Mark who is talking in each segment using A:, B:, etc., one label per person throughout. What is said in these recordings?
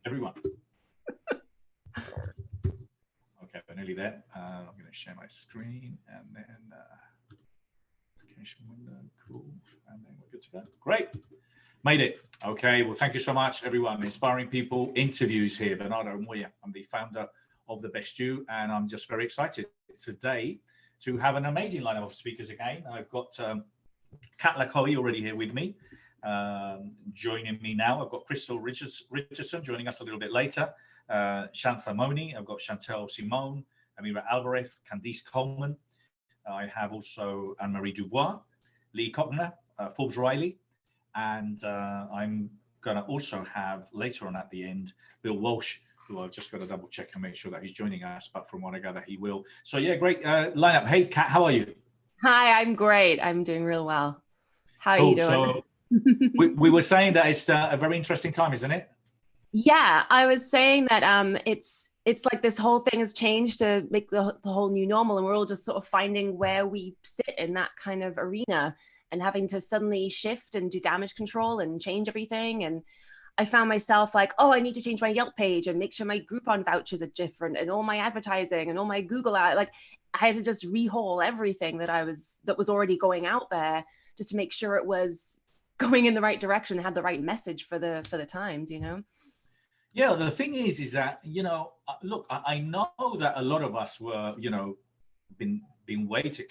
A: everyone. Okay, we're nearly there. I'm going to share my screen and then application window. Cool. And then we're good to go. Great. Made it. Okay. Well, thank you so much, everyone. Inspiring people interviews here. Bernardo Moya. I'm the founder of The Best You, and I'm just very excited today to have an amazing lineup of speakers again. I've got LaCohie already here with me. Joining me now, I've got Krystylle Richardson joining us a little bit later. Shantha, Mony, I've got Chantelle, Simone, Amira, Alvarez, Candace, Coleman. I have also Anne-Marie Dubois, Leigh, Koechner, Forbes, Riley, and I'm going to also have later on at the end Bill Walsh, who I've just got to double check and make sure that he's joining us, but from what I gather, he will. So yeah, great lineup. Hey, Kat, how are you?
B: Hi, I'm great. I'm doing real well. How are you doing?
A: So we were saying that it's a very interesting time, isn't it?
B: Yeah, I was saying that it's like this whole thing has changed to make the whole new normal, and we're all just sort of finding where we sit in that kind of arena and having to suddenly shift and do damage control and change everything. And I found myself like, oh, I need to change my Yelp page and make sure my Groupon vouchers are different and all my advertising and all my Google ad. Like I had to just rehaul everything that was already going out there just to make sure it was going in the right direction, had the right message for the times, you know?
A: Yeah, the thing is that, you know, look, I know that a lot of us were, you know, been waiting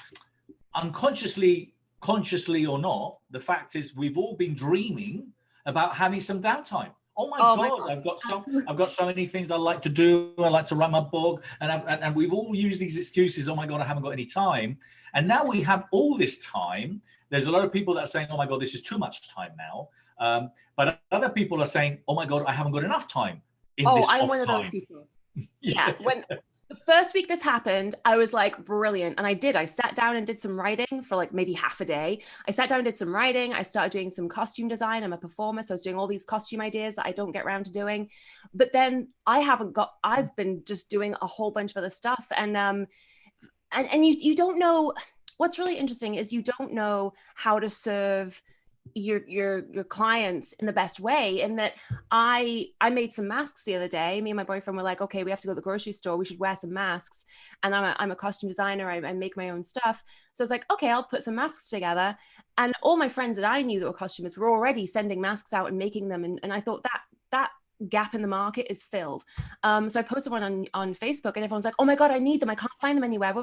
A: unconsciously, consciously or not. The fact is we've all been dreaming about having some downtime. Oh my God, I've got so many things that I like to do. I like to write my book, and we've all used these excuses. Oh my God, I haven't got any time. And now we have all this time. There's a lot of people that are saying, oh my God, this is too much time now. But other people are saying, oh my God, I haven't got enough time in this off time. Oh, I'm one of those
B: people. Yeah. When the first week this happened, I was like, brilliant. And I sat down and did some writing for like maybe half a day. I sat down and did some writing. I started doing some costume design. I'm a performer. So I was doing all these costume ideas that I don't get around to doing. But then I've been just doing a whole bunch of other stuff. And you don't know, what's really interesting is you don't know how to serve your clients in the best way. And that I made some masks the other day. Me and my boyfriend were like, okay, we have to go to the grocery store, we should wear some masks. And I'm a costume designer, I make my own stuff. So I was like, okay, I'll put some masks together. And all my friends that I knew that were costumers were already sending masks out and making them. And I thought that gap in the market is filled. So I posted one on Facebook and everyone's like, oh my God, I need them. I can't find them anywhere.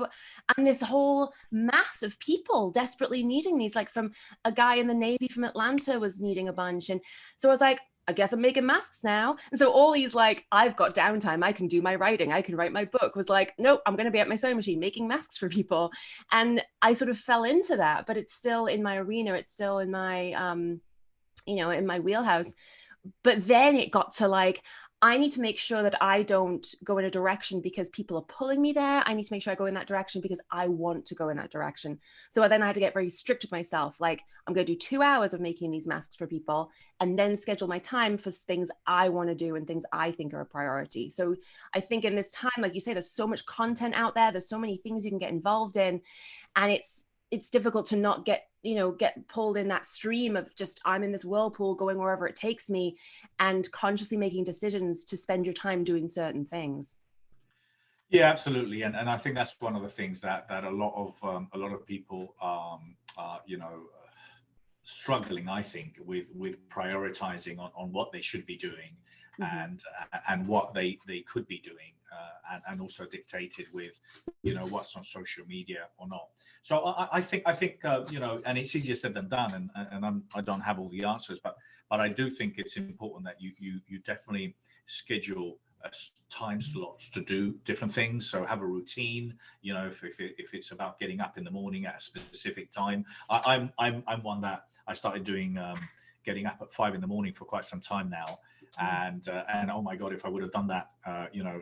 B: And this whole mass of people desperately needing these, like from a guy in the Navy from Atlanta was needing a bunch. And so I was like, I guess I'm making masks now. And so all these like, I've got downtime, I can do my writing, I can write my book, was like, nope, I'm going to be at my sewing machine making masks for people. And I sort of fell into that, but it's still in my arena. It's still in my, in my wheelhouse. But then it got to like, I need to make sure that I don't go in a direction because people are pulling me there. I need to make sure I go in that direction because I want to go in that direction. So then I had to get very strict with myself. Like, I'm going to do 2 hours of making these masks for people and then schedule my time for things I want to do and things I think are a priority. So I think in this time, like you say, there's so much content out there. There's so many things you can get involved in. And it's difficult to not get pulled in that stream of just, I'm in this whirlpool going wherever it takes me, and consciously making decisions to spend your time doing certain things.
A: Yeah, absolutely. And I think that's one of the things that a lot of people are struggling, I think, with prioritizing on what they should be doing, mm-hmm. and what they could be doing, and also dictated with, what's on social media or not. So I think and it's easier said than done, and I don't have all the answers, but I do think it's important that you definitely schedule time slots to do different things. So have a routine. If it's about getting up in the morning at a specific time, I'm one that I started doing getting up at 5 a.m. for quite some time now, and oh my God, if I would have done that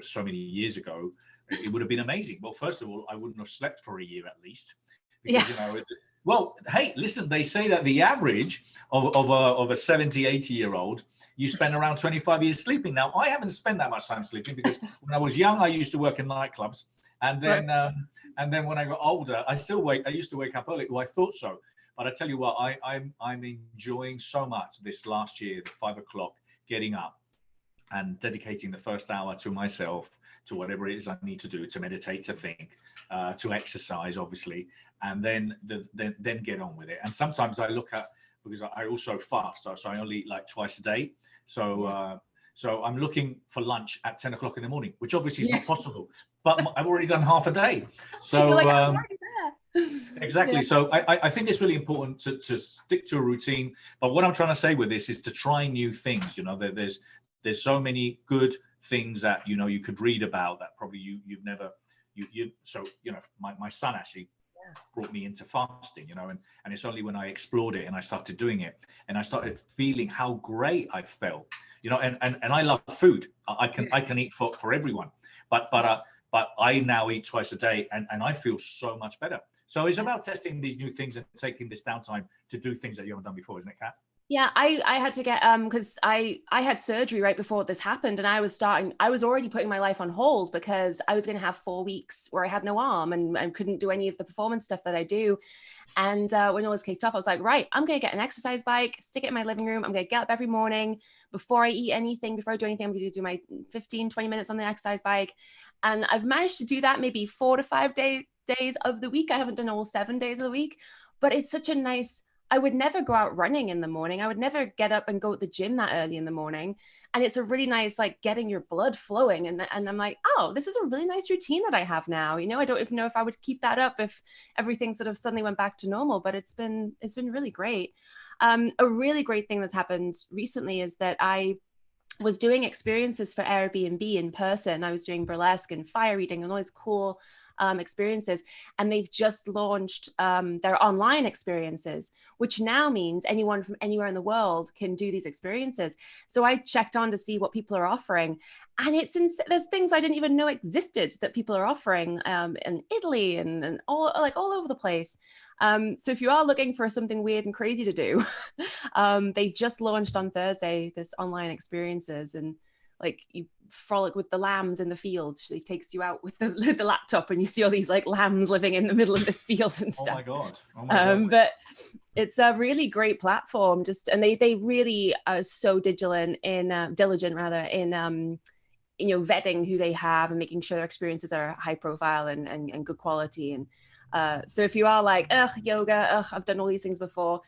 A: so many years ago, it would have been amazing. Well, first of all, I wouldn't have slept for a year at least. Because, well, hey, listen, they say that the average of a 70, 80-year-old, you spend around 25 years sleeping. Now, I haven't spent that much time sleeping because when I was young, I used to work in nightclubs. And then when I got older, I used to wake up early. Well, I thought so. But I tell you what, I'm enjoying so much this last year, the 5 o'clock getting up and dedicating the first hour to myself, to whatever it is I need to do, to meditate, to think, to exercise, obviously, and then get on with it. And sometimes I look at, because I also fast, so I only eat like twice a day. So so I'm looking for lunch at 10 o'clock in the morning, which obviously is not possible, but I've already done half a day. So
B: like, I'm already there.
A: Exactly. So I think it's really important to stick to a routine. But what I'm trying to say with this is to try new things. You know, there's so many good things that, you know, you could read about that probably you've never, so, you know, my son actually brought me into fasting, you know, and it's only when I explored it and I started doing it and I started feeling how great I felt, you know, and I love food. I can eat for everyone, but I now eat twice a day and I feel so much better. So it's about testing these new things and taking this downtime to do things that you haven't done before, isn't it, Kat?
B: Yeah, I had to get because I had surgery right before this happened, and I was already putting my life on hold because I was going to have 4 weeks where I had no arm and couldn't do any of the performance stuff that I do. And when all this kicked off, I was like, right, I'm going to get an exercise bike, stick it in my living room. I'm going to get up every morning before I eat anything, before I do anything. I'm going to do my 15-20 minutes on the exercise bike. And I've managed to do that maybe 4 to 5 days of the week. I haven't done all 7 days of the week, but it's such a nice, I would never go out running in the morning. I would never get up and go to the gym that early in the morning. And it's a really nice, like, getting your blood flowing. And I'm like, oh, this is a really nice routine that I have now. You know, I don't even know if I would keep that up if everything sort of suddenly went back to normal, but it's been really great. A really great thing that's happened recently is that I was doing experiences for Airbnb in person. I was doing burlesque and fire eating and all these cool experiences, and they've just launched their online experiences, which now means anyone from anywhere in the world can do these experiences. So I checked on to see what people are offering, and there's things I didn't even know existed that people are offering in Italy and all over the place. So if you are looking for something weird and crazy to do, they just launched on Thursday this online experiences, and like you frolic with the lambs in the field. She takes you out with the laptop and you see all these like lambs living in the middle of this field and stuff.
A: Oh my God.
B: But it's a really great platform, and they really are so diligent in you know, vetting who they have and making sure their experiences are high profile and good quality. And so if you are like, yoga, I've done all these things before,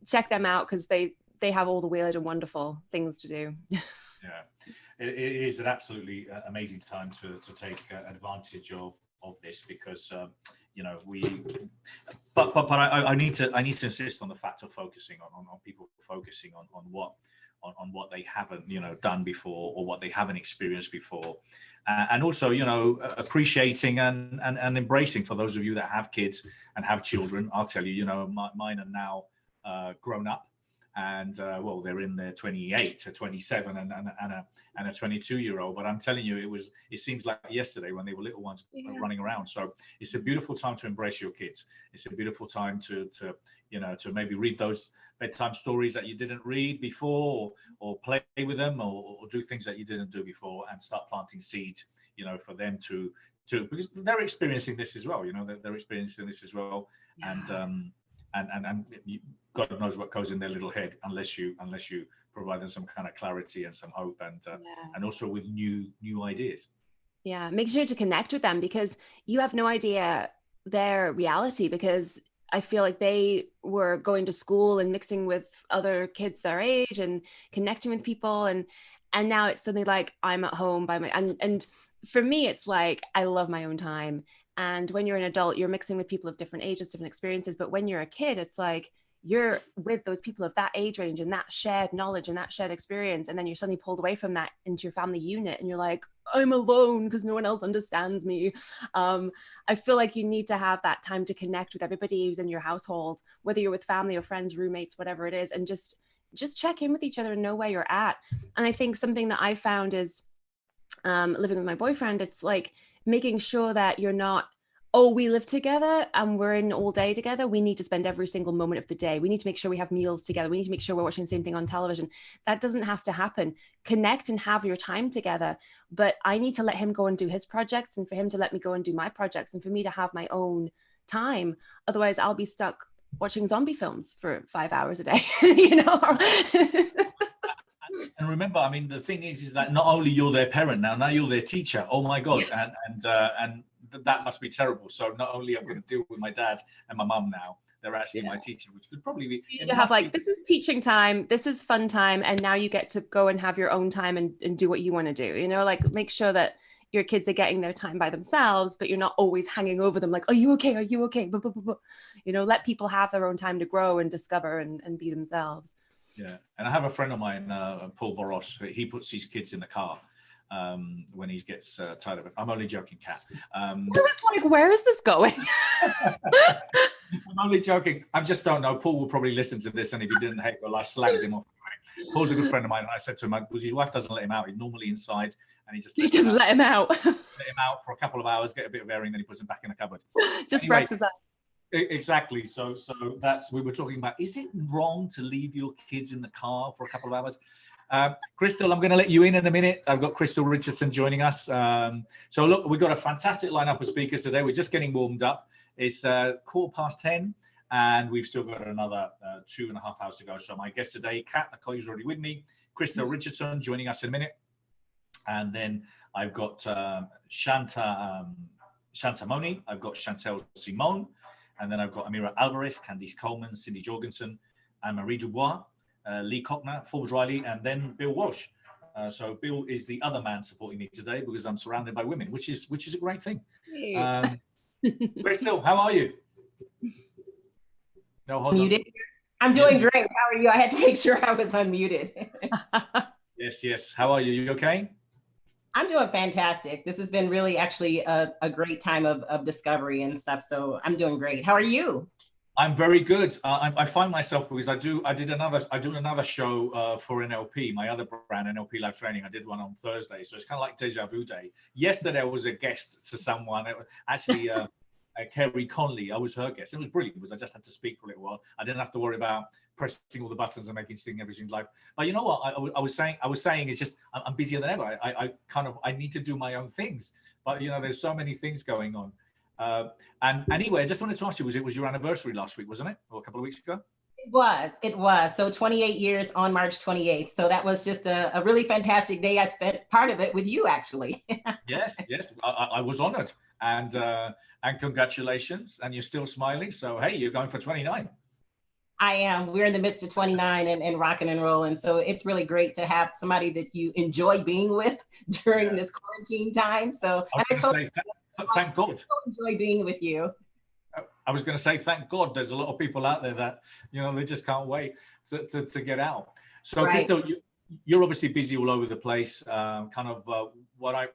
B: check them out, because they have all the weird and wonderful things to do.
A: Yeah. It is an absolutely amazing time to take advantage of this, because you know, but I need to insist on the fact of focusing on people focusing on what they haven't, you know, done before, or what they haven't experienced before, and also, you know, appreciating and embracing, for those of you that have kids and have children. I'll tell you, you know, mine are now grown up. And well, they're in their 28 to 27 and a 22-year-old. But I'm telling you, it seems like yesterday when they were little ones running around. So it's a beautiful time to embrace your kids. It's a beautiful time to you know, to maybe read those bedtime stories that you didn't read before, or play with them, or do things that you didn't do before, and start planting seeds, you know, for them to because they're experiencing this as well. You know, they're experiencing this as well. Yeah. And God knows what goes in their little head, unless you provide them some kind of clarity and some hope, and also with new ideas.
B: Yeah, make sure to connect with them, because you have no idea their reality, because I feel like they were going to school and mixing with other kids their age and connecting with people, and now it's suddenly like, I'm at home by my and for me it's like, I love my own time. And when you're an adult, you're mixing with people of different ages, different experiences. But when you're a kid, it's like you're with those people of that age range and that shared knowledge and that shared experience. And then you're suddenly pulled away from that into your family unit, and you're like, I'm alone because no one else understands me. I feel like you need to have that time to connect with everybody who's in your household, whether you're with family or friends, roommates, whatever it is, and just check in with each other and know where you're at. And I think something that I found is living with my boyfriend, it's like making sure that you're not, oh, we live together and we're in all day together. We need to spend every single moment of the day. We need to make sure we have meals together. We need to make sure we're watching the same thing on television. That doesn't have to happen. Connect and have your time together. But I need to let him go and do his projects, and for him to let me go and do my projects, and for me to have my own time. Otherwise, I'll be stuck watching zombie films for 5 hours a day, you know?
A: And remember, I mean, the thing is that not only you're their parent now you're their teacher. Oh my God. And that must be terrible. So not only I'm going to deal with my dad and my mum now, they're actually my teacher, which could probably be.
B: You have like, this is teaching time, this is fun time, and now you get to go and have your own time and do what you want to do. You know, like make sure that your kids are getting their time by themselves, but you're not always hanging over them like, are you okay? Are you okay? Blah, blah, blah, blah. You know, let people have their own time to grow and discover and be themselves.
A: Yeah. And I have a friend of mine, Paul Boros, he puts his kids in the car when he gets tired of it. I'm only joking, Kat.
B: I was like, where is this going?
A: I'm only joking. I just don't know. Paul will probably listen to this, and if he didn't hate, well, I slagged him off. Paul's a good friend of mine, and I said to him, because his wife doesn't let him out. He's normally inside, and he just
B: let him out.
A: Let him out for a couple of hours, get a bit of airing, then he puts him back in the cupboard.
B: Just anyway, wraps us up.
A: Exactly. So that's, we were talking about, is it wrong to leave your kids in the car for a couple of hours? Krystylle, I'm going to let you in a minute. I've got Krystylle Richardson joining us. So look, we've got a fantastic lineup of speakers today. We're just getting warmed up. It's 10:15, and we've still got another 2.5 hours to go. So my guest today, LaCohie, is already with me. Krystylle Richardson joining us in a minute. And then I've got Shantha Mony. I've got Chantelle Simone. And then I've got Amira Alvarez, Candace Coleman, Cindy Jorgensen, Anne-Marie Dubois, Leigh Koechner, Forbes Riley, and then Bill Walsh. So Bill is the other man supporting me today because I'm surrounded by women, which is a great thing. Krystylle, how are you? No, hold
C: muted. I'm doing great. How are you? I had to make sure I was unmuted.
A: Yes. How are you? You okay?
C: I'm doing fantastic. This has been really actually a great time of discovery and stuff. So I'm doing great. How are you?
A: I'm very good. I find myself, because I do another show for NLP, my other brand, NLP Live Training. I did one on Thursday, so it's kind of like deja vu day. Yesterday I was a guest to someone, actually Kerry Conley. I was her guest. It was brilliant because I just had to speak for a little while. I didn't have to worry about pressing all the buttons and making everything live. But you know what I was saying it's just I'm busier than ever. I need to do my own things. But you know, there's so many things going on. And anyway, I just wanted to ask you, it was your anniversary last week, wasn't it? Or a couple of weeks ago?
C: It was. So 28 years on March 28th. So that was just a really fantastic day. I spent part of it with you, actually.
A: Yes. I was honored. And congratulations. And you're still smiling. So, hey, you're going for 29.
C: I am. We're in the midst of 29 and rocking and rolling. So it's really great to have somebody that you enjoy being with during this quarantine time. So
A: thank God.
C: I enjoy being with you.
A: I was going to say, thank God. There's a lot of people out there that, you know, they just can't wait to get out. So, right. Krystylle, you're obviously busy all over the place. What I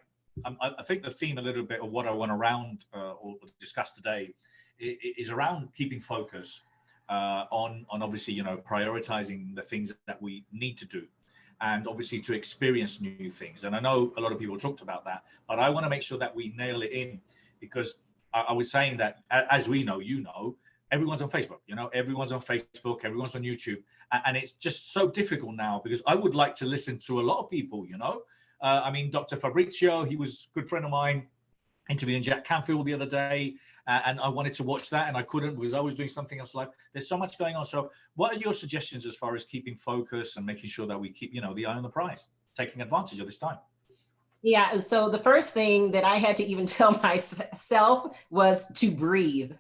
A: think the theme a little bit of what I want or discuss today is around keeping focus on obviously, you know, prioritizing the things that we need to do, and obviously to experience new things. And I know a lot of people talked about that, but I want to make sure that we nail it in, because I was saying that, as we know, you know, everyone's on Facebook, you know, everyone's on Facebook, everyone's on YouTube. And it's just so difficult now, because I would like to listen to a lot of people, you know. I mean, Dr. Fabrizio, he was a good friend of mine, interviewing Jack Canfield the other day. And I wanted to watch that, and I couldn't because I was doing something else live. There's so much going on. So what are your suggestions as far as keeping focus and making sure that we keep, you know, the eye on the prize, taking advantage of this time?
C: Yeah, so the first thing that I had to even tell myself was to breathe.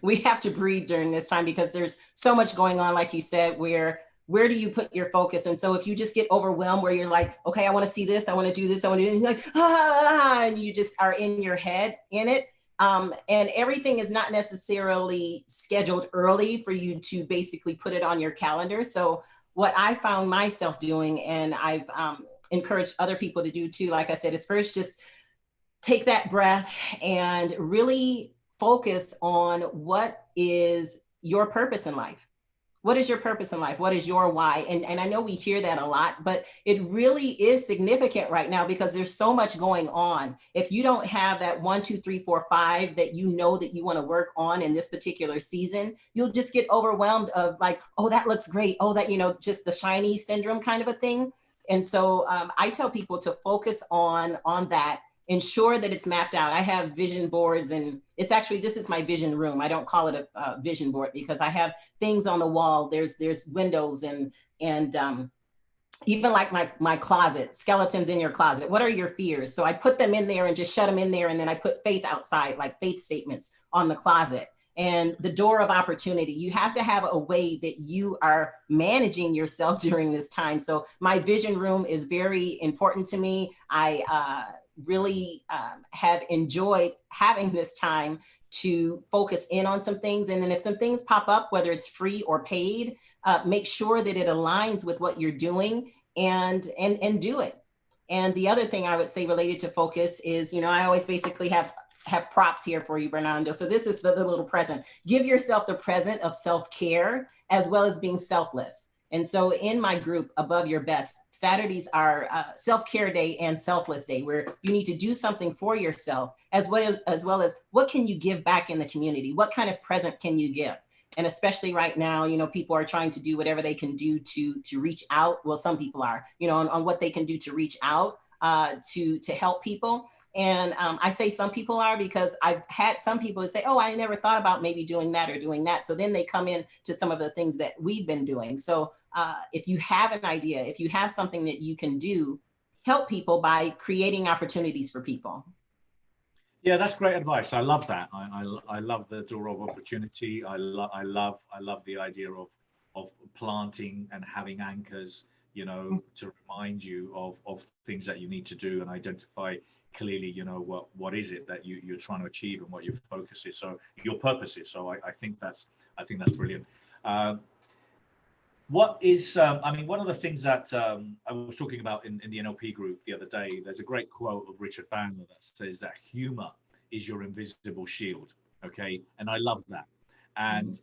C: We have to breathe during this time because there's so much going on, like you said, where do you put your focus? And so if you just get overwhelmed where you're like, okay, I want to see this, I want to do this, I want to do this, like, and you just are in your head in it. And everything is not necessarily scheduled early for you to basically put it on your calendar. So what I found myself doing, and I've encouraged other people to do too, like I said, is first just take that breath and really focus on what is your purpose in life. What is your purpose in life? What is your why? And I know we hear that a lot, but it really is significant right now because there's so much going on. If you don't have that 1, 2, 3, 4, 5 that you know that you want to work on in this particular season, you'll just get overwhelmed of like, oh, that looks great. Oh, that, you know, just the shiny syndrome kind of a thing. And so I tell people to focus on that. Ensure that it's mapped out. I have vision boards, and it's actually, this is my vision room. I don't call it a vision board because I have things on the wall. There's windows and even like my closet, skeletons in your closet. What are your fears? So I put them in there and just shut them in there. And then I put faith outside, like faith statements on the closet. And the door of opportunity, you have to have a way that you are managing yourself during this time. So my vision room is very important to me. I really have enjoyed having this time to focus in on some things. And then if some things pop up, whether it's free or paid, make sure that it aligns with what you're doing and do it. And the other thing I would say related to focus is, you know, I always basically have props here for you, Bernardo. So this is the little present. Give yourself the present of self-care as well as being selfless. And so in my group, Above Your Best, Saturdays are self-care day and selfless day, where you need to do something for yourself, as well as what can you give back in the community? What kind of present can you give? And especially right now, you know, people are trying to do whatever they can do to reach out. Well, some people are, you know, on what they can do to reach out to help people. And I say some people are because I've had some people say, oh, I never thought about maybe doing that or doing that. So then they come in to some of the things that we've been doing. So if you have an idea, if you have something that you can do, help people by creating opportunities for people.
A: Yeah, that's great advice. I love that. I love the door of opportunity. I love the idea of planting and having anchors, you know, to remind you of things that you need to do and identify clearly, you know, what is it that you're trying to achieve and what your focus is. So your purpose is. So I think that's brilliant. What is, I mean, one of the things that I was talking about in the NLP group the other day, there's a great quote of Richard Bandler that says that humor is your invisible shield. Okay. And I love that. And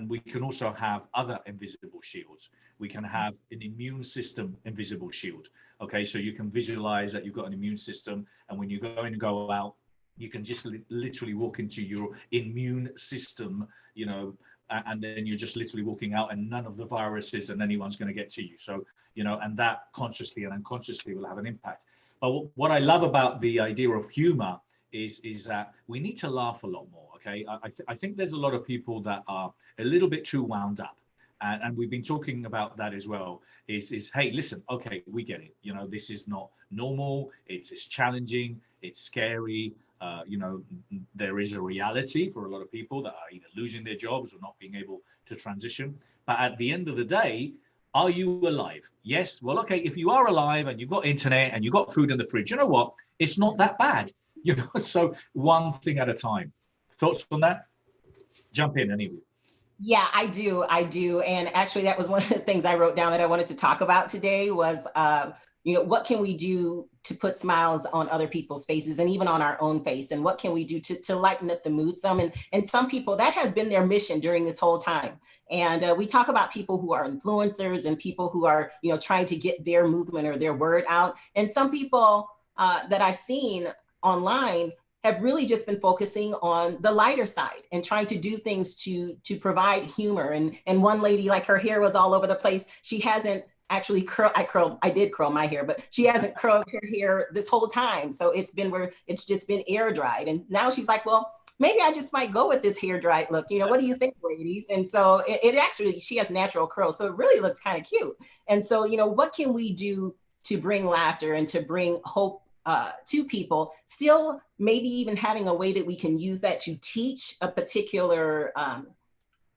A: we can also have other invisible shields. We can have an immune system invisible shield. Okay. So you can visualize that you've got an immune system, and when you go in and go out, you can just literally walk into your immune system, you know, and then you're just literally walking out and none of the viruses and anyone's going to get to you. So, you know, and that consciously and unconsciously will have an impact. But what I love about the idea of humor is that we need to laugh a lot more. Okay. I think there's a lot of people that are a little bit too wound up. And we've been talking about that as well, is hey, listen, okay, we get it. You know, this is not normal. It's challenging. It's scary. You know, there is a reality for a lot of people that are either losing their jobs or not being able to transition. But at the end of the day, are you alive? Yes. Well, okay, if you are alive and you've got internet and you've got food in the fridge, you know what? It's not that bad. You know, so one thing at a time. Thoughts on that? Jump in anyway.
C: Yeah, I do. And actually, that was one of the things I wrote down that I wanted to talk about today was, you know, what can we do to put smiles on other people's faces and even on our own face? And what can we do to lighten up the mood some? And some people, that has been their mission during this whole time. And we talk about people who are influencers and people who are, you know, trying to get their movement or their word out. And some people that I've seen online have really just been focusing on the lighter side and trying to do things to provide humor. And one lady, like, her hair was all over the place. She hasn't actually I did curl my hair, but she hasn't curled her hair this whole time. So it's just been air dried. And now she's like, well, maybe I just might go with this hair dried look. You know, what do you think, ladies? And so it actually, she has natural curls. So it really looks kind of cute. And so, you know, what can we do to bring laughter and to bring hope to people, still maybe even having a way that we can use that to teach a particular,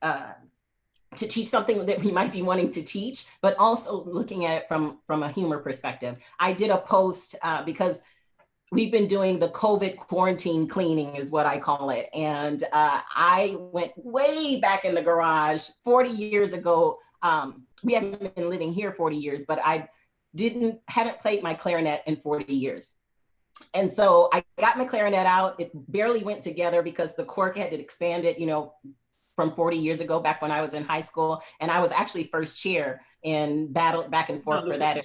C: to teach something that we might be wanting to teach, but also looking at it from a humor perspective. I did a post because we've been doing the COVID quarantine cleaning is what I call it. And I went way back in the garage 40 years ago. We haven't been living here 40 years, but I haven't played my clarinet in 40 years. And so I got my clarinet out. It barely went together because the cork had expanded, you know, from 40 years ago, back when I was in high school. And I was actually first chair and battled back and forth for that.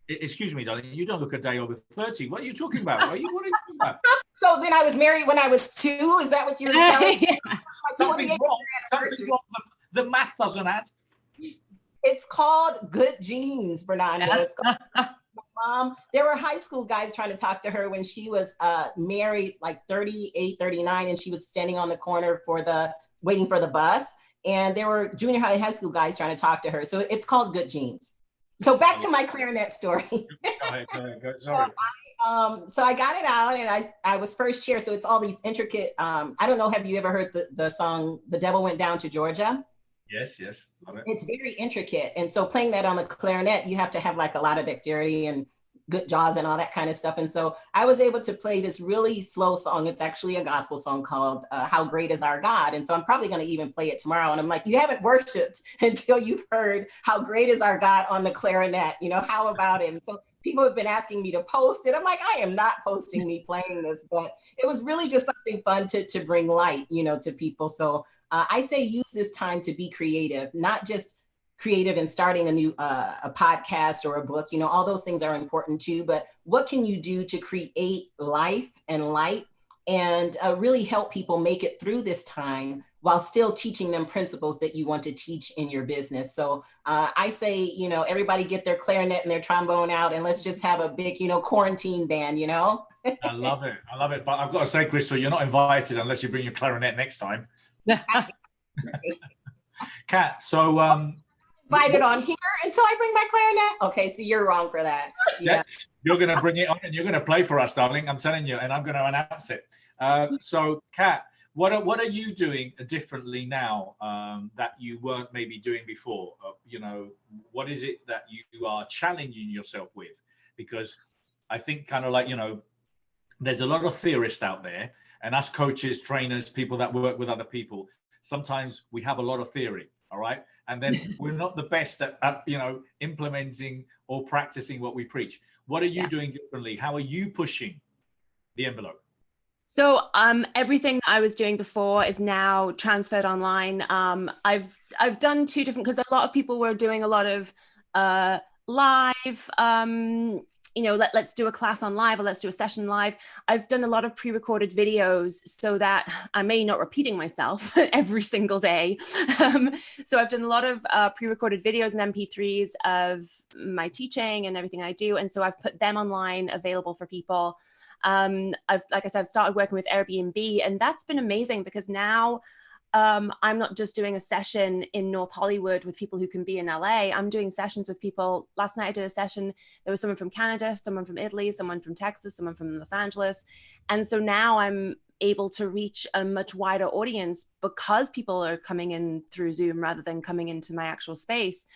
A: Excuse me, darling, you don't look a day over 30. What are you talking about? What are you talking about?
C: So then I was married when I was 2. Is that what you're telling me?
A: Something's wrong. Something's wrong. The math doesn't add.
C: It's called Good Genes, Bernardo. It's called Mom. There were high school guys trying to talk to her when she was married, like 38, 39, and she was standing on the corner waiting for the bus. and there were junior high school guys trying to talk to her. So it's called Good Genes. So back to my clarinet story.
A: Go ahead. Sorry.
C: So I got it out, and I was first chair. So it's all these intricate, I don't know, have you ever heard the song, The Devil Went Down to Georgia?
A: Yes, love it.
C: It's very intricate. And so playing that on the clarinet, you have to have like a lot of dexterity and good jaws and all that kind of stuff. And so I was able to play this really slow song. It's actually a gospel song called How Great Is Our God. And so I'm probably going to even play it tomorrow. And I'm like, you haven't worshiped until you've heard How Great Is Our God on the clarinet. You know, how about it? And so people have been asking me to post it. I'm like, I am not posting me playing this, but it was really just something fun to bring light, you know, to people. So I say use this time to be creative, not just creative in starting a new a podcast or a book. You know, all those things are important too, but what can you do to create life and light and really help people make it through this time while still teaching them principles that you want to teach in your business? So I say, you know, everybody get their clarinet and their trombone out, and let's just have a big, you know, quarantine band, you know?
A: I love it. But I've got to say, Krystylle, you're not invited unless you bring your clarinet next time. Kat, so
C: invited on here until I bring my clarinet. Okay, so you're wrong for that. Yeah,
A: you're going to bring it on and you're going to play for us, darling. I'm telling you, and I'm going to announce it. So, Kat, what are you doing differently now that you weren't maybe doing before? You know, what is it that you are challenging yourself with? Because I think kind of like, you know, there's a lot of theorists out there, and us coaches, trainers, people that work with other people, sometimes we have a lot of theory, all right? And then we're not the best at you know, implementing or practicing what we preach. What are you doing differently? How are you pushing the envelope?
B: So everything I was doing before is now transferred online. I've done two different, because a lot of people were doing a lot of live, you know, let's do a class on live, or let's do a session live. I've done a lot of pre-recorded videos so that I may not repeating myself every single day. So I've done a lot of pre-recorded videos and MP3s of my teaching and everything I do. And so I've put them online, available for people. Like I said, I've started working with Airbnb, and that's been amazing because now I'm not just doing a session in North Hollywood with people who can be in LA. I'm doing sessions with people. Last night I did a session. There was someone from Canada, someone from Italy, someone from Texas, someone from Los Angeles. And so now I'm able to reach a much wider audience because people are coming in through Zoom rather than coming into my actual space.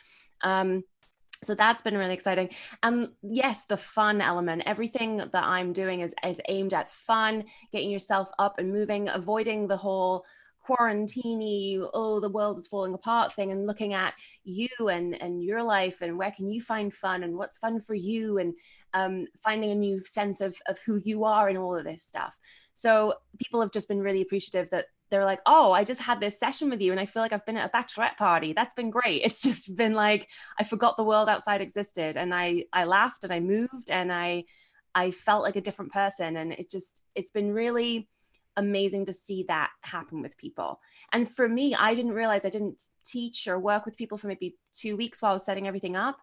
B: So that's been really exciting. And yes, the fun element, everything that I'm doing is aimed at fun, getting yourself up and moving, avoiding the whole quarantine-y, oh, the world is falling apart thing, and looking at you and your life and where can you find fun and what's fun for you, and finding a new sense of who you are in all of this stuff. So people have just been really appreciative that they're like, oh, I just had this session with you and I feel like I've been at a bachelorette party. That's been great. It's just been like, I forgot the world outside existed, and I laughed and I moved and I felt like a different person. And it's been really amazing to see that happen with people. And for me, I didn't realize I didn't teach or work with people for maybe 2 weeks while I was setting everything up.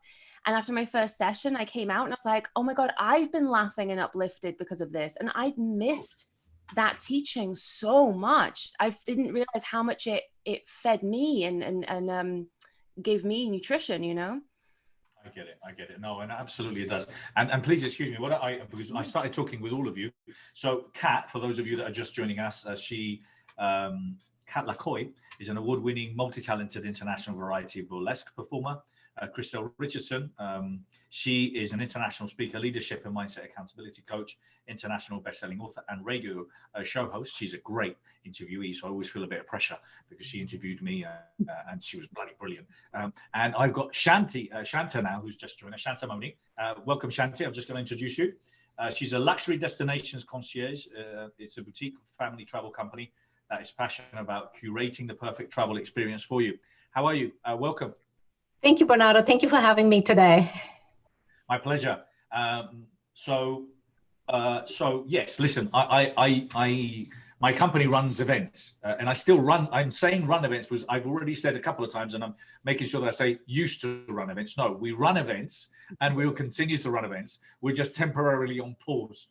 B: And after my first session, I came out and I was like, oh my God, I've been laughing and uplifted because of this. And I'd missed that teaching so much. I didn't realize how much it fed me and gave me nutrition, you know?
A: I get it. No, and absolutely it does. And please excuse me, because I started talking with all of you. So Kat, for those of you that are just joining us, Kat LaCohie is an award-winning, multi-talented international variety burlesque performer. Krystylle Richardson, she is an international speaker, leadership and mindset accountability coach, international best-selling author, and radio show host. She's a great interviewee, so I always feel a bit of pressure because she interviewed me and she was bloody brilliant. And I've got Shantha now, who's just joined us, Shantha Mony. Welcome, Shantha. I'm just going to introduce you. She's a luxury destinations concierge. It's a boutique family travel company that is passionate about curating the perfect travel experience for you. How are you? Welcome.
D: Thank you, Bernardo. Thank you for having me today.
A: My pleasure. So yes, listen, my company runs events and I still run, I'm saying run events because I've already said a couple of times and I'm making sure that I say used to run events. No, we run events and we will continue to run events. We're just temporarily on pause.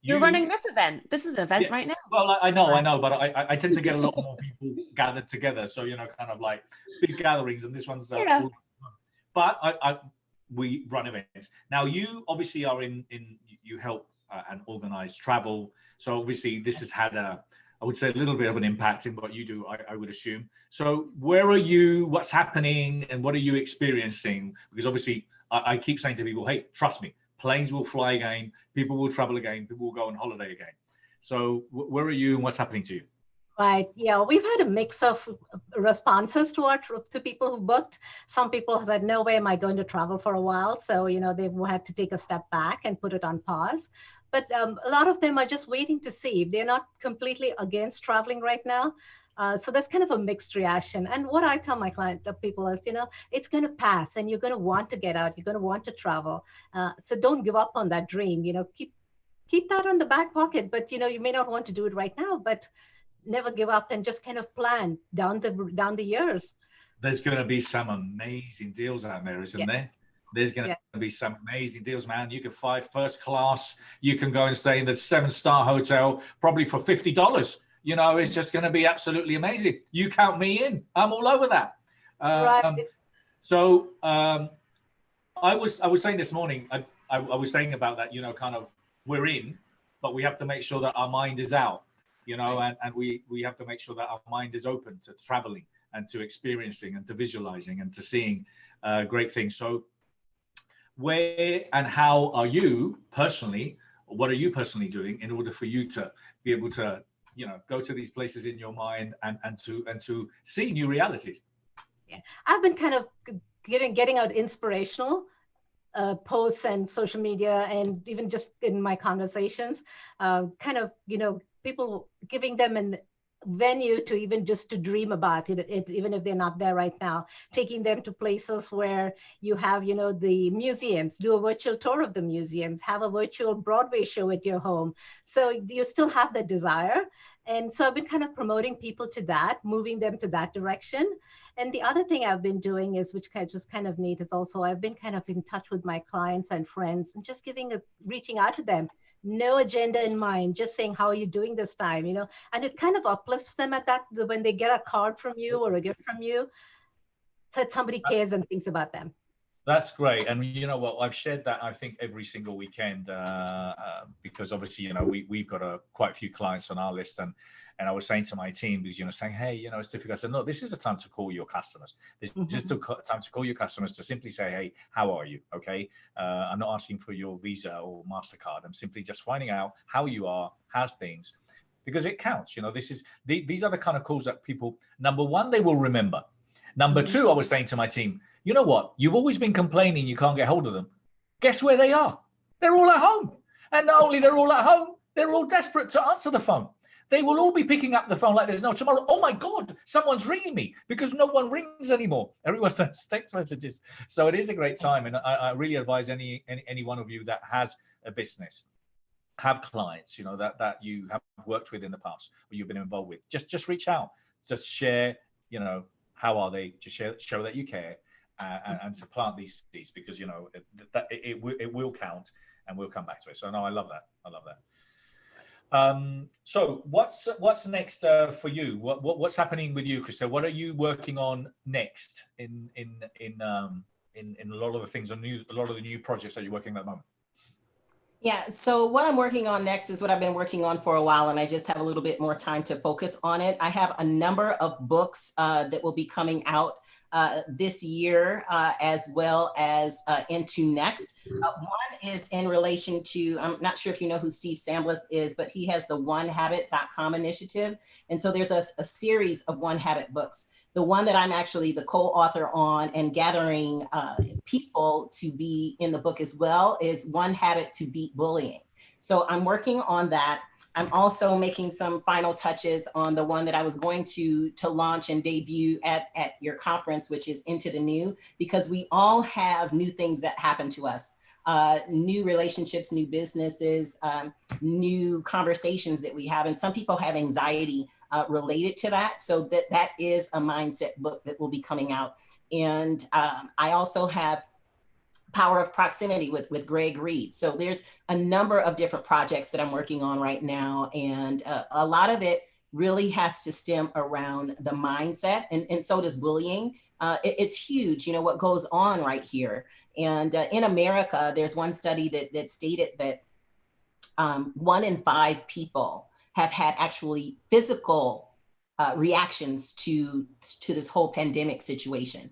B: You're running this event. This is an event right now.
A: Well, I know, but I tend to get a lot more people gathered together. So, you know, kind of like big gatherings, and this one's but we run events. Now, you obviously are you help and organize travel. So obviously this has had I would say a little bit of an impact in what you do, I would assume. So where are you, what's happening, and what are you experiencing? Because obviously I keep saying to people, hey, trust me, planes will fly again, people will travel again, people will go on holiday again. So where are you and what's happening to you?
D: Right. Yeah, we've had a mix of responses to people who booked. Some people have said, no way am I going to travel for a while. So, you know, they've had to take a step back and put it on pause. But a lot of them are just waiting to see. They're not completely against traveling right now. So that's kind of a mixed reaction. And what I tell my people is, you know, it's going to pass and you're going to want to get out. You're going to want to travel. So don't give up on that dream. You know, keep that on the back pocket. But, you know, you may not want to do it right now, but never give up and just kind of plan down the years.
A: There's going to be some amazing deals out there, isn't there? There's going to be some amazing deals, man. You can fly first class. You can go and stay in the 7-star hotel, probably for $50. You know, it's just going to be absolutely amazing. You count me in. I'm all over that.
D: Right.
A: So I was saying this morning, I was saying about that, you know, kind of we're in, but we have to make sure that our mind is out. You know, and we have to make sure that our mind is open to traveling and to experiencing and to visualizing and to seeing great things. So where and how are you personally, what are you personally doing in order for you to be able to, you know, go to these places in your mind and to see new realities?
D: Yeah, I've been kind of getting out inspirational posts and social media, and even just in my conversations, kind of, you know, people giving them a venue to even just to dream about it, even if they're not there right now, taking them to places where you have, you know, the museums, do a virtual tour of the museums, have a virtual Broadway show at your home. So you still have that desire. And so I've been kind of promoting people to that, moving them to that direction. And the other thing I've been doing is, which just kind of neat, is also I've been kind of in touch with my clients and friends and just reaching out to them. No agenda in mind, just saying, how are you doing this time? You know, and it kind of uplifts them when they get a card from you or a gift from you, that somebody cares and thinks about them.
A: That's great. And you know what, I've shared that, I think, every single weekend because obviously, you know, we've got quite a few clients on our list, and I was saying to my team, because, you know, saying, hey, you know, it's difficult. I said, no, this is a time to call your customers. This is a time to call your customers to simply say, hey, how are you? Okay. I'm not asking for your Visa or MasterCard. I'm simply just finding out how you are, how's things, because it counts. You know, these are the kind of calls that people, number one, they will remember. Number two, I was saying to my team, you know what? You've always been complaining you can't get hold of them. Guess where they are? They're all at home. And not only they're all at home, they're all desperate to answer the phone. They will all be picking up the phone like there's no tomorrow. Oh my God, someone's ringing me, because no one rings anymore. Everyone sends text messages. So it is a great time. And I really advise any one of you that has a business, have clients, you know, that you have worked with in the past or you've been involved with, just reach out, just share, you know, how are they, to show that you care, and to plant these seeds, because, you know, it will count, and we'll come back to it. So no, I love that. So what's next for you? What's happening with you, Krystylle? What are you working on next in a lot of the things, a lot of the new projects that you're working on at the moment?
C: Yeah, so what I'm working on next is what I've been working on for a while, and I just have a little bit more time to focus on it. I have a number of books that will be coming out this year, as well as into next. One is in relation to, I'm not sure if you know who Steve Samblis is, but he has the OneHabit.com initiative. And so there's a series of One Habit books. The one that I'm actually the co-author on and gathering people to be in the book as well is One Habit to Beat Bullying. So I'm working on that. I'm also making some final touches on the one that I was going to launch and debut at your conference, which is Into the New, because we all have new things that happen to us, new relationships, new businesses, new conversations that we have. And some people have anxiety related to that. So that is a mindset book that will be coming out. And I also have Power of Proximity with Greg Reed. So there's a number of different projects that I'm working on right now. And a lot of it really has to stem around the mindset, and so does bullying. It's huge, you know, what goes on right here. And in America, there's one study that stated that 1 in 5 people have had actually physical reactions to this whole pandemic situation.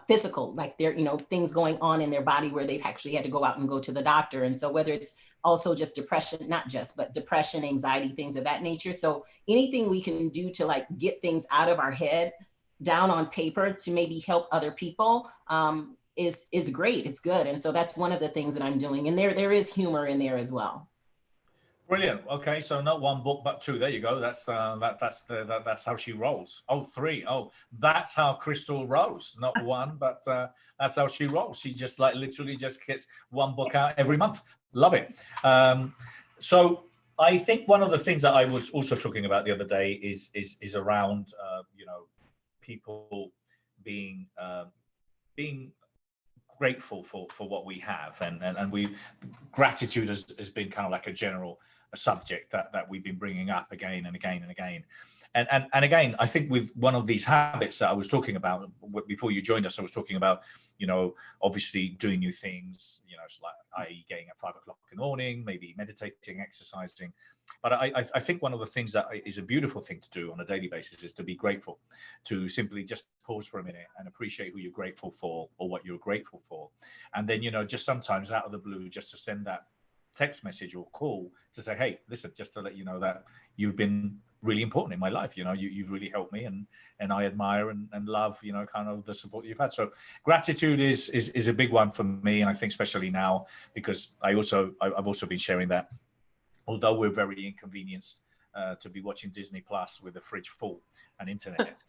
C: Physical, like there, you know, things going on in their body where they've actually had to go out and go to the doctor. And so whether it's also just depression, not just, but depression, anxiety, things of that nature. So anything we can do to like get things out of our head down on paper to maybe help other people is great. It's good. And so that's one of the things that I'm doing. And there is humor in there as well.
A: Brilliant. Okay, so not 1 book, but 2. There you go. That's that's how she rolls. Oh, 3. Oh, that's how Krystylle rolls. Not 1, but that's how she rolls. She just like literally just gets 1 book out every month. Love it. So I think one of the things that I was also talking about the other day is around you know, people being grateful for what we have, and we gratitude has been kind of like a general subject that we've been bringing up again and again and again. And again, I think with one of these habits that I was talking about before you joined us, I was talking about, you know, obviously doing new things, you know, like i.e. getting at 5 o'clock in the morning, maybe meditating, exercising. But I think one of the things that is a beautiful thing to do on a daily basis is to be grateful, to simply just pause for a minute and appreciate who you're grateful for or what you're grateful for. And then, you know, just sometimes out of the blue, just to send that text message or call to say, hey, listen, just to let you know that you've been really important in my life. You know, you've really helped me, and I admire and love, you know, kind of the support you've had. So gratitude is a big one for me. And I think especially now, because I've also been sharing that although we're very inconvenienced to be watching Disney Plus with the fridge full and internet,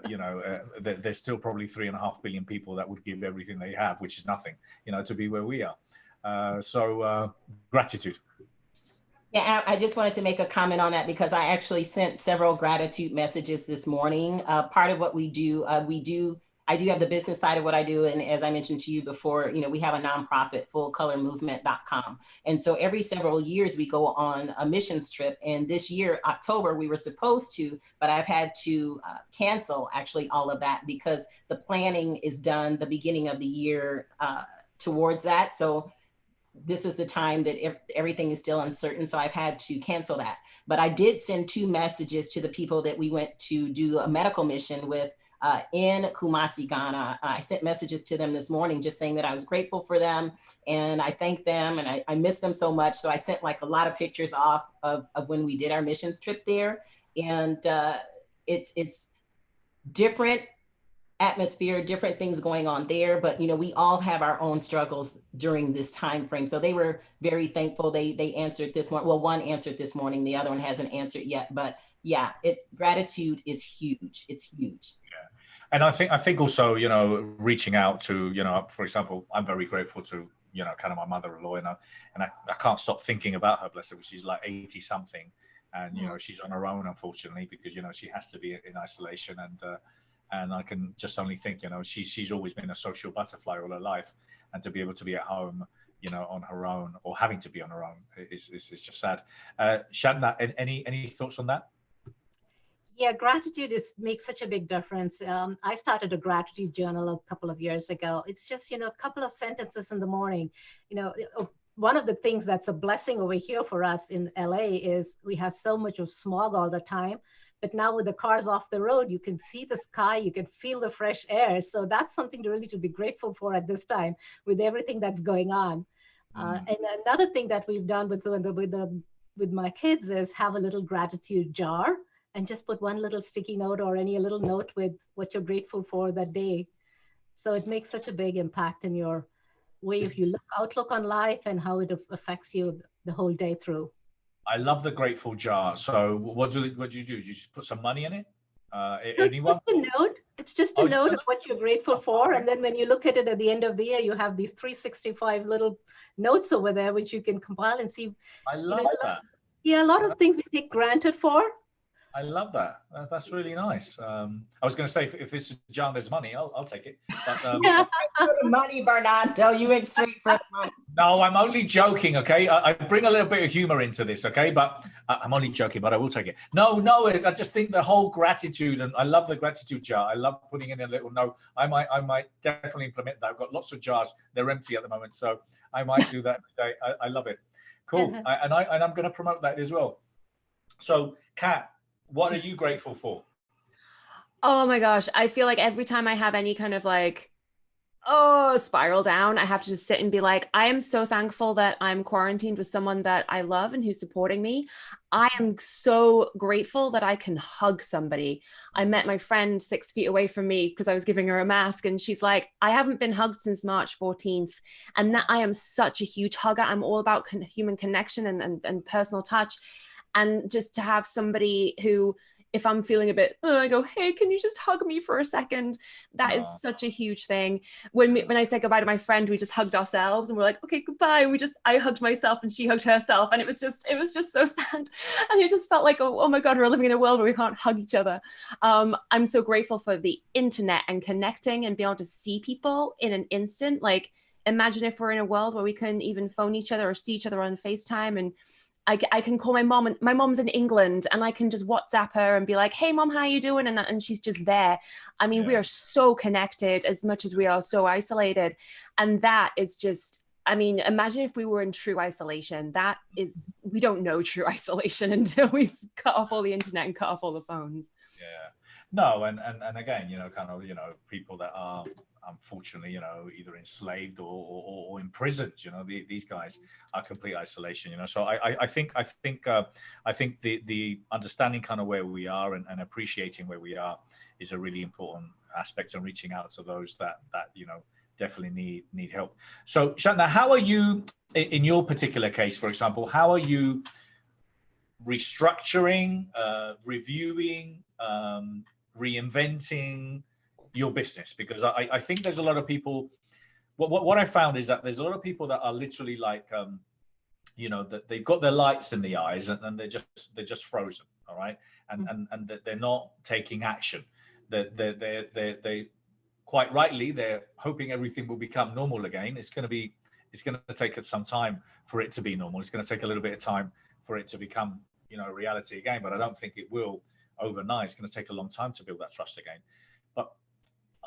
A: you know, there's still probably 3.5 billion people that would give everything they have, which is nothing, you know, to be where we are. So gratitude.
C: Yeah, I just wanted to make a comment on that because I actually sent several gratitude messages this morning. Part of what we do, I do have the business side of what I do. And as I mentioned to you before, you know, we have a nonprofit, fullcolormovement.com. And so every several years we go on a missions trip. And this year, October, we were supposed to, but I've had to cancel actually all of that because the planning is done the beginning of the year towards that. So this is the time that everything is still uncertain. So I've had to cancel that. But I did send 2 messages to the people that we went to do a medical mission with in Kumasi, Ghana. I sent messages to them this morning just saying that I was grateful for them and I thanked them and I miss them so much. So I sent like a lot of pictures off of when we did our missions trip there. And it's different atmosphere, different things going on there, but you know, we all have our own struggles during this time frame. So they were very thankful. They answered this morning. Well, one answered this morning, the other one hasn't answered yet, but yeah, it's gratitude is huge. It's huge.
A: Yeah. And I think also, you know, reaching out to, you know, for example, I'm very grateful to, you know, kind of my mother-in-law, and I can't stop thinking about her, bless her, she's like 80 something. And, you know, she's on her own, unfortunately, because, you know, she has to be in isolation. And I can just only think, you know, she's always been a social butterfly all her life, and to be able to be at home, you know, on her own or having to be on her own is just sad. Shantha, any thoughts on that?
D: Yeah, gratitude makes such a big difference. I started a gratitude journal a couple of years ago. It's just, you know, a couple of sentences in the morning. You know, one of the things that's a blessing over here for us in LA is we have so much of smog all the time. But now with the cars off the road, you can see the sky, you can feel the fresh air. So that's something to be grateful for at this time with everything that's going on. And another thing that we've done with my kids is have a little gratitude jar and just put one little sticky note or any little note with what you're grateful for that day. So it makes such a big impact in your way of your outlook on life and how it affects you the whole day through.
A: I love the grateful jar. So what do you do? Do you just put some money in it?
D: It's just a note. It's just a note of what you're grateful for. And then when you look at it at the end of the year, you have these 365 little notes over there, which you can compile and see.
A: I love that.
D: Yeah, a lot of things we take granted for.
A: I love that. That's really nice. I was going to say, if this is John, there's money, I'll take it. But
C: For the money, Bernardo. You went straight for the money.
A: no, I'm only joking. Okay, I bring a little bit of humor into this. Okay, but I'm only joking. But I will take it. No, I just think the whole gratitude, and I love the gratitude jar. I love putting in a little note. I might definitely implement that. I've got lots of jars. They're empty at the moment, so I might do that today. I love it. Cool. And I'm going to promote that as well. So, Kat, what are you grateful for?
B: Oh my gosh. I feel like every time I have any kind of like, spiral down, I have to just sit and be like, I am so thankful that I'm quarantined with someone that I love and who's supporting me. I am so grateful that I can hug somebody. I met my friend 6 feet away from me because I was giving her a mask, and she's like, I haven't been hugged since March 14th. And that I am such a huge hugger. I'm all about human connection and personal touch. And just to have somebody who, if I'm feeling a bit, I go, hey, can you just hug me for a second? That is such a huge thing. When I said goodbye to my friend, we just hugged ourselves and we're like, okay, goodbye. And I hugged myself and she hugged herself. And it was just so sad. And it just felt like, oh my God, we're living in a world where we can't hug each other. I'm so grateful for the internet and connecting and being able to see people in an instant. Like, imagine if we're in a world where we couldn't even phone each other or see each other on FaceTime, and I can call my mom, and my mom's in England, and I can just WhatsApp her and be like, hey mom, how you doing? And she's just there. I mean, we are so connected as much as we are so isolated. And that is just, I mean, imagine if we were in true isolation. We don't know true isolation until we've cut off all the internet and cut off all the phones.
A: Yeah. No, and again, people that are unfortunately, either enslaved or imprisoned. These guys are complete isolation. So I think the understanding kind of where we are and appreciating where we are is a really important aspect, and reaching out to those that definitely need help. So Shantha, how are you in your particular case, for example? How are you restructuring, reviewing, reinventing your business? Because I think there's a lot of people, what I found is that there's a lot of people that are literally like, that they've got their lights in the eyes and they're just frozen. All right. And they're not taking action. They quite rightly, they're hoping everything will become normal again. It's going to take some time for it to be normal. It's going to take a little bit of time for it to become, reality again, but I don't think it will overnight. It's going to take a long time to build that trust again. But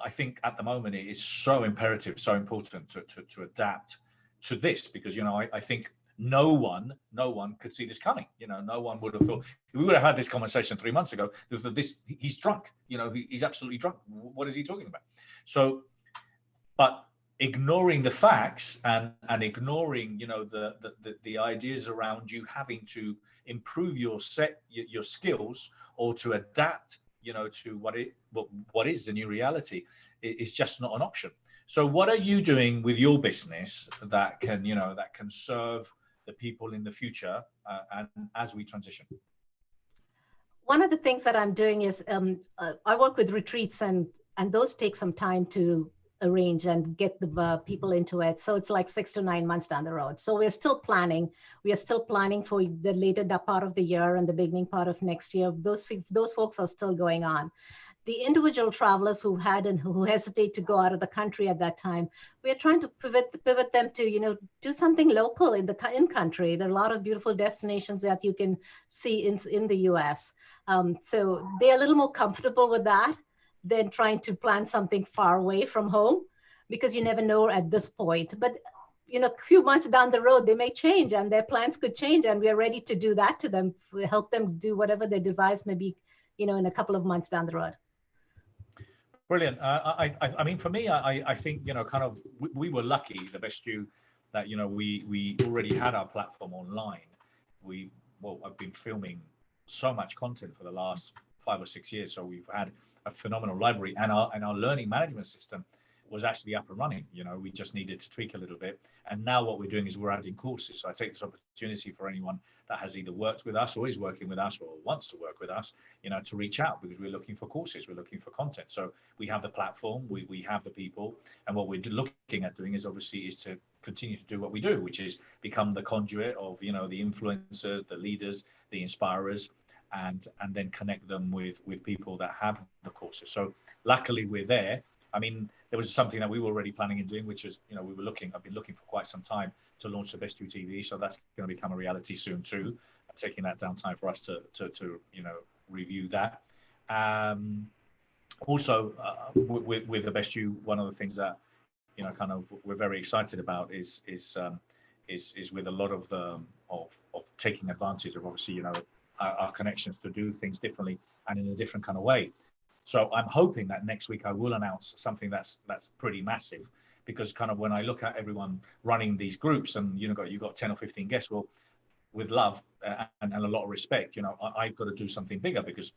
A: I think at the moment it is so imperative, so important to adapt to this, because I think no one could see this coming. No one would have thought. We would have had this conversation 3 months ago. He's drunk. He's absolutely drunk. What is he talking about? So, but ignoring the facts and ignoring the ideas around you having to improve your skills or to adapt to what is the new reality is just not an option. So what are you doing with your business that can serve the people in the future and as we transition?
D: One of the things that I'm doing is I work with retreats, and those take some time to arrange and get the people into it. So it's like 6 to 9 months down the road. So we're still planning. We are still planning for the later part of the year and the beginning part of next year. Those folks are still going on. The individual travelers who hesitate to go out of the country at that time, we are trying to pivot them to, do something local in country. There are a lot of beautiful destinations that you can see in the US. So they're a little more comfortable with that than trying to plan something far away from home, because you never know at this point. But a few months down the road, they may change and their plans could change, and we are ready to do that to them, help them do whatever their desires may be, in a couple of months down the road.
A: Brilliant. I mean, for me, I think, kind of, we were lucky, the best you, that, we already had our platform online. I've been filming so much content for the last 5 or 6 years. So we've had a phenomenal library, and our learning management system was actually up and running. We just needed to tweak a little bit. And now what we're doing is we're adding courses. So I take this opportunity for anyone that has either worked with us or is working with us or wants to work with us, to reach out, because we're looking for courses, we're looking for content. So we have the platform, we have the people, and what we're looking at doing is to continue to do what we do, which is become the conduit of, the influencers, the leaders, the inspirers, and then connect them with people that have the courses. So luckily we're there. I mean, there was something that we were already planning on doing, which is, you know, I've been looking for quite some time to launch the Best You TV. So that's going to become a reality soon too. I'm taking that downtime for us to you know, review that. Also, with the Best You, one of the things that, you know, kind of we're very excited about is with a lot of taking advantage of, obviously, you know, our connections to do things differently and in a different kind of way. So I'm hoping that next week I will announce something that's pretty massive, because kind of when I look at everyone running these groups and, you know, you've got 10 or 15 guests, well, with love and a lot of respect, you know, I've got to do something bigger, because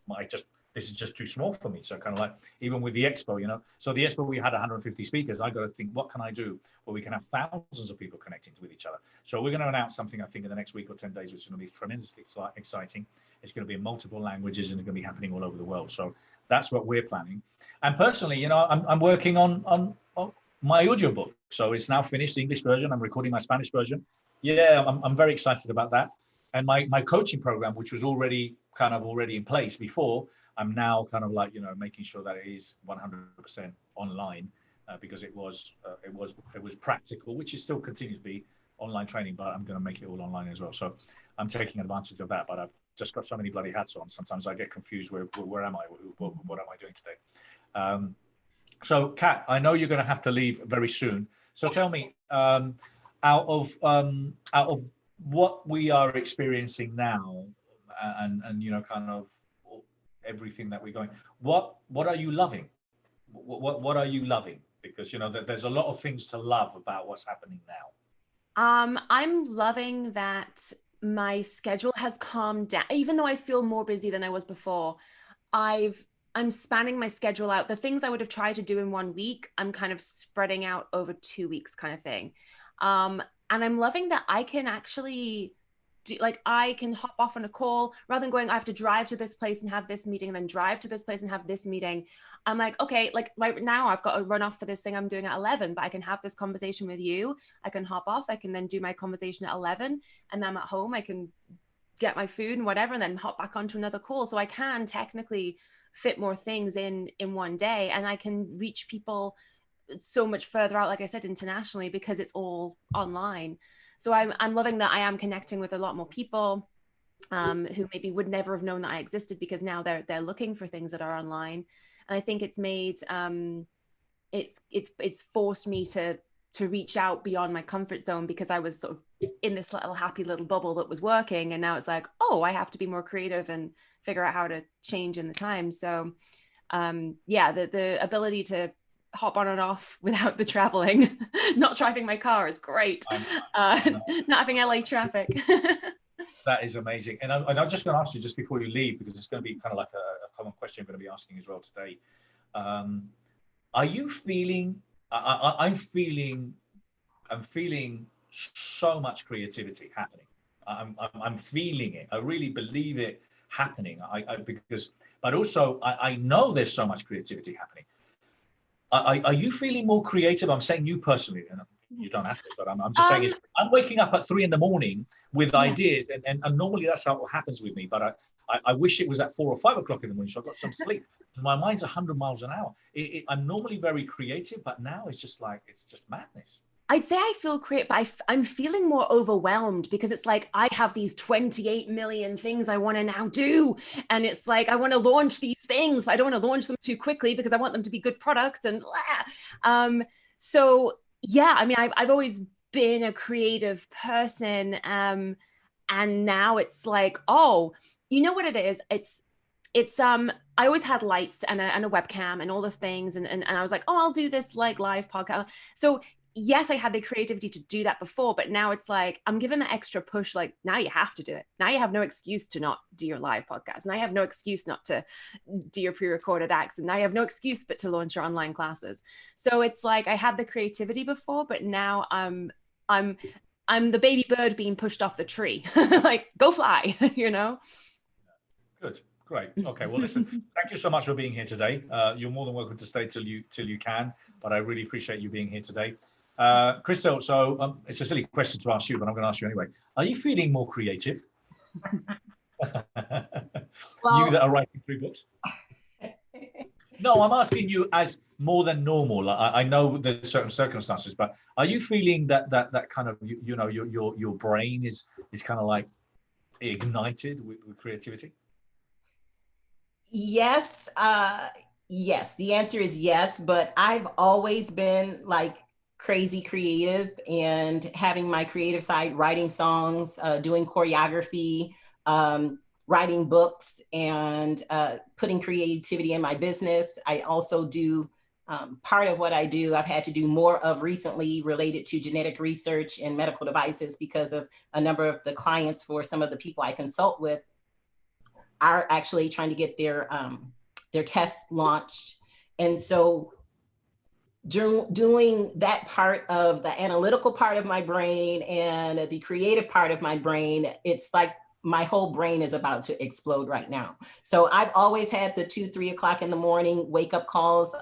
A: this is just too small for me. So kind of like, even with the expo, you know, so the expo, we had 150 speakers. I got to think, what can I do where we can have thousands of people connecting with each other? So we're going to announce something, I think, in the next week or 10 days, which is going to be tremendously exciting. It's going to be in multiple languages and it's going to be happening all over the world. So that's what we're planning. And personally, you know, I'm working on my audiobook. So it's now finished, the English version. I'm recording my Spanish version. Yeah, I'm very excited about that. And my coaching program, which was already in place before, I'm now kind of like, you know, making sure that it is 100% online, because it was practical, which it still continues to be online training, but I'm going to make it all online as well. So I'm taking advantage of that, but I've just got so many bloody hats on. Sometimes I get confused. Where am I? What am I doing today? So Kat, I know you're going to have to leave very soon. So tell me, out of what we are experiencing now, and you know, kind of everything that we're going, what are you loving? What are you loving? Because, you know, there's a lot of things to love about what's happening now.
B: I'm loving that my schedule has calmed down. Even though I feel more busy than I was before, I'm spanning my schedule out. The things I would have tried to do in 1 week, I'm kind of spreading out over 2 weeks, kind of thing. And I'm loving that I can actually do, like, I can hop off on a call rather than going, I have to drive to this place and have this meeting, and then drive to this place and have this meeting. I'm like, okay, like right now I've got to run off for this thing I'm doing at 11, but I can have this conversation with you. I can hop off. I can then do my conversation at 11, and then I'm at home. I can get my food and whatever, and then hop back onto another call. So I can technically fit more things in one day, and I can reach people so much further out, like I said, internationally, because it's all online. So I'm loving that I am connecting with a lot more people who maybe would never have known that I existed, because now they're looking for things that are online. And I think it's made it's forced me to reach out beyond my comfort zone, because I was sort of in this little happy little bubble that was working, and now it's like, oh, I have to be more creative and figure out how to change in the time. So yeah, the ability to hop on and off without the traveling, not driving my car is great. Not having LA traffic.
A: That is amazing. And I'm just going to ask you, just before you leave, because it's going to be kind of like a common question I'm going to be asking as well today. Are you feeling, I'm feeling so much creativity happening. I'm feeling it. I really believe it happening. But also I know there's so much creativity happening. Are you feeling more creative? I'm saying you personally, and you don't have to, but I'm just saying I'm waking up at 3 a.m. with ideas, and normally that's how it happens with me. But I wish it was at 4 or 5 o'clock in the morning, so I got some sleep. My mind's 100 miles an hour. I'm normally very creative, but now it's just madness.
B: I'd say I feel creative, but I'm feeling more overwhelmed, because it's like I have these 28 million things I want to now do. And it's like, I want to launch these things, but I don't want to launch them too quickly because I want them to be good products. And so, yeah, I mean, I've always been a creative person. And now it's like, oh, you know what it is? It's I always had lights and a webcam and all the things. And I was like, oh, I'll do this like live podcast. So yes, I had the creativity to do that before, but now it's like, I'm given the extra push. Like, now you have to do it. Now you have no excuse to not do your live podcast. Now you have no excuse not to do your pre-recorded acts. And now you have no excuse but to launch your online classes. So it's like, I had the creativity before, but now I'm the baby bird being pushed off the tree. Like, go fly, you know?
A: Good. Great. Okay. Well, listen, thank you so much for being here today. You're more than welcome to stay till you can, but I really appreciate you being here today. Krystylle, so it's a silly question to ask you, but I'm going to ask you anyway. Are you feeling more creative?
C: Well,
A: You that are writing 3 books. No, I'm asking you as more than normal. I know there's certain circumstances, but are you feeling that kind of your brain is kind of like ignited with creativity?
C: yes, yes. The answer is yes, but I've always been like crazy creative and having my creative side, writing songs, doing choreography, writing books, and putting creativity in my business. I also do part of what I do, I've had to do more of recently related to genetic research and medical devices because of a number of the clients for some of the people I consult with are actually trying to get their tests launched. And so doing that part of the analytical part of my brain and the creative part of my brain, it's like my whole brain is about to explode right now. So I've always had the 2-3 o'clock in the morning wake up calls,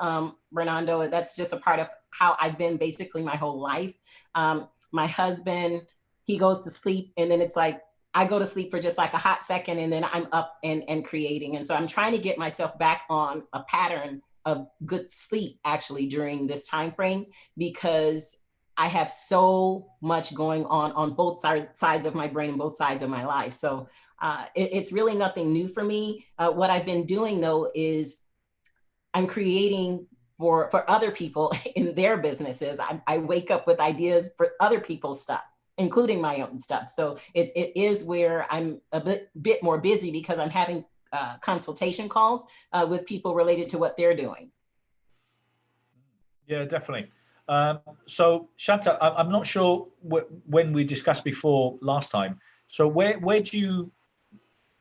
C: Bernardo. That's just a part of how I've been basically my whole life. My husband, he goes to sleep and then it's like, I go to sleep for just like a hot second and then I'm up and creating. And so I'm trying to get myself back on a pattern of good sleep actually during this time frame, because I have so much going on both sides of my brain, both sides of my life. So it's really nothing new for me. What I've been doing though is I'm creating for other people in their businesses. I wake up with ideas for other people's stuff, including my own stuff. So it is where I'm a bit more busy because I'm having consultation calls with people related to what they're doing.
A: Yeah, definitely. So Shantha, I'm not sure when we discussed before last time. So where do you,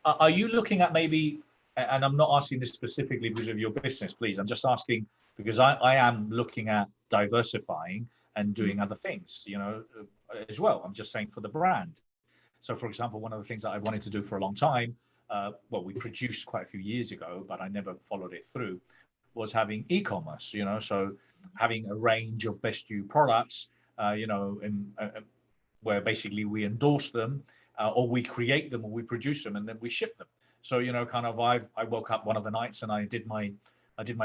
A: are you looking at maybe, and I'm not asking this specifically because of your business, please. I'm just asking because I am looking at diversifying and doing other things, as well. I'm just saying for the brand. So for example, one of the things that I wanted to do for a long time, well, we produced quite a few years ago, but I never followed it through, was having e-commerce, so having a range of best you products, where basically we endorse them, or we create them, or we produce them, and then we ship them. So kind of I woke up one of the nights and I did my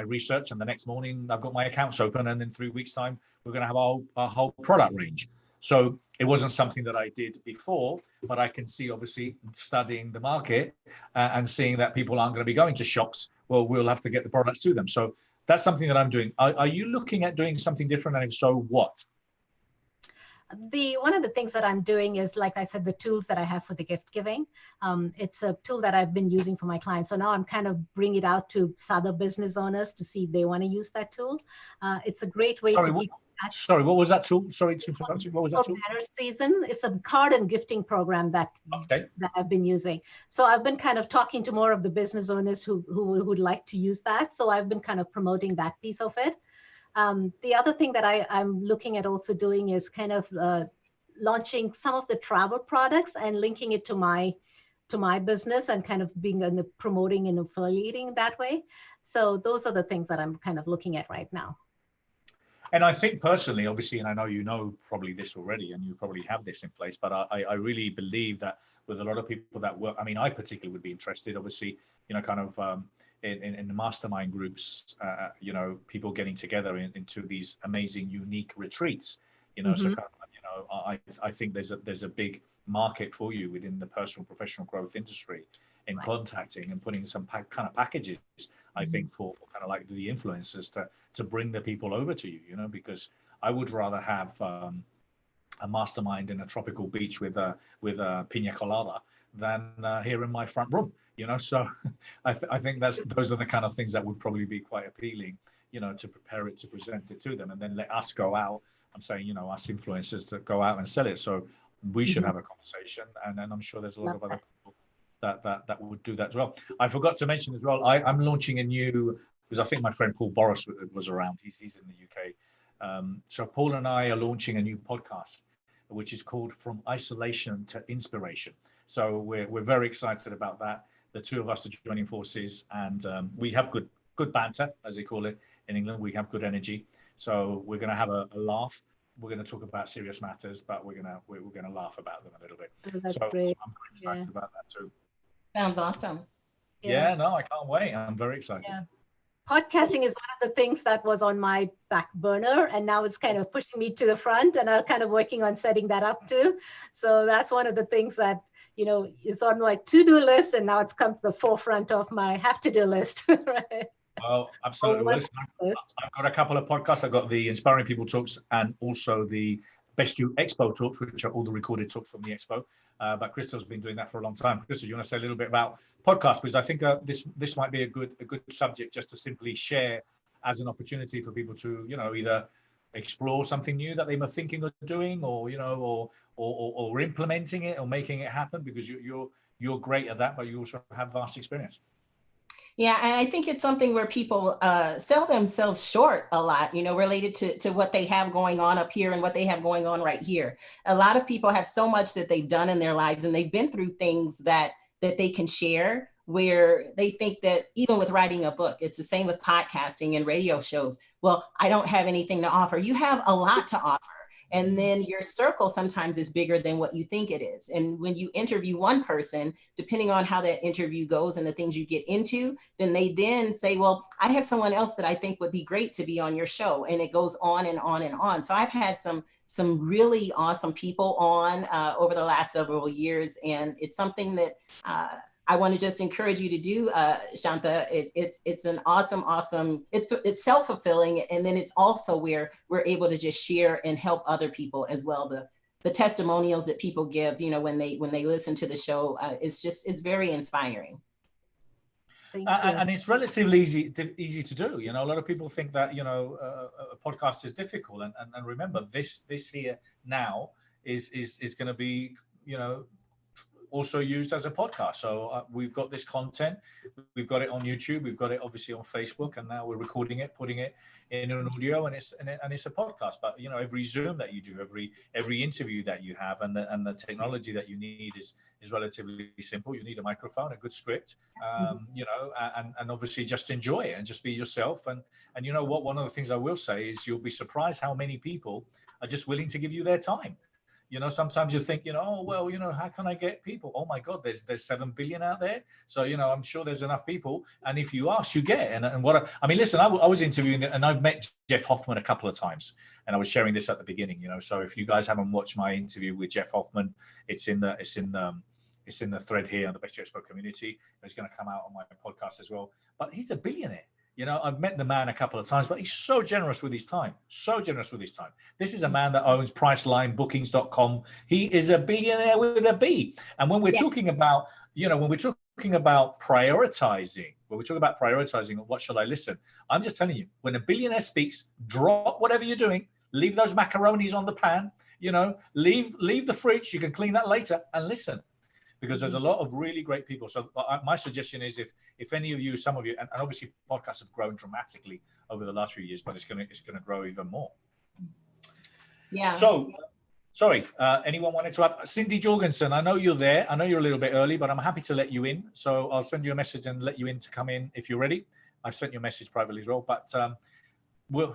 A: research, and the next morning I've got my accounts open, and in 3 weeks' time we're going to have our whole product range. So it wasn't something that I did before, but I can see, obviously, studying the market and seeing that people aren't going to be going to shops. Well, we'll have to get the products to them. So that's something that I'm doing. Are you looking at doing something different? And if so, what?
D: One of the things that I'm doing is, like I said, the tools that I have for the gift giving. It's a tool that I've been using for my clients. So now I'm kind of bringing it out to other business owners to see if they want to use that tool. It's a great way to keep.
A: Sorry, what was that tool? Sorry to interrupt you. What was that tool?
D: Banner Season. It's a card and gifting program that I've been using. So I've been kind of talking to more of the business owners who would like to use that. So I've been kind of promoting that piece of it. The other thing that I'm looking at also doing is kind of launching some of the travel products and linking it to my business and kind of being promoting and affiliating that way. So those are the things that I'm kind of looking at right now.
A: And I think personally, obviously, and I know you know probably this already, and you probably have this in place, but I really believe that with a lot of people that work, I mean, I particularly would be interested, obviously, kind of in the mastermind groups, people getting together into these amazing, unique retreats, so kind of, I think there's a big market for you within the personal professional growth industry in contacting and putting some kind of packages, I think, for kind of like the influencers to bring the people over to you, because I would rather have a mastermind in a tropical beach with a pina colada than here in my front room, so I think those are the kind of things that would probably be quite appealing, to prepare it, to present it to them, and then let us go out. I'm saying, us influencers to go out and sell it. So we should have a conversation, and then I'm sure there's a lot of other people that would do that as well. I forgot to mention as well, I'm launching a new, because I think my friend Paul Boris was around, he's in the UK. So Paul and I are launching a new podcast, which is called From Isolation to Inspiration. So we're very excited about that. The two of us are joining forces, and we have good banter, as they call it in England. We have good energy. So we're going to have a laugh. We're going to talk about serious matters, but we're going to laugh about them a little bit.
D: That's
A: so
D: great.
A: I'm excited about that too.
C: Sounds awesome.
A: Yeah, no, I can't wait. I'm very excited.
D: Yeah. Podcasting is one of the things that was on my back burner, and now it's kind of pushing me to the front, and I'm kind of working on setting that up too. So that's one of the things that, you know, is on my to-do list, and now it's come to the forefront of my have-to-do list. Right?
A: Well, absolutely. Well, listen, I've got a couple of podcasts. I've got the Inspiring People Talks and also the Best You Expo Talks, which are all the recorded talks from the Expo. But Krystylle's been doing that for a long time. Krystyle, you want to say a little bit about podcasts? Because I think this might be a good subject just to simply share as an opportunity for people to, you know, either explore something new that they were thinking of doing, or, you know, or implementing it or making it happen, because you're great at that, but you also have vast experience.
C: Yeah, and I think it's something where people sell themselves short a lot, you know, related to what they have going on up here and what they have going on right here. A lot of people have so much that they've done in their lives, and they've been through things that they can share, where they think that even with writing a book, it's the same with podcasting and radio shows. Well, I don't have anything to offer. You have a lot to offer. And then your circle sometimes is bigger than what you think it is. And when you interview one person, depending on how that interview goes and the things you get into, then they then say, well, I have someone else that I think would be great to be on your show. And it goes on and on and on. So I've had some really awesome people on over the last several years. And it's something that I want to just encourage you to do, Shantha. It's an awesome, it's self-fulfilling. And then it's also where we're able to just share and help other people as well. The testimonials that people give, you know, when they listen to the show, it's very inspiring.
A: And it's relatively easy to do. You know, a lot of people think that, you know, a podcast is difficult. And remember, this here now is going to be, you know, also used as a podcast. So we've got this content, we've got it on YouTube, we've got it obviously on Facebook, and now we're recording it, putting it in an audio, and it's a podcast. But you know, every Zoom that you do, every interview that you have, and the technology that you need is relatively simple. You need a microphone, a good script, you know, and obviously just enjoy it and just be yourself. And you know what? One of the things I will say is you'll be surprised how many people are just willing to give you their time. You know, sometimes you think, you know, oh, well, you know, how can I get people? Oh my God, there's 7 billion out there. So, you know, I'm sure there's enough people. And if you ask, you get. And what I mean, listen, I was interviewing, and I've met Jeff Hoffman a couple of times, and I was sharing this at the beginning, you know. So if you guys haven't watched my interview with Jeff Hoffman, it's in the thread here on the Best Expo community. It's going to come out on my podcast as well. But he's a billionaire. You know, I've met the man a couple of times, but he's so generous with his time. So generous with his time. This is a man that owns Priceline, Bookings.com. He is a billionaire with a B. And when we're talking about, you know, when we're talking about prioritizing, what shall I listen? I'm just telling you, when a billionaire speaks, drop whatever you're doing, leave those macaronis on the pan, you know, leave the fridge. You can clean that later and listen. Because there's a lot of really great people. So my suggestion is, if any of you, some of you, and obviously podcasts have grown dramatically over the last few years, but it's going to grow even more.
C: Yeah.
A: So, sorry, anyone wanted to add? Cindy Jorgensen, I know you're there. I know you're a little bit early, but I'm happy to let you in. So I'll send you a message and let you in to come in if you're ready. I've sent you a message privately as well. But were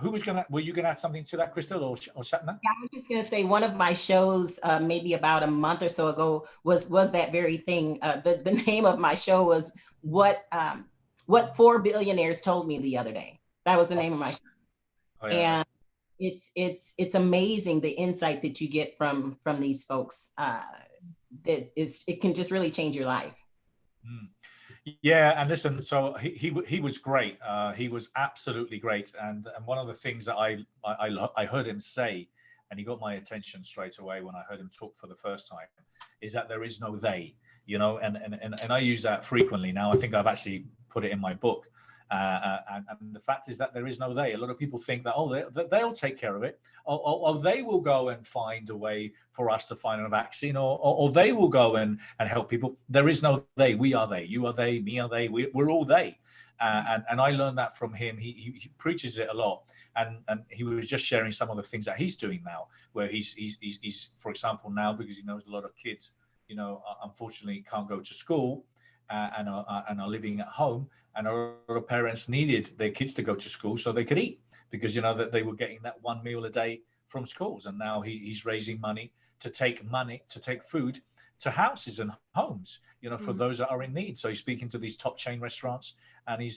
A: you gonna add something to that, Krystyle or Shantha?
C: Yeah, I was just gonna say, one of my shows maybe about a month or so ago was that very thing. The name of my show was what 4 billionaires told me the other day. That was the name of my show. Oh, yeah. And it's amazing the insight that you get from these folks. It can just really change your life.
A: Yeah, and listen, so he was great. He was absolutely great, and one of the things that I heard him say, and he got my attention straight away when I heard him talk for the first time, is that there is no they, you know, and I use that frequently now. I think I've actually put it in my book, and the fact is that there is no they. A lot of people think that they'll take care of it, or they will go and find a way for us to find a vaccine, or they will go and help people. There is no they. We are they. You are they. Me are they. We're all they. And I learned that from him. He preaches it a lot, and he was just sharing some of the things that he's doing now, where he's for example, now, because he knows a lot of kids, you know, unfortunately can't go to school and are living at home, and a lot of parents needed their kids to go to school so they could eat, because you know that they were getting that one meal a day from schools, and now he's raising money to take food to houses and homes, you know, for those that are in need. So he's speaking to these top chain restaurants, and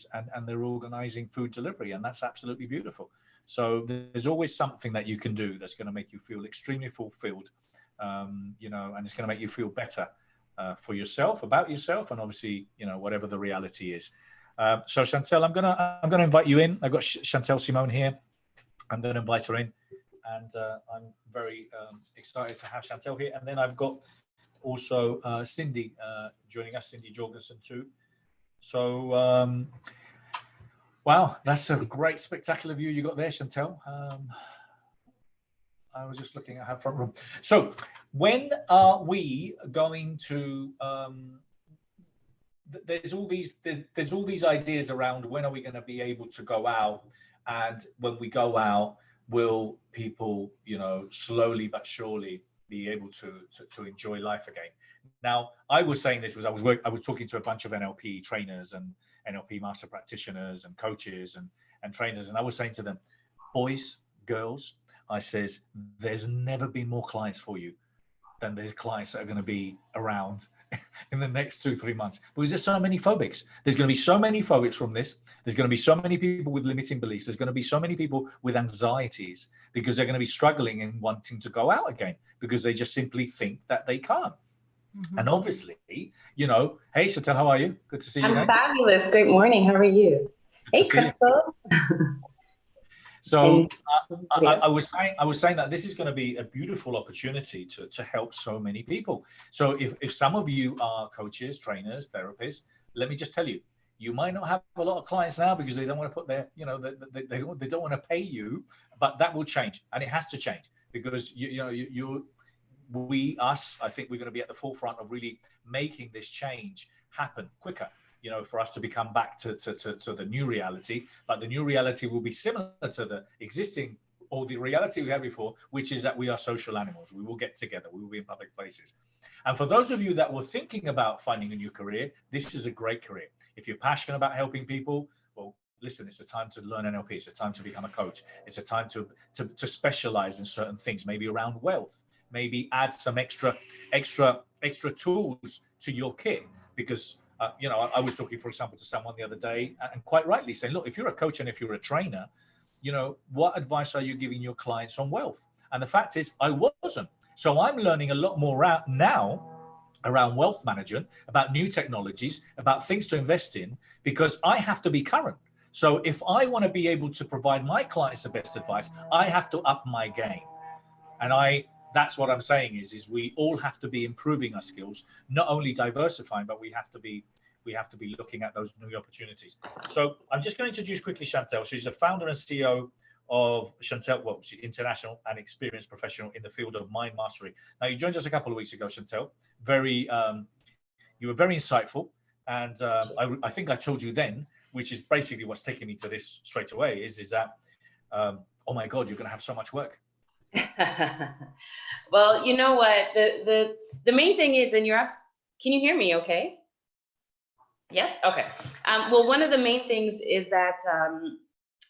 A: they're organizing food delivery, and that's absolutely beautiful. So there's always something that you can do that's going to make you feel extremely fulfilled, you know, and it's going to make you feel better for yourself, about yourself, and obviously, you know, whatever the reality is. So Chantelle, I'm gonna invite you in. I've got Chantelle Simone here. I'm going to invite her in, and I'm very excited to have Chantelle here. And then I've got also Cindy joining us, Cindy Jorgensen too. So wow, that's a great, spectacular view you got there, Chantelle. I was just looking at her front room. So when are we going to? There's all these ideas around when are we going to be able to go out, and when we go out, will people, you know, slowly but surely be able to enjoy life again? Now, I was saying this was I was talking to a bunch of NLP trainers and NLP master practitioners and coaches and trainers, and I was saying to them, boys, girls, I says, there's never been more clients for you than the clients that are going to be around in the next 2-3 months, because there's so many phobics. There's going to be so many phobics from this. There's going to be so many people with limiting beliefs. There's going to be so many people with anxieties because they're going to be struggling and wanting to go out again because they just simply think that they can't. And obviously, you know, hey, Chantelle, how are you? Good to see you.
E: I'm fabulous. Great morning. How are you? Hey, Krystylle.
A: So I was saying that this is going to be a beautiful opportunity to help so many people. So if some of you are coaches, trainers, therapists, let me just tell you, you might not have a lot of clients now because they don't want to put their, you know, they don't want to pay you, but that will change, and it has to change because I think we're going to be at the forefront of really making this change happen quicker, you know, for us to become back to the new reality. But the new reality will be similar to the existing or the reality we had before, which is that we are social animals. We will get together. We will be in public places. And for those of you that were thinking about finding a new career, this is a great career. If you're passionate about helping people, well, listen, it's a time to learn NLP. It's a time to become a coach. It's a time to specialize in certain things, maybe around wealth, maybe add some extra tools to your kit. Because, you know, I was talking, for example, to someone the other day, and quite rightly saying, look, if you're a coach and if you're a trainer, you know, what advice are you giving your clients on wealth? And the fact is, I wasn't. So I'm learning a lot more now around wealth management, about new technologies, about things to invest in, because I have to be current. So if I want to be able to provide my clients the best advice, I have to up my game. And that's what I'm saying is we all have to be improving our skills, not only diversifying, but we have to be looking at those new opportunities. So I'm just going to introduce quickly Chantelle. She's the founder and CEO of Chantelle, well, she's international and experienced professional in the field of mind mastery. Now, you joined us a couple of weeks ago, Chantelle. You were very insightful. And I think I told you then, which is basically what's taking me to this straight away, is that, oh my God, you're going to have so much work.
E: Well, you know what, the main thing is, and can you hear me okay? Yes? Okay. Well, one of the main things is that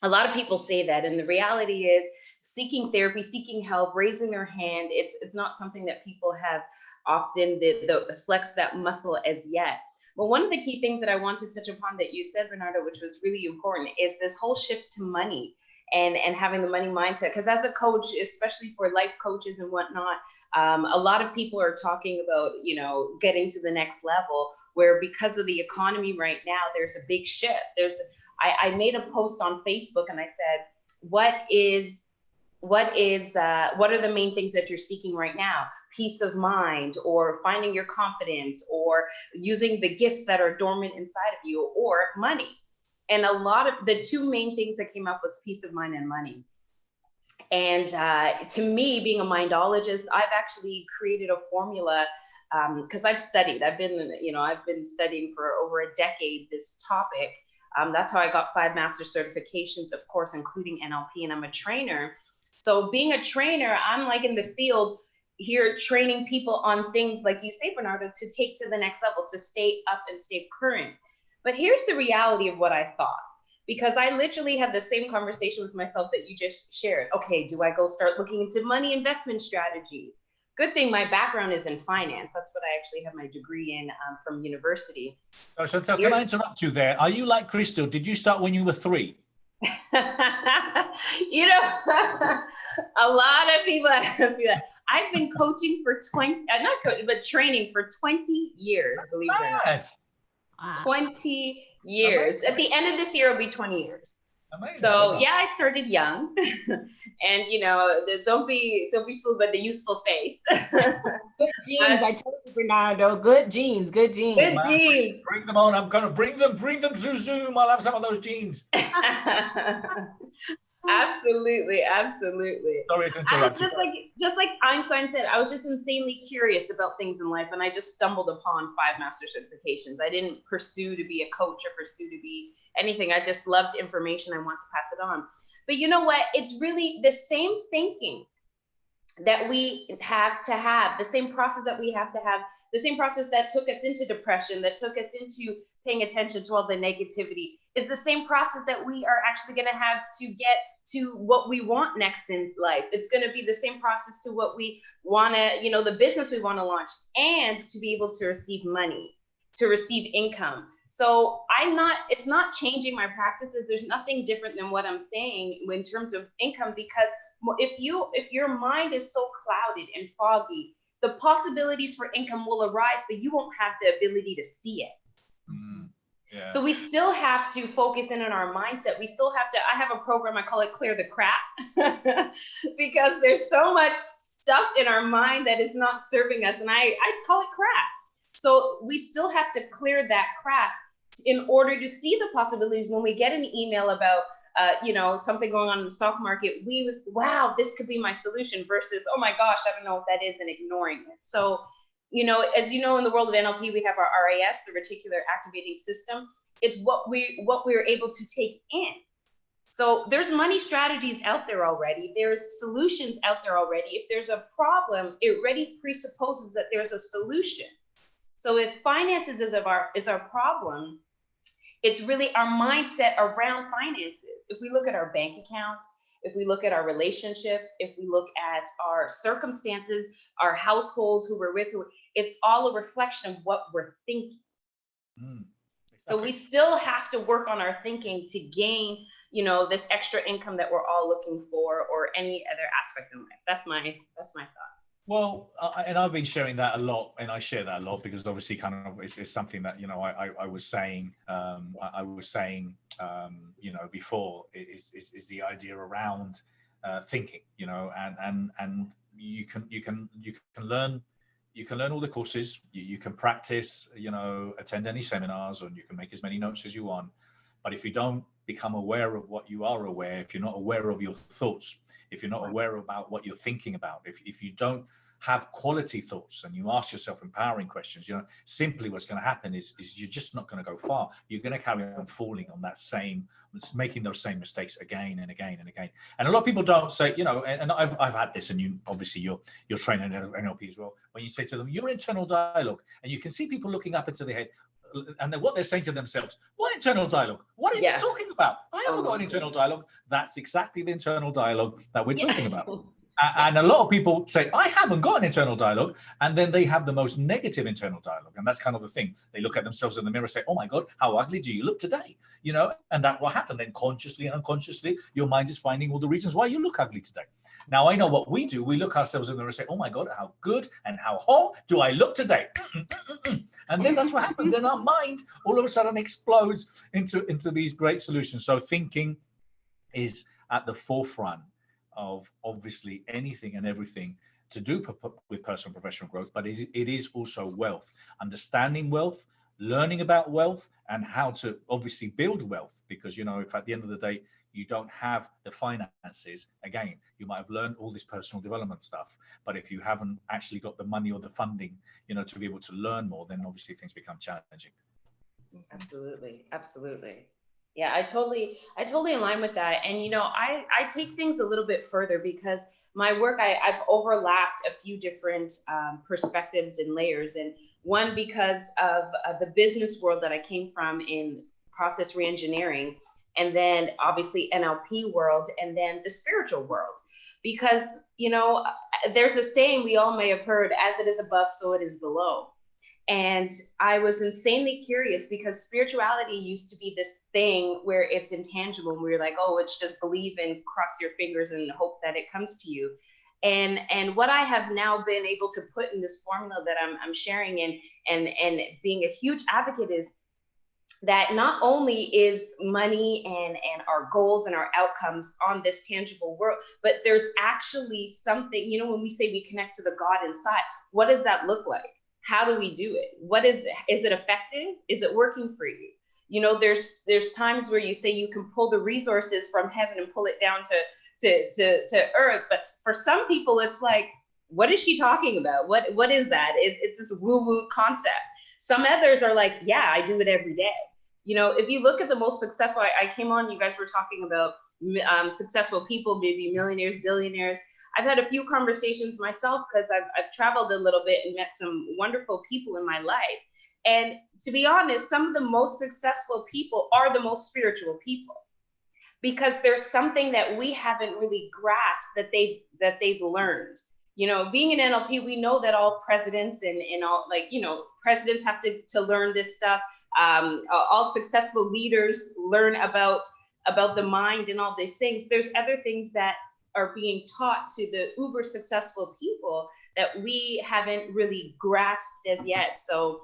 E: a lot of people say that, and the reality is seeking therapy, seeking help, raising their hand, it's not something that people have often the flex that muscle as yet. But one of the key things that I want to touch upon that you said, Bernardo, which was really important, is this whole shift to money. And having the money mindset, because as a coach, especially for life coaches and whatnot, a lot of people are talking about, you know, getting to the next level, where because of the economy right now, there's a big shift. I made a post on Facebook and I said, what are the main things that you're seeking right now? Peace of mind, or finding your confidence, or using the gifts that are dormant inside of you, or money. And a lot of the two main things that came up was peace of mind and money. And to me, being a mindologist, I've actually created a formula because I've been studying for over a decade this topic. That's how I got 5 master certifications, of course, including NLP, and I'm a trainer. So being a trainer, I'm like in the field here training people on things like you say, Bernardo, to take to the next level, to stay up and stay current. But here's the reality of what I thought, because I literally had the same conversation with myself that you just shared. Okay, do I go start looking into money investment strategies? good thing my background is in finance. That's what I actually have my degree in from university.
A: So Chantelle, can I interrupt you there? Are you like Krystylle? Did you start when you were 3?
E: You know, a lot of people ask me that. I've been coaching for 20, not coaching, but training for 20 years, believe it or not.
D: Wow.
E: 20 years. Amazing. At the end of this year, it'll be 20 years.
A: Amazing.
E: So yeah, I started young, and you know, don't be fooled by the youthful face.
C: Good genes, I told you, Bernardo. Good genes, good genes.
E: Good genes.
A: Bring them on. I'm gonna bring them through Zoom. I'll have some of those genes.
E: Absolutely, absolutely.
A: Sorry to interrupt.
E: Just like Einstein said, I was just insanely curious about things in life, and I just stumbled upon 5 master certifications. I didn't pursue to be a coach or pursue to be anything. I just loved information. I want to pass it on. But you know what? It's really the same thinking that we have to have, the same process that we have to have, the same process that took us into depression, that took us into paying attention to all the negativity, is the same process that we are actually going to have to get to what we want next in life. It's going to be the same process to what we want to, you know, the business we want to launch, and to be able to receive money, to receive income. So it's not changing my practices. There's nothing different than what I'm saying in terms of income, because if your mind is so clouded and foggy, the possibilities for income will arise, but you won't have the ability to see it.
A: Yeah.
E: So we still have to focus in on our mindset. We still have to, I have a program, I call it Clear the Crap, because there's so much stuff in our mind that is not serving us. And I call it crap. So we still have to clear that crap in order to see the possibilities. When we get an email about, you know, something going on in the stock market, wow, this could be my solution, versus, oh my gosh, I don't know what that is, and ignoring it. So, you know, as you know, in the world of NLP, we have our RAS, the reticular activating system. It's what we're able to take in. So there's money strategies out there already. There's solutions out there already. If there's a problem, it already presupposes that there's a solution. So if finances is our problem, it's really our mindset around finances. If we look at our bank accounts, if we look at our relationships, if we look at our circumstances, our households, who we're with, it's all a reflection of what we're thinking.
A: Exactly.
E: So we still have to work on our thinking to gain, you know, this extra income that we're all looking for, or any other aspect in life. That's my thought.
A: Well, and I've been sharing that a lot, and I share that a lot because obviously kind of it's something that, you know, I was saying, you know, before is the idea around thinking, you know, and you can learn all the courses, you can practice, you know, attend any seminars, or you can make as many notes as you want. But if you don't become aware of what you are aware, if you're not aware of your thoughts, if you're not aware about what you're thinking about, if you don't have quality thoughts and you ask yourself empowering questions, you know, simply what's going to happen is you're just not going to go far. You're going to carry on falling on that same, making those same mistakes again and again and again. And a lot of people don't say, you know, and I've had this, and you obviously you're training in NLP as well, when you say to them, your internal dialogue, and you can see people looking up into their head, and what they're saying to themselves, what internal dialogue? What is he talking about? I haven't got an internal dialogue. That's exactly the internal dialogue that we're talking about. And a lot of people say, I haven't got an internal dialogue. And then they have the most negative internal dialogue. And that's kind of the thing. They look at themselves in the mirror and say, oh my God, how ugly do you look today? You know, and that what happened. Then consciously and unconsciously, your mind is finding all the reasons why you look ugly today. Now, I know what we do. We look ourselves in the mirror and say, oh my God, how good and how hot do I look today? And then that's what happens. Then our mind all of a sudden explodes into these great solutions. So thinking is at the forefront of obviously anything and everything to do with personal and professional growth, but it is also wealth, understanding wealth, learning about wealth, and how to obviously build wealth. Because, you know, if at the end of the day you don't have the finances, again, you might have learned all this personal development stuff, but if you haven't actually got the money or the funding, you know, to be able to learn more, then obviously things become challenging.
E: Absolutely, absolutely. Yeah, I totally align with that. And, you know, I take things a little bit further, because my work, I've overlapped a few different perspectives and layers. And one, because of the business world that I came from in process reengineering, and then obviously NLP world, and then the spiritual world. Because, you know, there's a saying we all may have heard, as it is above, so it is below. And I was insanely curious because spirituality used to be this thing where it's intangible. And we're like, oh, it's just believe and cross your fingers and hope that it comes to you. And what I have now been able to put in this formula that I'm sharing and being a huge advocate is that not only is money and our goals and our outcomes on this tangible world, but there's actually something, you know, when we say we connect to the God inside, what does that look like? How do we do it? What is it effective? Is it working for you? You know, there's times where you say you can pull the resources from heaven and pull it down to earth. But for some people, it's like, what is she talking about? What is that? It's this woo-woo concept. Some others are like, yeah, I do it every day. You know, if you look at the most successful, I came on, you guys were talking about successful people, maybe millionaires, billionaires. I've had a few conversations myself because I've traveled a little bit and met some wonderful people in my life. And to be honest, some of the most successful people are the most spiritual people, because there's something that we haven't really grasped that they've learned. You know, being an NLP, we know that all presidents and all, like, you know, presidents have to learn this stuff. All successful leaders learn about the mind and all these things. There's other things that are being taught to the uber successful people that we haven't really grasped as yet. So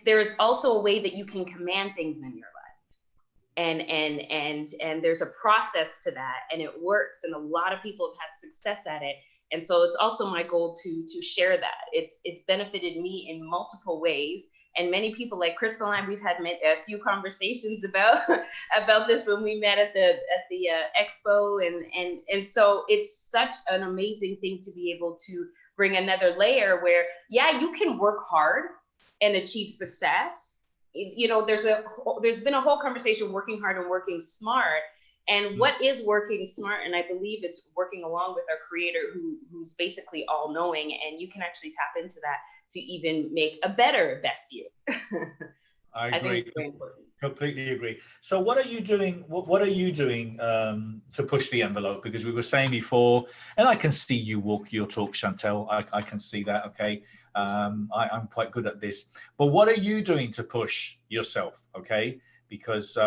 E: there's also a way that you can command things in your life. And there's a process to that, and it works. And a lot of people have had success at it. And so it's also my goal to share that. It's benefited me in multiple ways. And many people like Krystylle and I, we've had a few conversations about this when we met at the expo. And so it's such an amazing thing to be able to bring another layer where, yeah, you can work hard and achieve success. You know, there's been a whole conversation working hard and working smart. And what is working smart? And I believe it's working along with our creator who's basically all knowing, and you can actually tap into that to even make a better best you.
A: I agree.
E: think it's very important.
A: Completely agree. So what are you doing? What are you doing to push the envelope? Because we were saying before, and I can see you walk your talk, Chantelle. I can see that. Okay. I'm quite good at this, but what are you doing to push yourself? Okay. Because,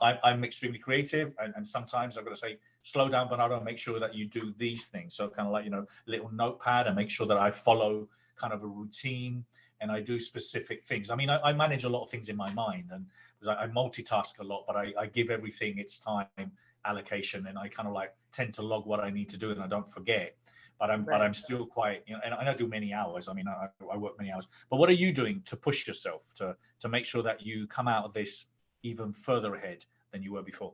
A: I'm extremely creative, and sometimes I've got to say, slow down, Bernardo, and make sure that you do these things. So kind of like, you know, little notepad, and make sure that I follow kind of a routine and I do specific things. I mean, I manage a lot of things in my mind, and I multitask a lot, but I give everything its time allocation, and I kind of like tend to log what I need to do, and I don't forget. But I'm still quite, you know, and I do many hours. I mean, I work many hours. But what are you doing to push yourself to make sure that you come out of this even further ahead than you were before?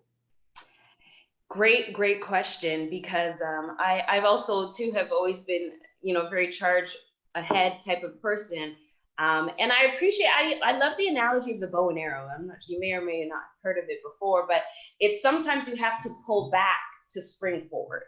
E: Great question, because I've also too have always been, you know, very charge ahead type of person. And I appreciate, I love the analogy of the bow and arrow. I'm not, you may or may not have heard of it before, but it's sometimes you have to pull back to spring forward.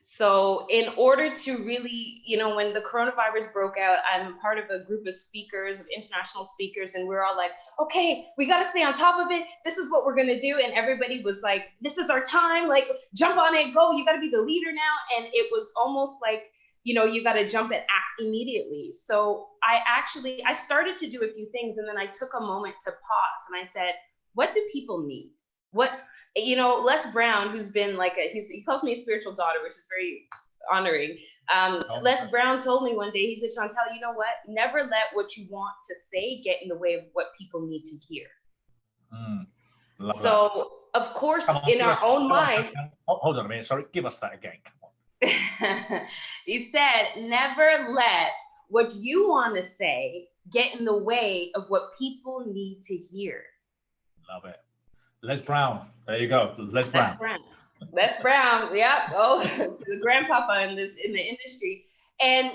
E: So in order to really, you know, when the coronavirus broke out, I'm part of a group of speakers, of international speakers, and we're all like, okay, we got to stay on top of it. This is what we're going to do. And everybody was like, this is our time, like, jump on it, go, you got to be the leader now. And it was almost like, you know, you got to jump and act immediately. So I started to do a few things, and then I took a moment to pause, and I said, what do people need? What, you know, Les Brown, who's been like, he calls me a spiritual daughter, which is very honoring. Les Brown told me one day, he said, Chantelle, you know what? Never let what you want to say get in the way of what people need to hear. So, of course, in our own mind.
A: Hold on a minute. Sorry, give us that again. Come on.
E: He said, never let what you want to say get in the way of what people need to hear.
A: Love it. Les Brown. There you go. Les Brown.
E: Les Brown. Yep. Oh, to the grandpapa in the industry. And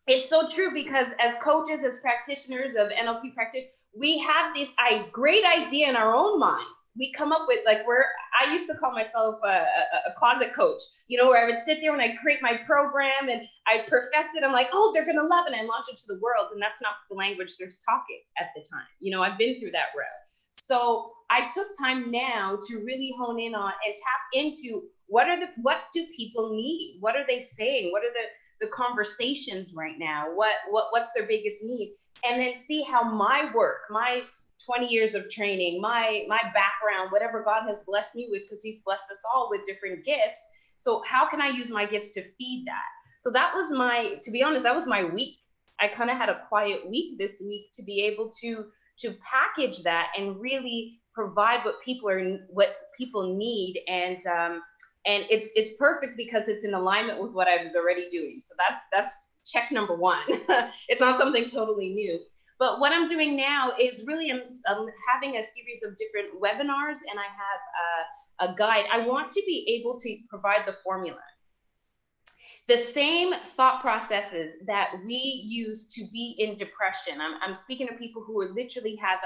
E: it's so true, because as coaches, as practitioners of NLP practice, we have this great idea in our own minds. We come up with, like, I used to call myself a closet coach, you know, where I would sit there and I'd create my program and I'd perfect it. I'm like, oh, they're going to love it. And I launch it to the world. And that's not the language they're talking at the time. You know, I've been through that route. So I took time now to really hone in on and tap into what do people need? What are they saying? What are the conversations right now? What's their biggest need? And then see how my work, my 20 years of training, my background, whatever God has blessed me with, because he's blessed us all with different gifts. So how can I use my gifts to feed that? So that was to be honest, that was my week. I kind of had a quiet week this week to be able to package that and really provide what people need. And it's perfect because it's in alignment with what I was already doing. So that's check number one. It's not something totally new. But what I'm doing now is really I'm having a series of different webinars, and I have a guide. I want to be able to provide the formula. The same thought processes that we use to be in depression. I'm speaking to people who are literally have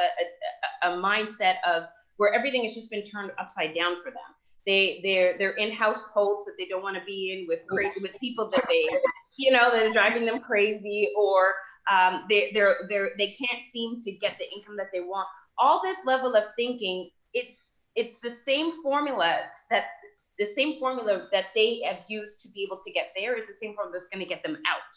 E: a mindset of where everything has just been turned upside down for them. They're in households that they don't want to be in with people that that are driving them crazy, or they can't seem to get the income that they want. All this level of thinking, it's the same formula that they have used to be able to get there is the same formula that's going to get them out.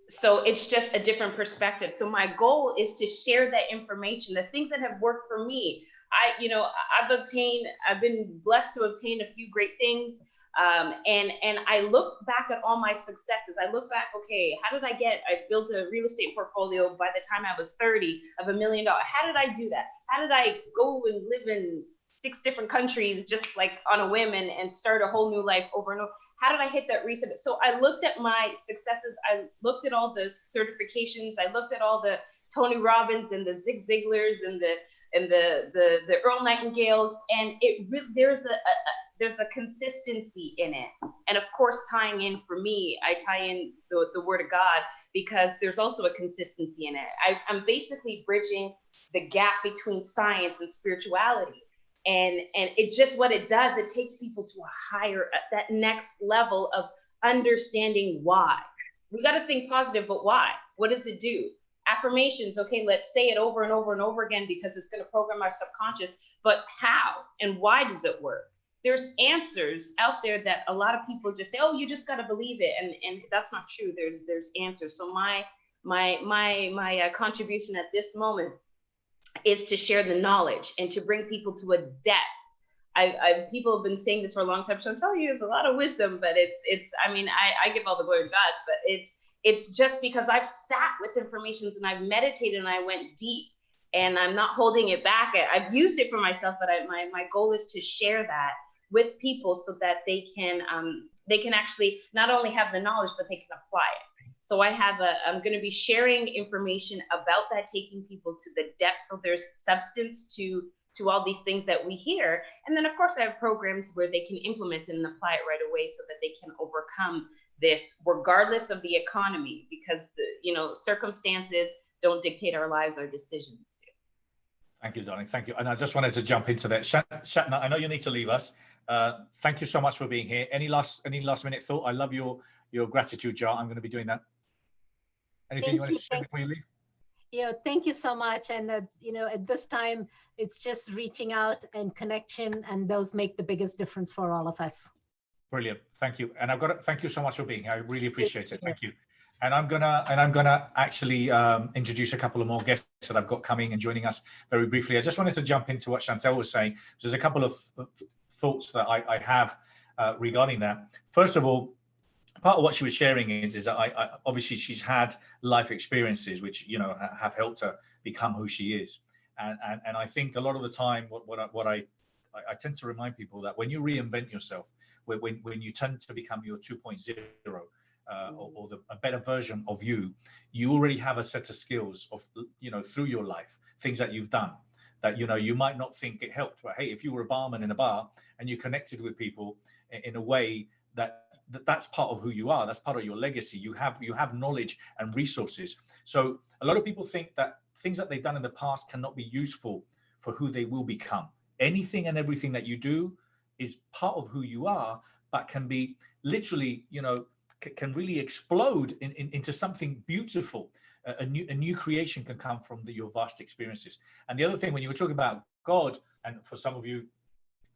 E: So it's just a different perspective. So my goal is to share that information, the things that have worked for me. I've been blessed to obtain a few great things. And I look back at all my successes. I look back, okay, I built a real estate portfolio by the time I was 30 of $1 million. How did I do that? How did I go and live in 6 different countries just like on a whim and start a whole new life over and over? How did I hit that reset? So I looked at my successes. I looked at all the certifications. I looked at all the Tony Robbins and the Zig Ziglars and the Earl Nightingales, and there's a consistency in it. And of course, tying in for me, I tie in the word of God, because there's also a consistency in it. I'm basically bridging the gap between science and spirituality. And it's just what it does. It takes people to that next level of understanding why. We got to think positive, but why? What does it do? Affirmations, okay, let's say it over and over and over again because it's going to program our subconscious, but how and why does it work? There's answers out there that a lot of people just say, oh, you just got to believe it. And that's not true. There's answers. So my contribution at this moment is to share the knowledge and to bring people to a depth. People have been saying this for a long time. Chantelle, you have a lot of wisdom, but I give all the glory to God, but it's just because I've sat with informations and I've meditated and I went deep, and I'm not holding it back. I've used it for myself, but my goal is to share that with people so that they can actually not only have the knowledge, but they can apply it. So I'm going to be sharing information about that, taking people to the depth, so there's substance to all these things that we hear. And then of course I have programs where they can implement and apply it right away so that they can overcome this regardless of the economy, because the circumstances don't dictate our lives, our decisions do.
A: Thank you, darling. Thank you. And I just wanted to jump into that. Shantha, I know you need to leave us. Thank you so much for being here. Any last minute thought? I love your gratitude jar. I'm going to be doing that. Anything you want to share before you leave?
D: Thank you so much. And at this time, it's just reaching out and connection, and those make the biggest difference for all of us.
A: Brilliant. Thank you. And thank you so much for being here. I really appreciate it. Thank you. And I'm gonna actually introduce a couple of more guests that I've got coming and joining us very briefly. I just wanted to jump into what Chantelle was saying. There's a couple of thoughts that I have regarding that. First of all, part of what she was sharing is that I obviously she's had life experiences which have helped her become who she is, and I think a lot of the time what I tend to remind people that when you reinvent yourself, when you tend to become your 2.0 or a better version of you already have a set of skills of through your life, things that you've done that you might not think it helped, but hey, if you were a barman in a bar and you connected with people in a way that's part of who you are, that's part of your legacy, you have knowledge and resources. So a lot of people think that things that they've done in the past cannot be useful for who they will become. Anything and everything that you do is part of who you are, but can be literally can really explode into something beautiful. A new creation can come from your vast experiences. And the other thing, when you were talking about God, and for some of you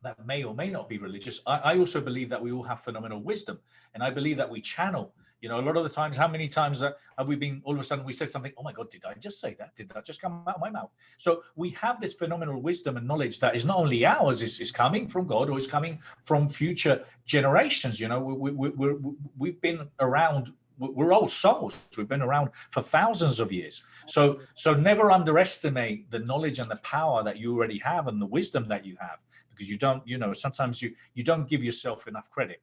A: that may or may not be religious. I also believe that we all have phenomenal wisdom, and I believe that we channel. You know, a lot of the times, how many times have we been, all of a sudden we said something, oh my God, did I just say that? Did that just come out of my mouth? So we have this phenomenal wisdom and knowledge that is not only ours, is coming from God, or is coming from future generations. You know, we've been around, we're old souls. We've been around for thousands of years. So never underestimate the knowledge and the power that you already have and the wisdom that you have, because you don't, you know, sometimes you don't give yourself enough credit,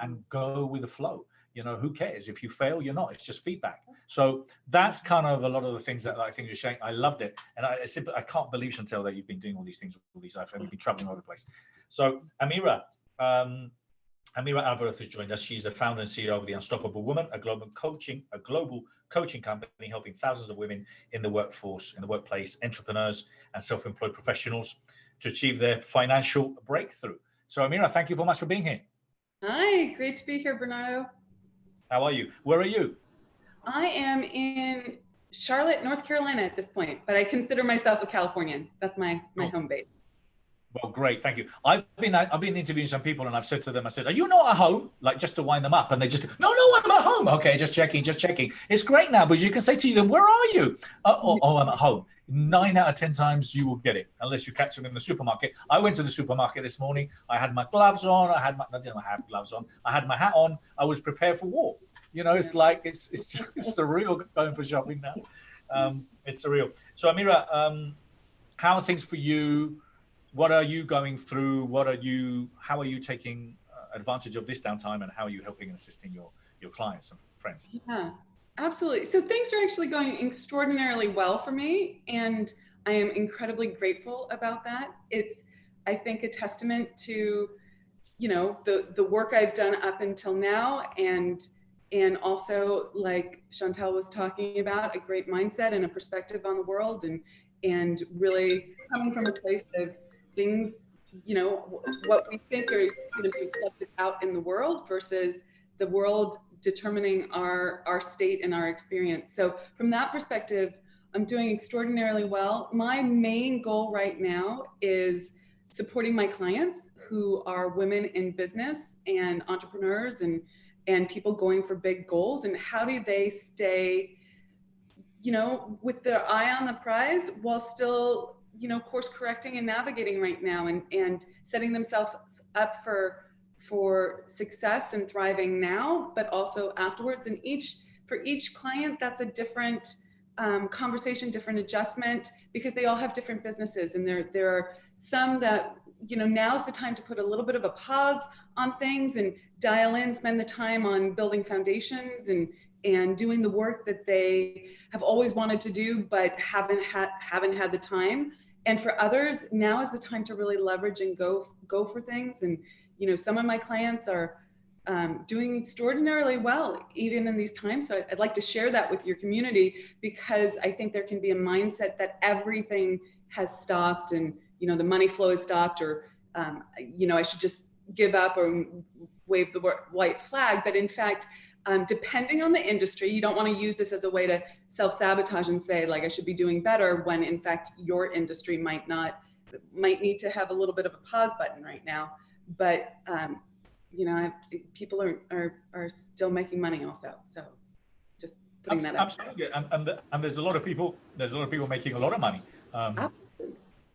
A: and go with the flow. You know, who cares if you fail? You're not. It's just feedback. So that's kind of a lot of the things that I think you're saying. I loved it, and I can't believe, Chantelle, that you've been doing all these things all these life, and you've been traveling all over the place. So Amira Alvarez has joined us. She's the founder and CEO of The Unstoppable Woman, a global coaching company helping thousands of women in the workforce, in the workplace, entrepreneurs and self-employed professionals to achieve their financial breakthrough. So Amira, thank you very much for being here.
F: Hi, great to be here, Bernardo.
A: How are you? Where are you?
F: I am in Charlotte, North Carolina at this point, but I consider myself a Californian. That's my home base.
A: Well, great, thank you. I've been interviewing some people, and I've said to them, I said, "Are you not at home?" Like, just to wind them up, and they just, "No, I'm at home." Okay, just checking. It's great now, because you can say to them, "Where are you?" Oh, I'm at home. 9 out of 10 times you will get it, unless you catch them in the supermarket. I went to the supermarket this morning. I had my gloves on. I didn't have gloves on. I had my hat on. I was prepared for war. You know, it's like it's surreal going for shopping now. It's surreal. So Amira, how are things for you? What are you going through? How are you taking advantage of this downtime, and how are you helping and assisting your clients and friends?
F: Yeah, absolutely. So things are actually going extraordinarily well for me, and I am incredibly grateful about that. It's, I think, a testament to, you know, the work I've done up until now, and also, like Chantelle was talking about, a great mindset and a perspective on the world, and really coming from a place of things, you know, what we think are going to be reflected out in the world versus the world determining our state and our experience. So from that perspective, I'm doing extraordinarily well. My main goal right now is supporting my clients who are women in business and entrepreneurs and people going for big goals, and how do they stay, you know, with their eye on the prize while still, you know, course correcting and navigating right now, and setting themselves up for success and thriving now, but also afterwards. And for each client, that's a different conversation, different adjustment, because they all have different businesses. And there are some that, you know, now's the time to put a little bit of a pause on things and dial in, spend the time on building foundations and doing the work that they have always wanted to do, but haven't had the time. And for others, now is the time to really leverage and go for things. And, you know, some of my clients are doing extraordinarily well, even in these times. So I'd like to share that with your community, because I think there can be a mindset that everything has stopped, and, you know, the money flow has stopped, or, you know, I should just give up or wave the white flag. But in fact, depending on the industry, you don't want to use this as a way to self-sabotage and say, like, I should be doing better, when in fact your industry might need to have a little bit of a pause button right now. But you know, people are still making money also. So just putting that out.
A: Absolutely. And there's a lot of people making a lot of money.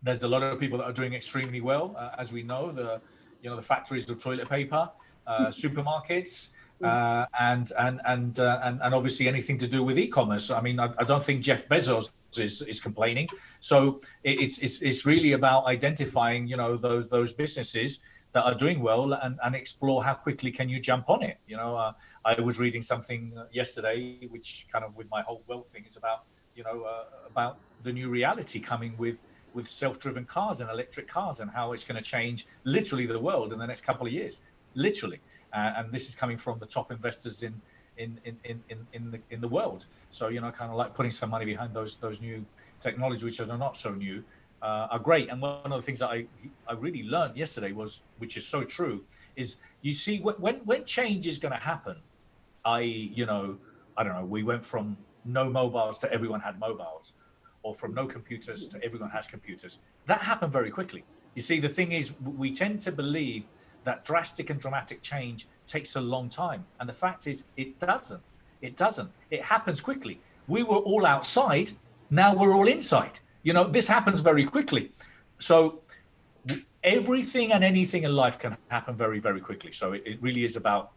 A: There's a lot of people that are doing extremely well, as we know, the factories of toilet paper, supermarkets, and obviously anything to do with e-commerce. I mean, I don't think Jeff Bezos is complaining. So it's really about identifying, you know, those businesses that are doing well, and explore how quickly can you jump on it. You know, I was reading something yesterday, which kind of, with my whole wealth thing, is about, you know, about the new reality coming with self-driven cars and electric cars, and how it's going to change literally the world in the next couple of years, literally. And this is coming from the top investors in the world. So, you know, kind of like putting some money behind those new technologies, which are not so new, are great. And one of the things that I really learned yesterday was, which is so true, is, you see, when change is going to happen, you know, I don't know, we went from no mobiles to everyone had mobiles, or from no computers to everyone has computers. That happened very quickly. You see, the thing is, we tend to believe that drastic and dramatic change takes a long time. And the fact is, it doesn't. It doesn't. It happens quickly. We were all outside. Now we're all inside. You know, this happens very quickly. So everything and anything in life can happen very, very quickly. So it really is about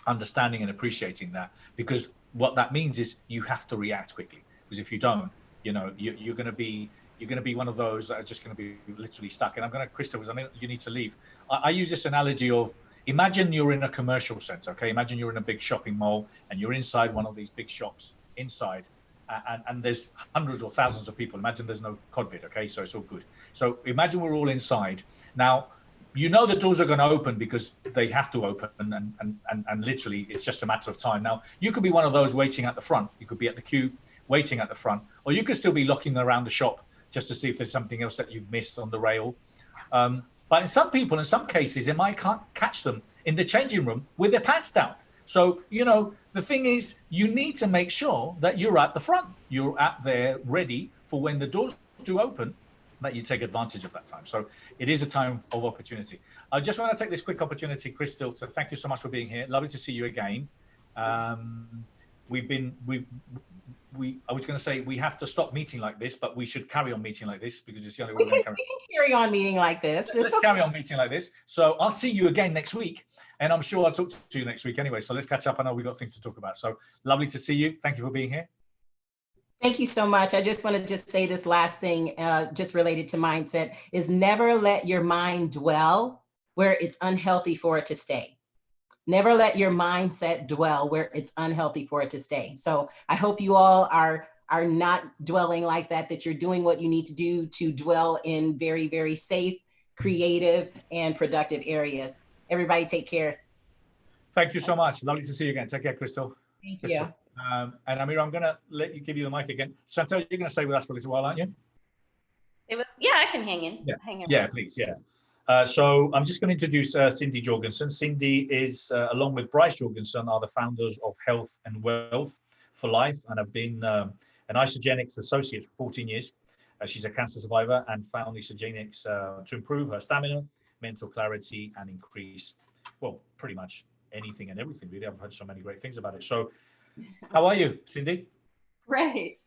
A: understanding and appreciating that, because what that means is you have to react quickly. Because if you don't, you know, you're going to be one of those that are just going to be literally stuck. And Krystylle, I know you need to leave. I use this analogy of, imagine you're in a commercial sense, okay? Imagine you're in a big shopping mall and you're inside one of these big shops inside, and there's hundreds or thousands of people. Imagine there's no COVID, okay? So it's all good. So imagine we're all inside. Now, you know the doors are going to open because they have to open, and literally it's just a matter of time. Now, you could be one of those waiting at the front. You could be at the queue waiting at the front, or you could still be looking around the shop just to see if there's something else that you've missed on the rail. But in some people, in some cases, it might catch them in the changing room with their pants down. So, you know, the thing is, you need to make sure that you're at the front. You're at there ready for when the doors do open, that you take advantage of that time. So it is a time of opportunity. I just want to take this quick opportunity, Krystylle, to thank you so much for being here. Lovely to see you again. I was going to say we have to stop meeting like this, but we should carry on meeting like this because it's the only way we're going to carry on.
C: We can carry on meeting like this.
A: Let's carry on meeting like this. So I'll see you again next week, and I'm sure I'll talk to you next week anyway. So let's catch up. I know we've got things to talk about. So lovely to see you. Thank you for being here.
C: Thank you so much. I just want to say this last thing, just related to mindset, is never let your mind dwell where it's unhealthy for it to stay. Never let your mindset dwell where it's unhealthy for it to stay. So I hope you all are not dwelling like that, that you're doing what you need to do to dwell in very, very safe, creative, and productive areas. Everybody take care.
A: Thank you so much. Lovely to see you again. Take care, Krystylle.
C: Thank you.
A: And Amira, I'm going to give you the mic again. Chantelle, you're going to stay with us for a little while, aren't you?
E: I can hang in.
A: Yeah,
E: hang in.
A: Yeah, please, yeah. So I'm just going to introduce Cindy Jorgensen. Cindy is, along with Bryce Jorgensen, are the founders of Health and Wealth for Life, and have been an Isogenics associate for 14 years. She's a cancer survivor and found Isogenics to improve her stamina, mental clarity, and increase, well, pretty much anything and everything, really. I've heard so many great things about it. So how are you, Cindy?
G: Great.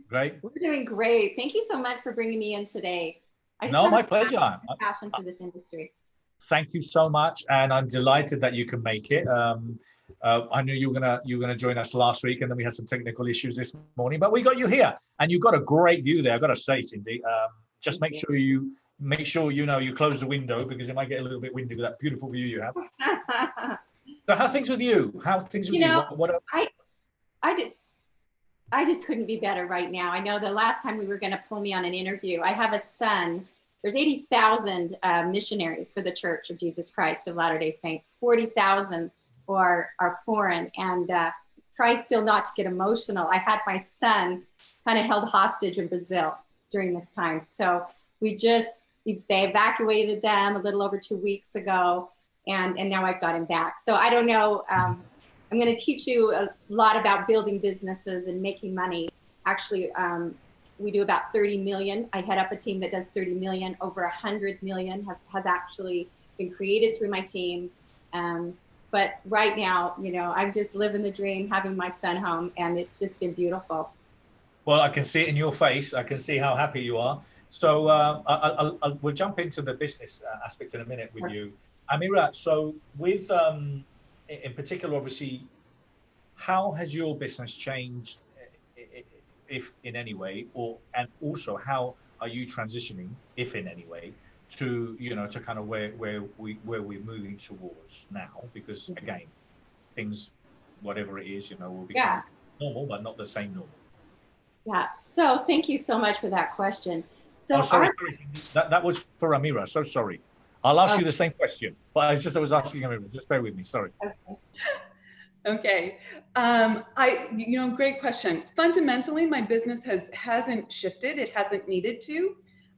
A: Great.
G: We're doing great. Thank you so much for bringing me in today.
A: My pleasure.
G: Passion for this industry.
A: Thank you so much, and I'm delighted that you can make it. I knew you were gonna join us last week, and then we had some technical issues this morning, but we got you here, and you've got a great view there. I've got to say, Cindy, just make sure you close the window, because it might get a little bit windy with that beautiful view you have. So how are things with you? How are things with you?
G: I just couldn't be better right now. I know the last time we were going to pull me on an interview, I have a son. There's 80,000 missionaries for the Church of Jesus Christ of Latter-day Saints. 40,000 are foreign, and try still not to get emotional. I had my son kind of held hostage in Brazil during this time. So they evacuated them a little over 2 weeks ago, and now I've got him back. So I don't know. I'm going to teach you a lot about building businesses and making money. Actually, we do about 30 million. I head up a team that does 30 million. Over 100 million has actually been created through my team. But right now, I'm just living the dream, having my son home, and it's just been beautiful.
A: Well, I can see it in your face. I can see how happy you are. So we'll jump into the business aspect in a minute with you. Amira, so with, in particular, obviously, how has your business changed, if in any way, and also how are you transitioning, if in any way, to to kind of where we're moving towards now? Because again, things, whatever it is, will become normal, but not the same normal.
G: Yeah. So thank you so much for that question. So
A: sorry, that was for Amira. So sorry. I'll ask you the same question, but I was asking Amira. Just bear with me. Sorry.
F: Okay. Great question. Fundamentally, my business hasn't shifted. It hasn't needed to,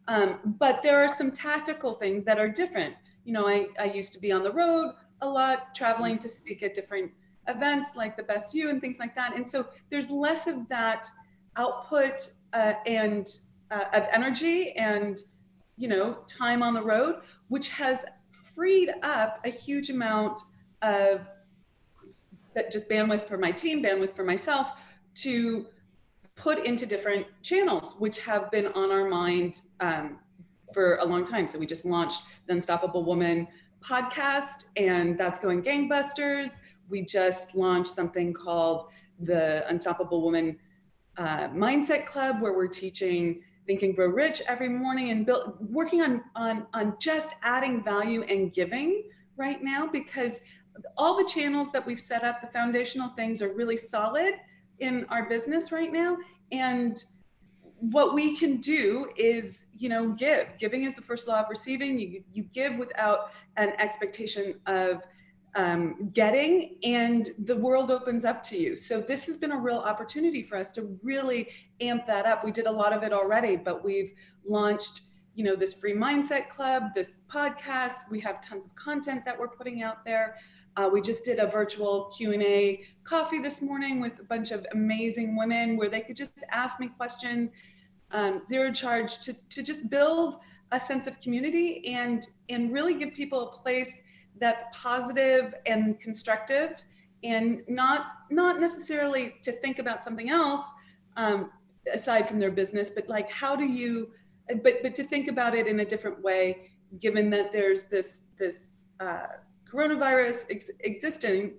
F: but there are some tactical things that are different. I used to be on the road a lot, traveling to speak at different events like the Best You and things like that. And so there's less of that output and of energy and you know, time on the road, which has freed up a huge amount of just bandwidth for my team, bandwidth for myself to put into different channels, which have been on our mind for a long time. So we just launched the Unstoppable Woman podcast, and that's going gangbusters. We just launched something called the Unstoppable Woman Mindset Club, where we're teaching Think and Grow Rich every morning and working on just adding value and giving right now, because all the channels that we've set up, the foundational things are really solid in our business right now. And what we can do is, you know, give. Giving is the first law of receiving. You give without an expectation of getting, and the world opens up to you. So this has been a real opportunity for us to really amp that up. We did a lot of it already, but we've launched, you know, this free mindset club, this podcast. We have tons of content that we're putting out there. We just did a virtual Q&A coffee this morning with a bunch of amazing women where they could just ask me questions, zero charge, to just build a sense of community and really give people a place that's positive and constructive, and not necessarily to think about something else aside from their business, but like how do you, but to think about it in a different way, given that there's this coronavirus existing.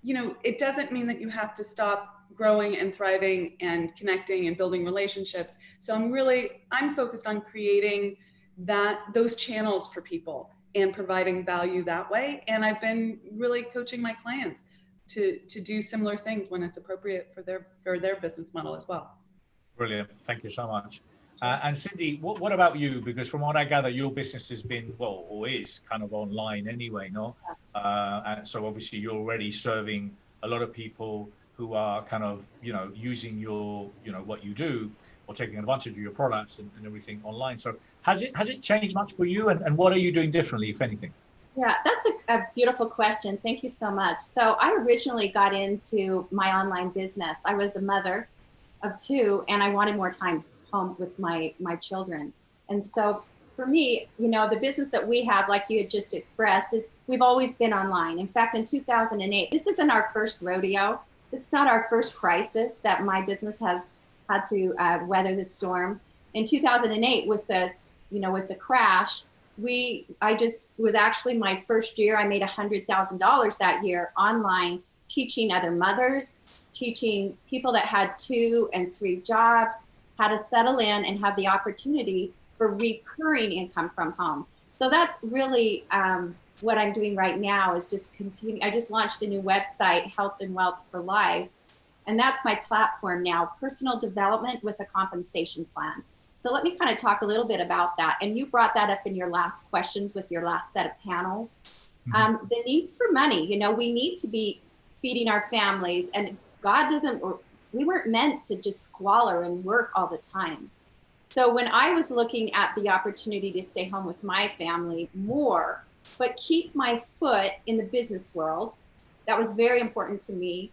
F: You know, it doesn't mean that you have to stop growing and thriving and connecting and building relationships. So I'm focused on creating those channels for people and providing value that way. And I've been really coaching my clients to do similar things when it's appropriate for their business model as well.
A: Brilliant. Thank you so much. And Cindy, what about you? Because from what I gather, your business has been, well, or is kind of online anyway, no? And so obviously you're already serving a lot of people who are kind of, you know, using your, you know, what you do, or taking advantage of your products and everything online. So has it changed much for you? And what are you doing differently, if anything?
G: Yeah, that's a beautiful question. Thank you so much. So I originally got into my online business. I was a mother of two, and I wanted more time home with my children. And so for me, you know, the business that we have, like you had just expressed, is we've always been online. In fact, in 2008, this isn't our first rodeo. It's not our first crisis that my business has had to weather the storm. In 2008, with this, you know, with the crash, it was actually my first year. I made $100,000 that year online, teaching other mothers, teaching people that had 2 and 3 jobs, how to settle in and have the opportunity for recurring income from home. So that's really what I'm doing right now, is just continue. I just launched a new website, Health and Wealth for Life. And that's my platform now, personal development with a compensation plan. So let me kind of talk a little bit about that. And you brought that up in your last questions with your last set of panels. Mm-hmm. The need for money, you know, we need to be feeding our families, and we weren't meant to just squalor and work all the time. So when I was looking at the opportunity to stay home with my family more, but keep my foot in the business world, that was very important to me.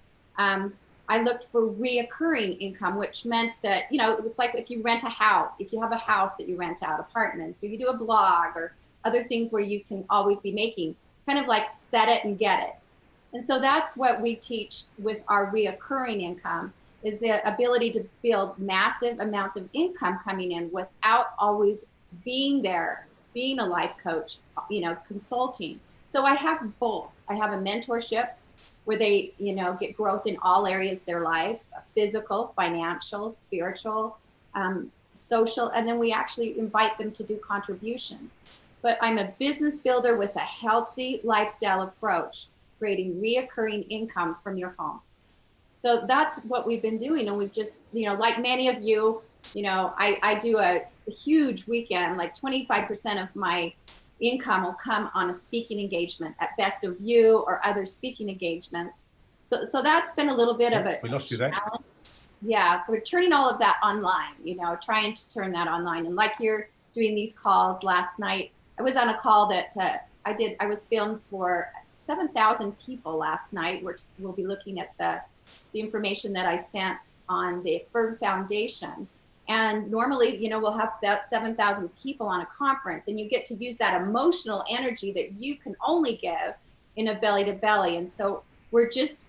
G: I looked for reoccurring income, which meant that, you know, it was like if you rent a house, if you have a house that you rent out, apartments, or you do a blog or other things where you can always be making, kind of like set it and get it. And so that's what we teach with our reoccurring income, is the ability to build massive amounts of income coming in without always being there, being a life coach, you know, consulting. So I have both. I have a mentorship where they, you know, get growth in all areas of their life, physical, financial, spiritual, social, and then we actually invite them to do contribution. But I'm a business builder with a healthy lifestyle approach, creating reoccurring income from your home. So that's what we've been doing. And we've just, you know, like many of you, you know, I do a huge weekend, like 25% of my income will come on a speaking engagement at Best of You or other speaking engagements. So that's been a little bit of a challenge. Yeah, so we're turning all of that online, you know, trying to turn that online. And like you're doing these calls last night, I was on a call that I was filmed for 7,000 people last night. We'll be looking at the information that I sent on the Forbes Foundation. And normally, you know, we'll have that 7,000 people on a conference, and you get to use that emotional energy that you can only give in a belly to belly. And so we're just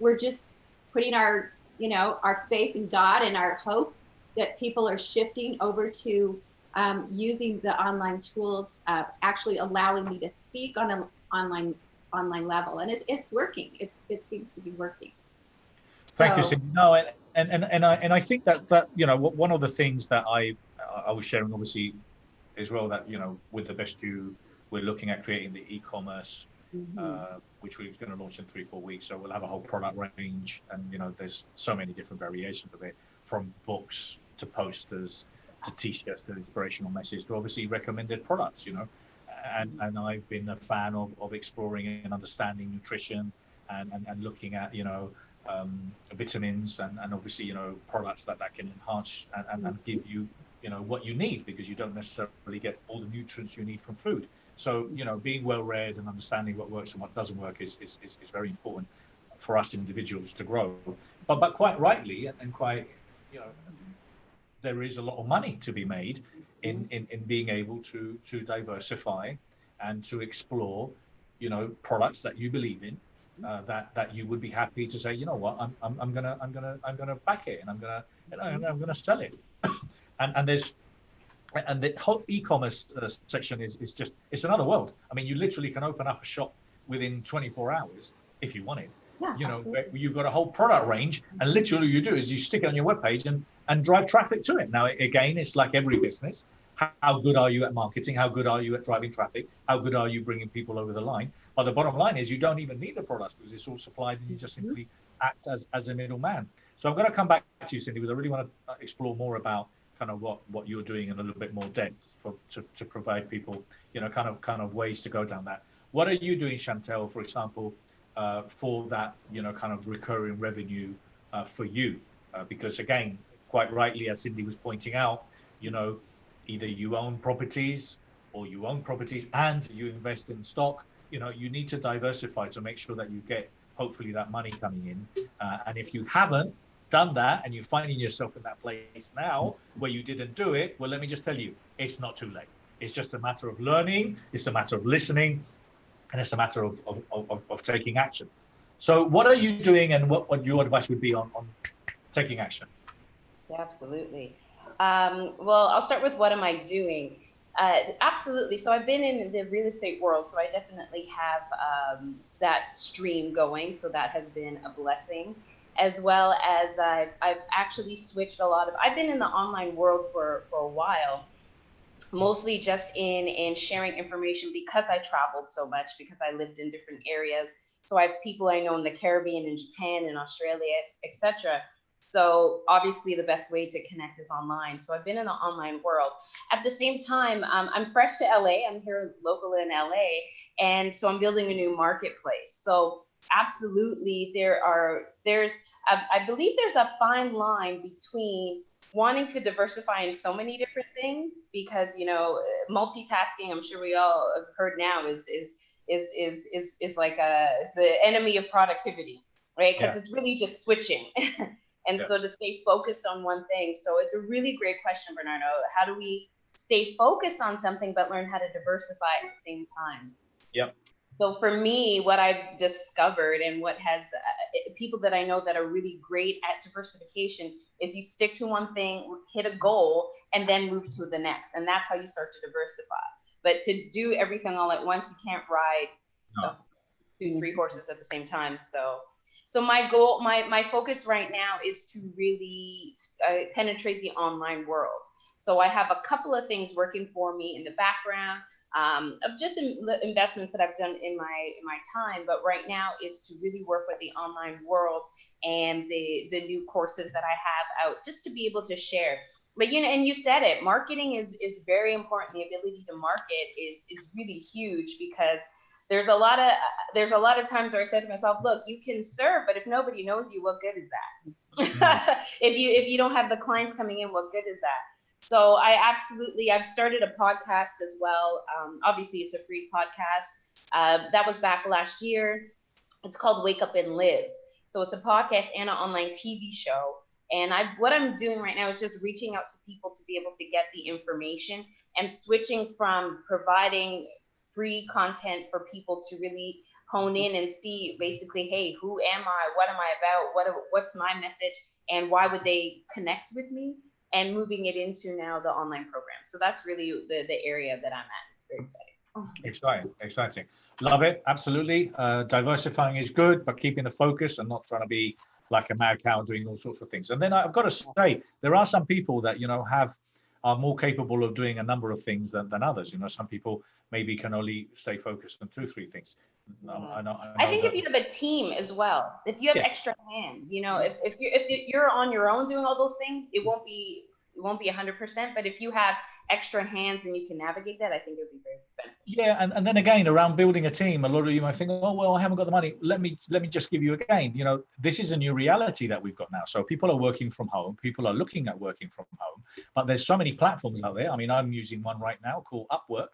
G: putting our, you know, our faith in God and our hope that people are shifting over to using the online tools, actually allowing me to speak on an online level, and it's working. It seems to be working.
A: Thank you, Cindy. No, and I think that you know, one of the things that I was sharing obviously as well, that, you know, with the Best You, we're looking at creating the e-commerce, which we're going to launch in 3-4 weeks. So we'll have a whole product range, and, you know, there's so many different variations of it, from books to posters to t-shirts to inspirational messages to obviously recommended products, you know. And I've been a fan of exploring and understanding nutrition and looking at, you know, vitamins and obviously, you know, products that can enhance and give you, you know, what you need, because you don't necessarily get all the nutrients you need from food. So, you know, being well read and understanding what works and what doesn't work is very important for us individuals to grow. But quite rightly and quite, you know, there is a lot of money to be made in being able to diversify and to explore, you know, products that you believe in, that you would be happy to say, you know what, I'm gonna back it, and I'm gonna sell it. and the whole e-commerce section is just, it's another world. I mean, you literally can open up a shop within 24 hours if you wanted.
G: Yeah,
A: you know,
G: absolutely.
A: you've got a whole product range, and literally all you do is you stick it on your webpage and drive traffic to it. Now, again, it's like every business. How good are you at marketing? How good are you at driving traffic? How good are you bringing people over the line? But the bottom line is you don't even need the products, because it's all supplied, and you just simply act as a middleman. So I'm going to come back to you, Cindy, because I really want to explore more about kind of what you're doing in a little bit more depth to provide people, you know, kind of ways to go down that. What are you doing, Chantelle, for example, for that, you know, kind of recurring revenue for you? Because again, quite rightly, as Cindy was pointing out, you know, either you own properties or you own properties and you invest in stock. You know, you need to diversify to make sure that you get hopefully that money coming in. And if you haven't done that and you're finding yourself in that place now where you didn't do it, well, let me just tell you, it's not too late. It's just a matter of learning. It's a matter of listening. And it's a matter of taking action. So what are you doing, and what your advice would be on taking action?
E: Yeah, absolutely. Well, I'll start with what am I doing? Absolutely. So I've been in the real estate world, so I definitely have that stream going. So that has been a blessing, as well as I've actually switched a lot of, I've been in the online world for a while, mostly just in sharing information, because I traveled so much, because I lived in different areas. So I have people I know in the Caribbean, in Japan, in Australia, etc. So obviously the best way to connect is online. So I've been in the online world. At the same time, I'm fresh to LA. I'm here local in LA. And so I'm building a new marketplace. So absolutely I believe there's a fine line between wanting to diversify in so many different things, because, you know, multitasking, I'm sure we all have heard now, is like it's the enemy of productivity, right? Because it's really just switching. And so to stay focused on one thing. So it's a really great question, Bernardo. How do we stay focused on something but learn how to diversify at the same time?
A: Yep.
E: So for me, what I've discovered, and what has people that I know that are really great at diversification, is you stick to one thing, hit a goal, and then move to the next. And that's how you start to diversify. But to do everything all at once, you can't ride 2-3 horses at the same time. So my goal, my focus right now is to really penetrate the online world. So I have a couple of things working for me in the background, of just investments that I've done in my time, but right now is to really work with the online world and the new courses that I have out, just to be able to share. But, you know, and you said it, marketing is very important. The ability to market is really huge, because there's a lot of times where I said to myself, look, you can serve, but if nobody knows you, what good is that? If you don't have the clients coming in, what good is that? So I've started a podcast as well. Obviously it's a free podcast. That was back last year. It's called Wake Up and Live. So it's a podcast and an online TV show. And what I'm doing right now is just reaching out to people to be able to get the information, and switching from providing free content for people to really hone in and see basically, hey, who am I? What am I about? What's my message? And why would they connect with me? And moving it into now the online program. So that's really the area that I'm at. It's very exciting.
A: Exciting. Love it. Absolutely. Diversifying is good, but keeping the focus and not trying to be like a mad cow doing all sorts of things. And then I've got to say, there are some people that, are more capable of doing a number of things than others. Some people maybe can only stay focused on 2 or 3 things.
E: I think if you have a team as well, if you have extra hands, if you're on your own doing all those things, it won't be 100%. But if you have extra hands and you can navigate that, I think it would be very beneficial.
A: Yeah, and then again, around building a team, a lot of you might think, oh well, I haven't got the money. Let me just give you again. This is a new reality that we've got now. So people are working from home. People are looking at working from home. But there's so many platforms out there. I mean, I'm using one right now called Upwork,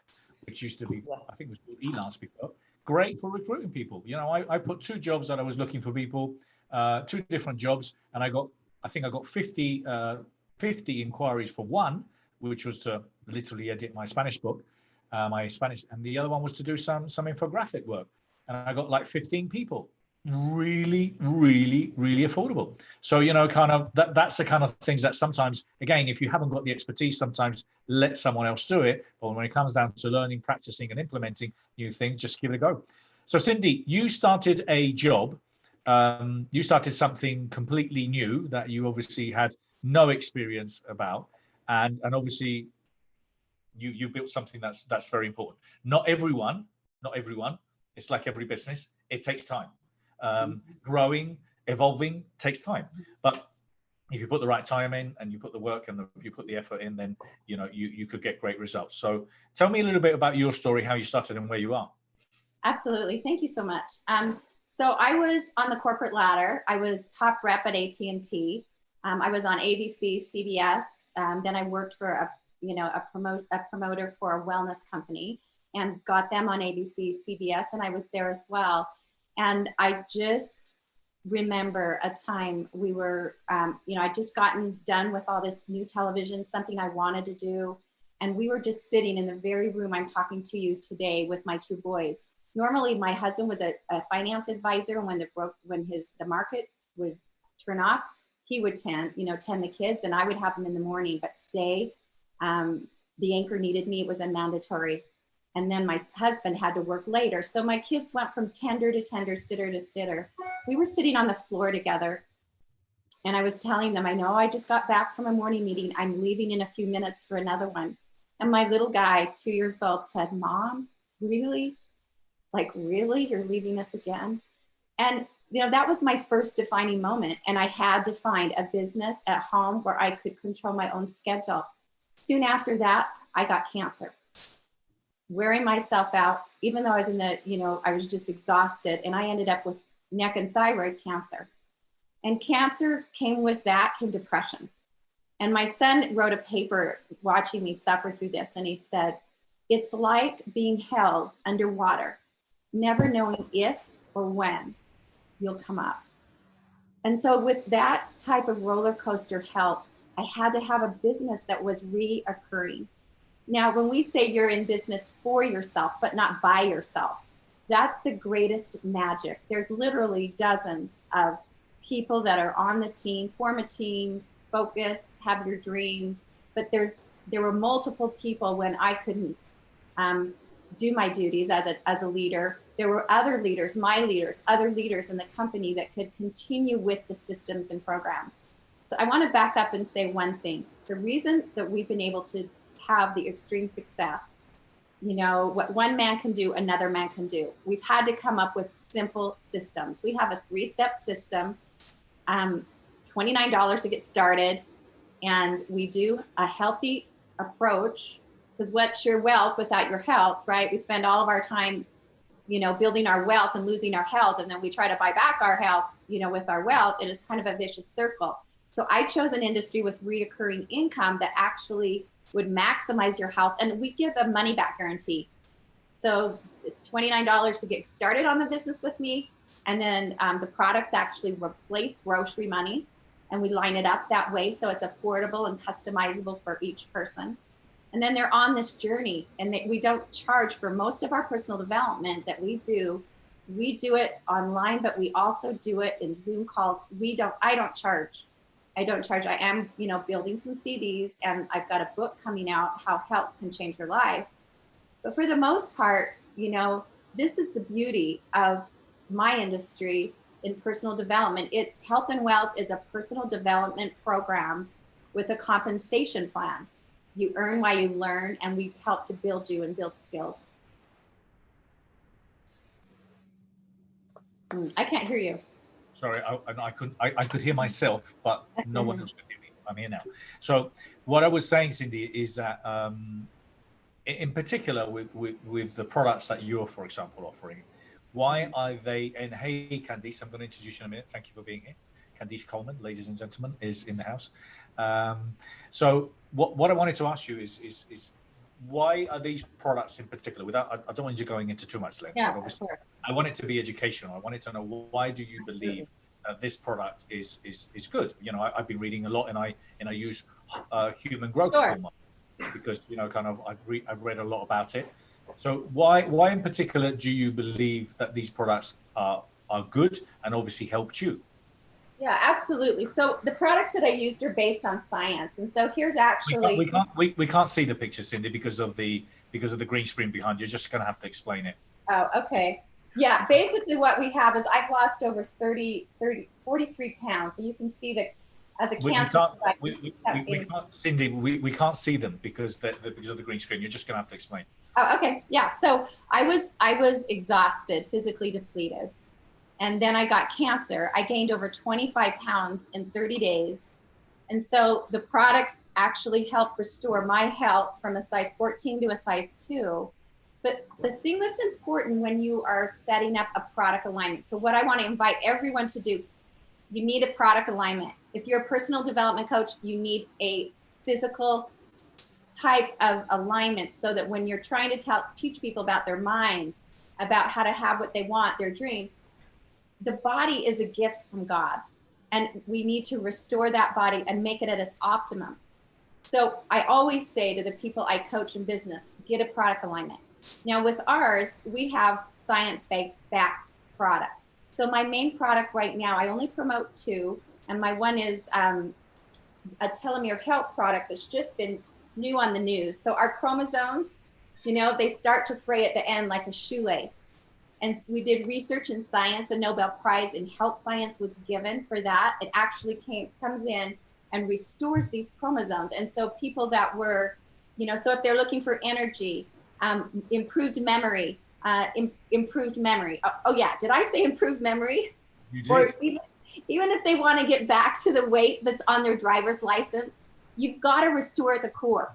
A: which used to be, I think it was called Elance before. Great for recruiting people. I put 2 jobs that I was looking for people, 2 different jobs, and I think I got 50 inquiries for one, which was to literally edit my Spanish book, and the other one was to do some infographic work, and I got like 15 people. Really, really, really affordable. So kind of that's the kind of things that sometimes, again, if you haven't got the expertise, sometimes let someone else do it. But when it comes down to learning, practicing, and implementing new things, just give it a go. So Cindy, you started a job. You started something completely new that you obviously had no experience about, and obviously you built something that's very important. Not everyone. It's like every business. It takes time. Growing, evolving takes time. But if you put the right time in, and you put the work and you put the effort in, then you could get great results. So tell me a little bit about your story, how you started and where you are.
G: Absolutely. Thank you so much. So I was on the corporate ladder. I was top rep at AT&T. I was on ABC, CBS. Then I worked for a promoter for a wellness company, and got them on ABC, CBS, and I was there as well. And I just remember a time we were, I'd just gotten done with all this new television, something I wanted to do. And we were just sitting in the very room I'm talking to you today with my 2 boys. Normally my husband was a finance advisor, and when the market would turn off, he would tend the kids, and I would have them in the morning. But today, the anchor needed me. It was a mandatory. And then my husband had to work later. So my kids went from tender to tender, sitter to sitter. We were sitting on the floor together, and I was telling them, I know I just got back from a morning meeting. I'm leaving in a few minutes for another one. And my little guy, 2 years old, said, Mom, really? Like, really? You're leaving us again? And that was my first defining moment. And I had to find a business at home where I could control my own schedule. Soon after that, I got cancer. Wearing myself out, even though I was I was just exhausted, and I ended up with neck and thyroid cancer. And cancer came depression. And my son wrote a paper watching me suffer through this, and he said, it's like being held underwater, never knowing if or when you'll come up. And so with that type of roller coaster help, I had to have a business that was reoccurring. Now, when we say you're in business for yourself, but not by yourself, that's the greatest magic. There's literally dozens of people that are on the team, form a team, focus, have your dream. But there were multiple people when I couldn't do my duties as a leader. There were other leaders, my leaders, other leaders in the company that could continue with the systems and programs. So I want to back up and say one thing. The reason that we've been able to have the extreme success, what one man can do, another man can do. We've had to come up with simple systems. We have a 3-step system, $29 to get started. And we do a healthy approach, because what's your wealth without your health, right? We spend all of our time, building our wealth and losing our health. And then we try to buy back our health, with our wealth. And it's kind of a vicious circle. So I chose an industry with reoccurring income that actually would maximize your health. And we give a money back guarantee. So it's $29 to get started on the business with me. And then the products actually replace grocery money. and we line it up that way so it's affordable and customizable for each person. And then they're on this journey, and we don't charge for most of our personal development that we do. We do it online, but we also do it in Zoom calls. I don't charge. I am, building some CDs, and I've got a book coming out, How Health Can Change Your Life. But for the most part, this is the beauty of my industry in personal development. It's Health and Wealth is a personal development program with a compensation plan. You earn while you learn, and we help to build you and build skills. I can't hear you.
A: Sorry, I could hear myself, but no one else could hear me. I'm here now. So what I was saying, Cindy, is that in particular with the products that you're, for example, offering, why are they? And hey, Candace, I'm going to introduce you in a minute. Thank you for being here. Candace Coleman, ladies and gentlemen, is in the house. So what I wanted to ask you is why are these products in particular, without, I don't want you going into too much length, but obviously sure. I want it to be educational. I wanted to know, why do you believe this product is good? I've been reading a lot, and I use human growth hormone because I've read a lot about it. So why in particular do you believe that these products are good and obviously helped you?
G: Yeah, absolutely. So the products that I used are based on science, and so here's actually
A: we can't see the picture, Cindy, because of the green screen behind you. You're just going to have to explain it.
G: Oh, okay. Yeah, basically what we have is I've lost over 43 pounds. So you can see that as a cancer.
A: We can't, Cindy, we can't see them because of the green screen. You're just going to have to explain.
G: Oh, okay. Yeah. So I was exhausted, physically depleted. And then I got cancer. I gained over 25 pounds in 30 days. And so the products actually help restore my health from a size 14 to a size 2. But the thing that's important when you are setting up a product alignment, so what I want to invite everyone to do, you need a product alignment. If you're a personal development coach, you need a physical type of alignment so that when you're trying to teach people about their minds, about how to have what they want, their dreams, the body is a gift from God, and we need to restore that body and make it at its optimum. So I always say to the people I coach in business, get a product alignment. Now with ours, we have science-backed product. So my main product right now, I only promote 2, and my one is a telomere health product that's just been new on the news. So our chromosomes, they start to fray at the end like a shoelace. And we did research in science. A Nobel Prize in health science was given for that. It actually comes in and restores these chromosomes. And so people that were, so if they're looking for energy, improved memory, improved memory. Oh yeah, did I say improved memory?
A: You did.
G: Or even if they want to get back to the weight that's on their driver's license, you've got to restore at the core.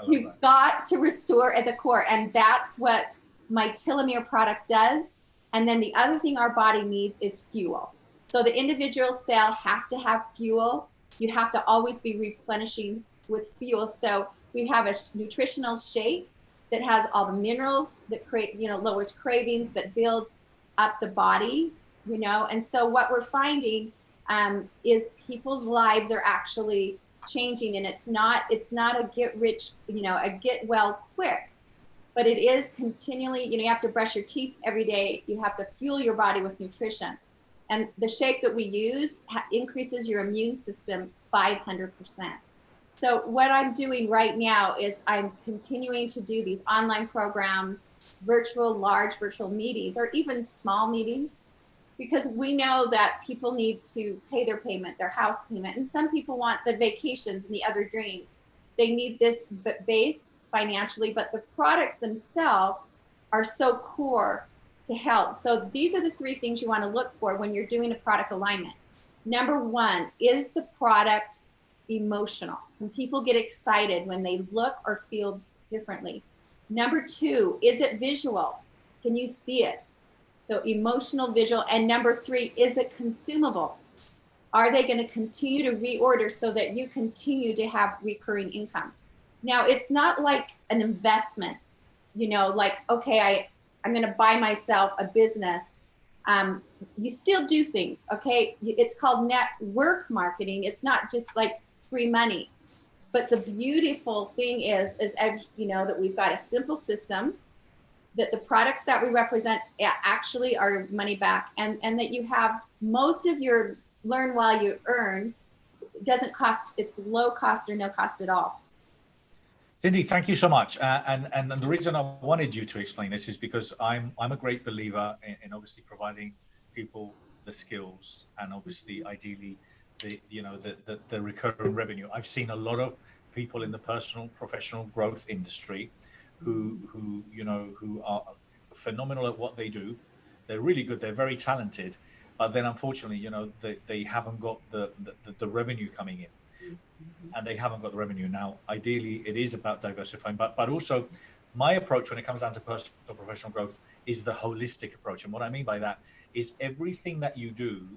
G: You've got to restore at the core. And that's what my telomere product does. And then the other thing our body needs is fuel. So the individual cell has to have fuel. You have to always be replenishing with fuel. So we have a nutritional shake that has all the minerals that create, lowers cravings, but builds up the body, And so what we're finding is people's lives are actually changing, and it's not a get rich, a get well quick. But it is continually, you have to brush your teeth every day. You have to fuel your body with nutrition. And the shake that we use increases your immune system 500%. So what I'm doing right now is I'm continuing to do these online programs, large virtual meetings, or even small meetings, because we know that people need to pay their payment, their house payment. And some people want the vacations and the other dreams. They need this base financially, but the products themselves are so core to health. So these are the 3 things you want to look for when you're doing a product alignment. Number 1, is the product emotional? Can people get excited when they look or feel differently? Number 2, is it visual? Can you see it? So emotional, visual. And number 3, is it consumable? Are they going to continue to reorder so that you continue to have recurring income? Now, it's not like an investment, like, okay, I'm going to buy myself a business You still do things, okay? It's called network marketing. It's not just like free money. But the beautiful thing is you know, that we've got a simple system, that the products that we represent actually are money back, and that you have most of your learn while you earn doesn't cost, it's low cost or no cost at all.
A: Cindy, thank you so much. And the reason I wanted you to explain this is because I'm a great believer in obviously providing people the skills and obviously ideally the recurring revenue. I've seen a lot of people in the personal professional growth industry who are phenomenal at what they do. They're really good. They're very talented, but then unfortunately, they haven't got the revenue coming in. And they haven't got the revenue. Now, ideally, it is about diversifying, but also my approach when it comes down to personal professional growth is the holistic approach. And what I mean by that is everything that you do,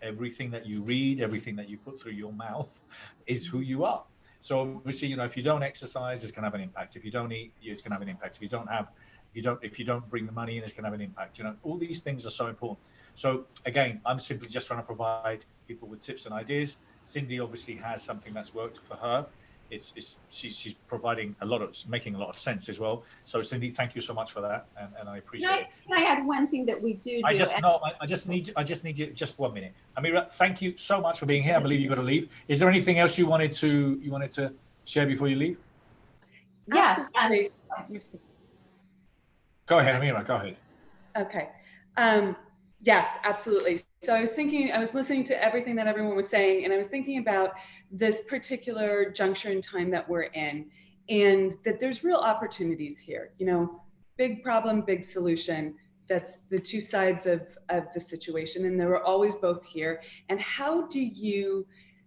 A: everything that you read, everything that you put through your mouth is who you are. So obviously, if you don't exercise, it's going to have an impact. If you don't eat, it's going to have an impact. If you don't bring the money in, it's going to have an impact. All these things are so important. So again, I'm simply just trying to provide people with tips and ideas. Cindy obviously has something that's worked for her. She's providing making a lot of sense as well. So Cindy, thank you so much for that, and I appreciate it.
G: Can I add one thing that we do?
A: I just need you just 1 minute. Amira, thank you so much for being here. I believe you've got to leave. Is there anything else you wanted to share before you leave?
G: Yes.
A: Go ahead, Amira. Go ahead.
F: Okay. Yes, absolutely. So I was listening to everything that everyone was saying, and I was thinking about this particular juncture in time that we're in, and that there's real opportunities here. Big problem, big solution. That's the two sides of the situation, and they were always both here. And how do you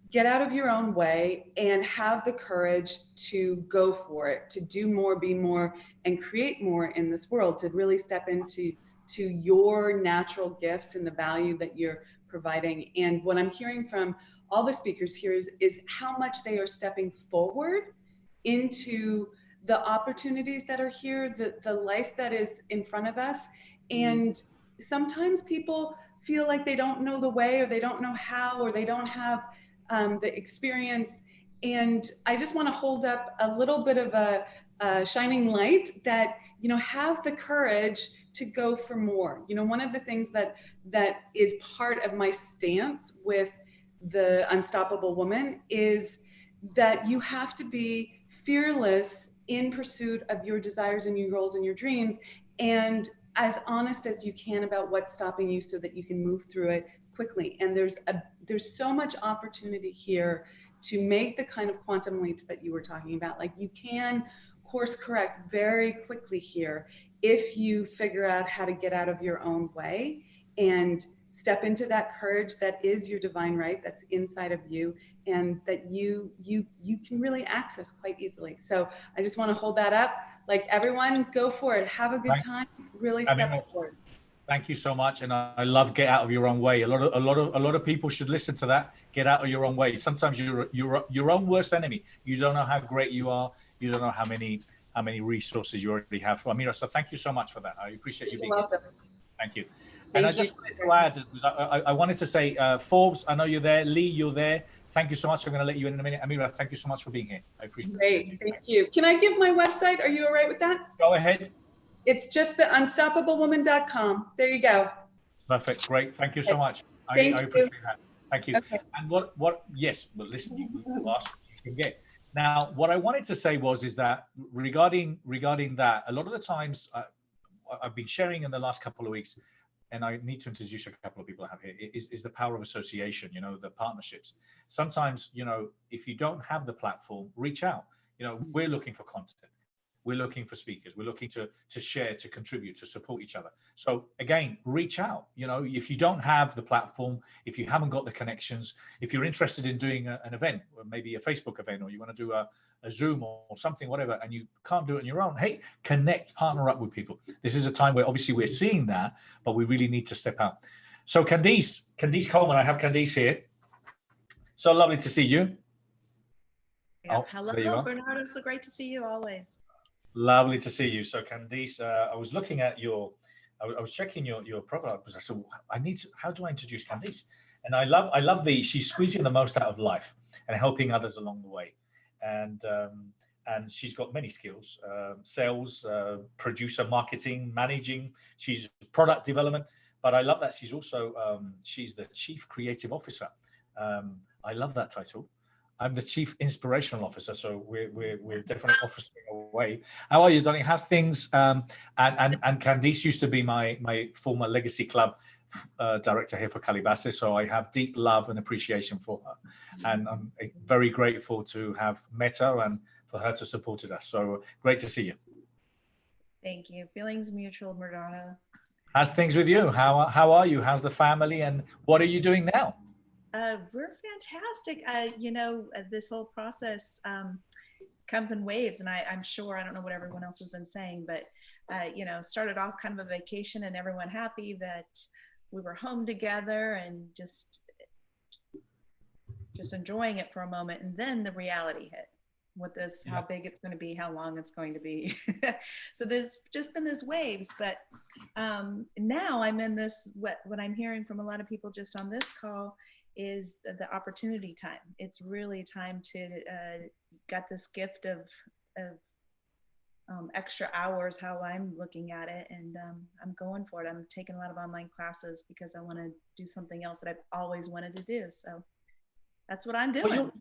F: get out of your own way and have the courage to go for it, to do more, be more, and create more in this world, to really step into your natural gifts and the value that you're providing? And what I'm hearing from all the speakers here is how much they are stepping forward into the opportunities that are here, the life that is in front of us. And sometimes people feel like they don't know the way, or they don't know how, or they don't have the experience. And I just want to hold up a little bit of a shining light that, have the courage to go for more. One of the things that is part of my stance with the Unstoppable Woman is that you have to be fearless in pursuit of your desires and your goals and your dreams, and as honest as you can about what's stopping you so that you can move through it quickly. And there's so much opportunity here to make the kind of quantum leaps that you were talking about. Like, you can course correct very quickly here if you figure out how to get out of your own way and step into that courage that is your divine right, that's inside of you, and that you can really access quite easily. So I just want to hold that up. Like, everyone, go for it. Have a good time. Really step forward.
A: Thank you so much, and I love get out of your own way. A lot of people should listen to that. Get out of your own way. Sometimes you're your own worst enemy. You don't know how great you are. You don't know how many resources you already have. For Amira, so thank you so much for that. I appreciate you being here. Thank you. And I just wanted to add, I wanted to say, Forbes, I know you're there. Leigh, you're there. Thank you so much. I'm going to let you in a minute. Amira, thank you so much for being here. I appreciate it.
F: Thank you. Can I give my website? Are you all right with that?
A: Go ahead.
F: It's just the unstoppablewoman.com. There you go.
A: Perfect. Great. Thank you so much. I appreciate that. Thank you. Okay. And yes, but listen, you ask, you can get. Now, what I wanted to say is that regarding that, a lot of the times I've been sharing in the last couple of weeks, and I need to introduce a couple of people I have here, is the power of association, the partnerships. Sometimes, if you don't have the platform, reach out. We're looking for content. We're looking for speakers. We're looking to share, to contribute, to support each other. So again, reach out. If you don't have the platform, if you haven't got the connections, if you're interested in doing an event, or maybe a Facebook event, or you want to do a Zoom or something, whatever, and you can't do it on your own, hey, connect, partner up with people. This is a time where obviously we're seeing that, but we really need to step out. So Candace Coleman, I have Candace here. So lovely to see you.
H: Yeah. Hello, Bernardo. So great to see you always.
A: Lovely to see you. So Candace, I was looking at your I was checking your profile because I said, how do I introduce Candace? And I love she's squeezing the most out of life and helping others along the way. And she's got many skills, sales, producer, marketing, managing, she's product development. But I love that she's also, she's the Chief Creative Officer. I love that title. I'm the Chief Inspirational Officer, so we're definitely offering away. How are you, darling? How's things? And Candace used to be my former Legacy Club director here for Calabasas, so I have deep love and appreciation for her. And I'm very grateful to have met her and for her to support us. So great to see you.
H: Thank you. Feelings mutual, Bernardo.
A: How's things with you? How are you? How's the family? And what are you doing now?
H: We're fantastic. This whole process comes in waves, and I'm sure, I don't know what everyone else has been saying, but started off kind of a vacation and everyone happy that we were home together and just enjoying it for a moment, and then the reality hit. What this, how big it's going to be, how long it's going to be. So there's just been this waves, but now I'm in this, what I'm hearing from a lot of people just on this call is the opportunity time. It's really time to got this gift of extra hours, how I'm looking at it, and I'm going for it. I'm taking a lot of online classes because I want to do something else that I've always wanted to do. So that's what I'm doing.
A: Well,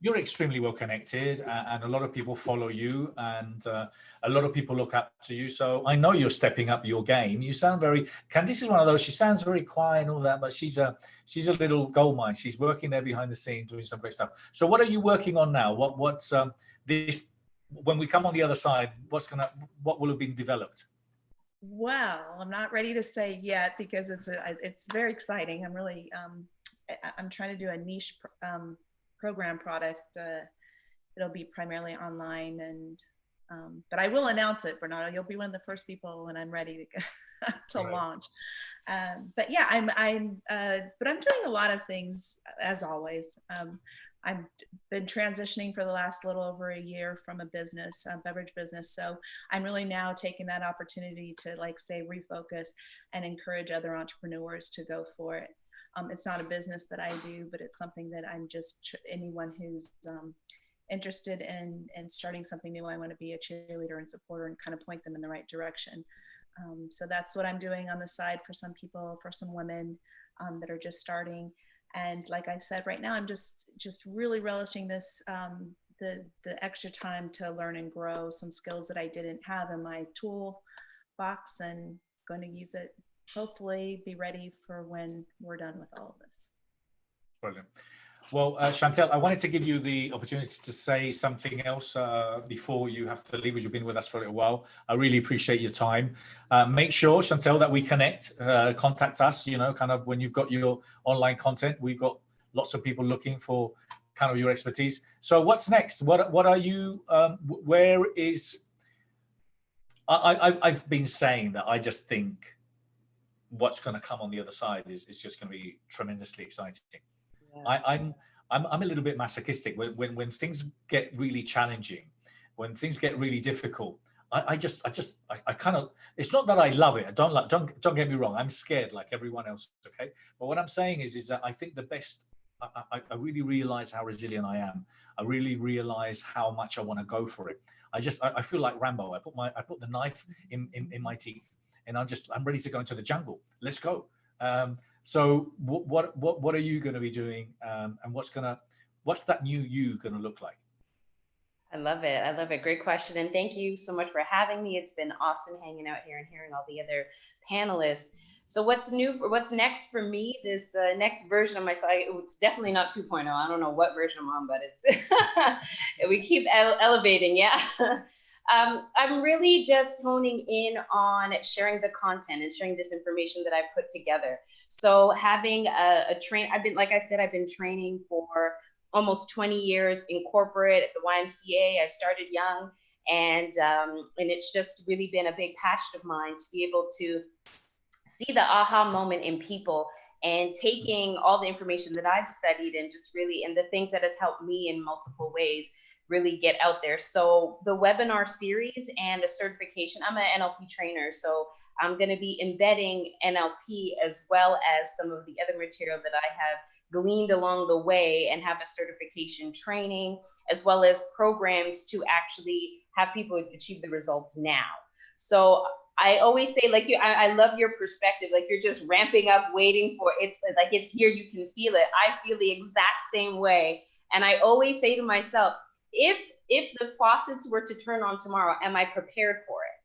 A: you're extremely well connected, and a lot of people follow you, and a lot of people look up to you. So I know you're stepping up your game. You sound very, Candace is one of those, she sounds very quiet and all that, but she's a little gold mine. She's working there behind the scenes doing some great stuff. So what are you working on now? What's this, when we come on the other side, what will have been developed?
H: Well, I'm not ready to say yet because it's very exciting. I'm really, I'm trying to do a niche program product. It'll be primarily online, and but I will announce it, Bernardo. You'll be one of the first people when I'm ready to launch. But yeah, but I'm doing a lot of things as always. I've been transitioning for the last little over a year from a business, beverage business. So I'm really now taking that opportunity to, like, say, refocus and encourage other entrepreneurs to go for it. It's not a business that I do, but it's something that I'm just, anyone who's interested in starting something new, I want to be a cheerleader and supporter and kind of point them in the right direction. So that's what I'm doing on the side for some people, for some women that are just starting. And like I said, right now I'm just really relishing this, the extra time to learn and grow some skills that I didn't have in my tool box, and going to use it, hopefully be ready for when we're done with all of this.
A: Brilliant. Well, Chantelle, I wanted to give you the opportunity to say something else before you have to leave, as you've been with us for a little while. I really appreciate your time. Make sure, Chantelle, that we connect, contact us, kind of when you've got your online content. We've got lots of people looking for kind of your expertise. So what's next? What are you, where is, I've been saying that I just think what's going to come on the other side is just going to be tremendously exciting. Yeah. I'm a little bit masochistic when things get really challenging, when things get really difficult. I kind of, it's not that I love it. Don't get me wrong. I'm scared like everyone else. Okay. But what I'm saying is that I think the best, I really realize how resilient I am. I really realize how much I want to go for it. I feel like Rambo. I put the knife in my teeth, and I'm ready to go into the jungle. Let's go. So what are you going to be doing, and what's that new you going to look like?
E: I love it. I love it. Great question. And thank you so much for having me. It's been awesome hanging out here and hearing all the other panelists. So what's next for me, this next version of myself, it's definitely not 2.0. I don't know what version I'm on, but it's, we keep elevating. Yeah. I'm really just honing in on sharing the content and sharing this information that I've put together. So having I've been training for almost 20 years in corporate at the YMCA. I started young, and it's just really been a big passion of mine to be able to see the aha moment in people, and taking all the information that I've studied and just really, and the things that has helped me in multiple ways, really get out there. So the webinar series and the certification, I'm an NLP trainer, so I'm going to be embedding NLP as well as some of the other material that I have gleaned along the way, and have a certification training, as well as programs to actually have people achieve the results now. So I always say, like, I love your perspective. Like, you're just ramping up, waiting for it's like it's here. You can feel it. I feel the exact same way. And I always say to myself, if the faucets were to turn on tomorrow, am I prepared for it?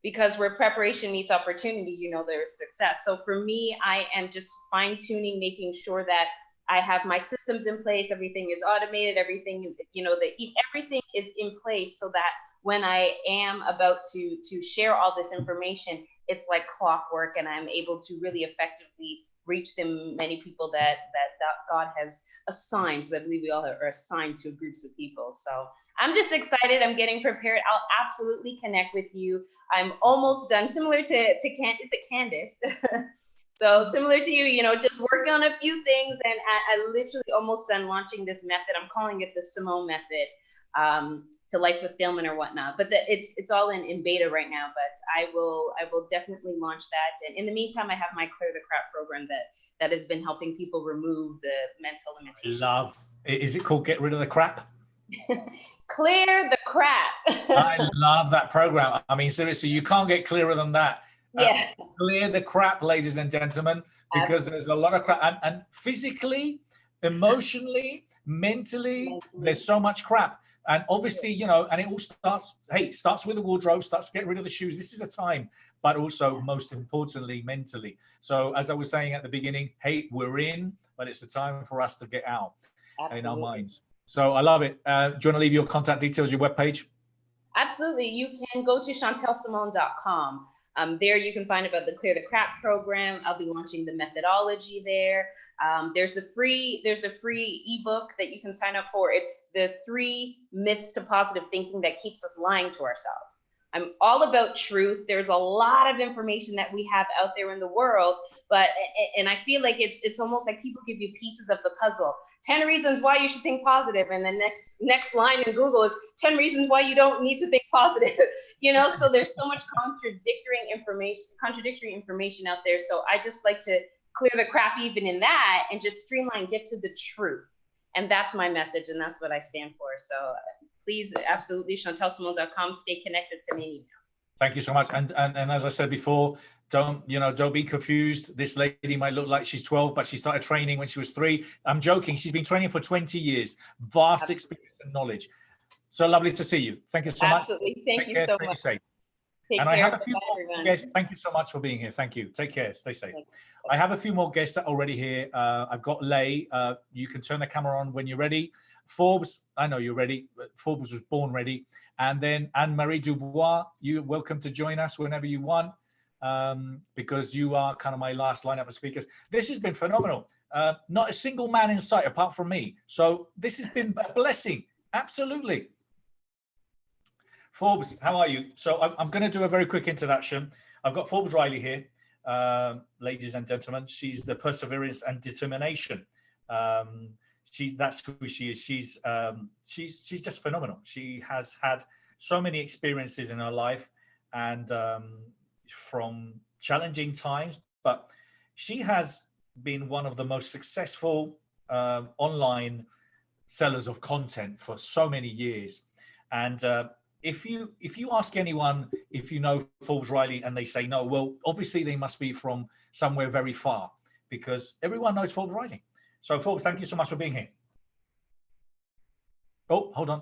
E: Because where preparation meets opportunity, you know, there's success. So for me, I am just fine tuning, making sure that I have my systems in place. Everything is automated. Everything, you know, everything is in place so that when I am about to share all this information, it's like clockwork, and I'm able to really effectively reach the many people that God has assigned, because I believe we all are assigned to groups of people. So I'm just excited. I'm getting prepared. I'll absolutely connect with you. I'm almost done, similar to Candace. So similar to you, you know, just working on a few things, and I literally almost done launching this method. I'm calling it the Simone method, to life fulfillment or whatnot. But it's all in beta right now. But I will definitely launch that. And in the meantime, I have my Clear the Crap program that has been helping people remove the mental limitations.
A: Is it called Get Rid of the Crap?
E: Clear the Crap.
A: I love that program. I mean, seriously, you can't get clearer than that.
E: Yeah.
A: Clear the crap, ladies and gentlemen, because there's a lot of crap, and physically, emotionally, mentally, there's so much crap. And obviously, you know, and it all starts with the wardrobe, starts to get rid of the shoes. This is a time, but also most importantly, mentally. So as I was saying at the beginning, hey, we're in, but it's a time for us to get out in our minds. So I love it. Do you want to leave your contact details, your webpage? Absolutely.
E: You can go to chantellesimone.com. There you can find about the Clear the Crap program. I'll be launching the methodology there. There's a free ebook that you can sign up for. It's the 3 myths to positive thinking that keeps us lying to ourselves. I'm all about truth. There's a lot of information that we have out there in the world, and I feel like it's almost like people give you pieces of the puzzle. 10 reasons why you should think positive, and the next line in Google is 10 reasons why you don't need to think positive. You know, so there's so much contradictory information out there. So I just like to clear the crap even in that, and just streamline, get to the truth. And that's my message, and that's what I stand for. So please, absolutely, chantellesimone.com. Stay connected to me.
A: Thank you so much. And as I said before, don't be confused. This lady might look like she's 12, but she started training when she was 3. I'm joking. She's been training for 20 years. Vast experience and knowledge. So lovely to see you. Thank you so much.
E: Absolutely. Thank you so much.
A: Take care. I have a few more guests. Thank you so much for being here. Thank you. Take care. Stay safe. I have a few more guests that are already here. I've got Leigh. You can turn the camera on when you're ready. Forbes, I know you're ready. Forbes was born ready. And then Anne-Marie Dubois, you're welcome to join us whenever you want, because you are kind of my last lineup of speakers. This has been phenomenal. Not a single man in sight apart from me. So this has been a blessing. Absolutely. Forbes, how are you? So I'm going to do a very quick introduction. I've got Forbes Riley here, ladies and gentlemen. She's the perseverance and determination. That's who she is. She's just phenomenal. She has had so many experiences in her life, and from challenging times, but she has been one of the most successful online sellers of content for so many years. And if you ask anyone if you know Forbes Riley and they say no, well, obviously they must be from somewhere very far, because everyone knows Forbes Riley. So Forbes, thank you so much for being here. Oh, hold on.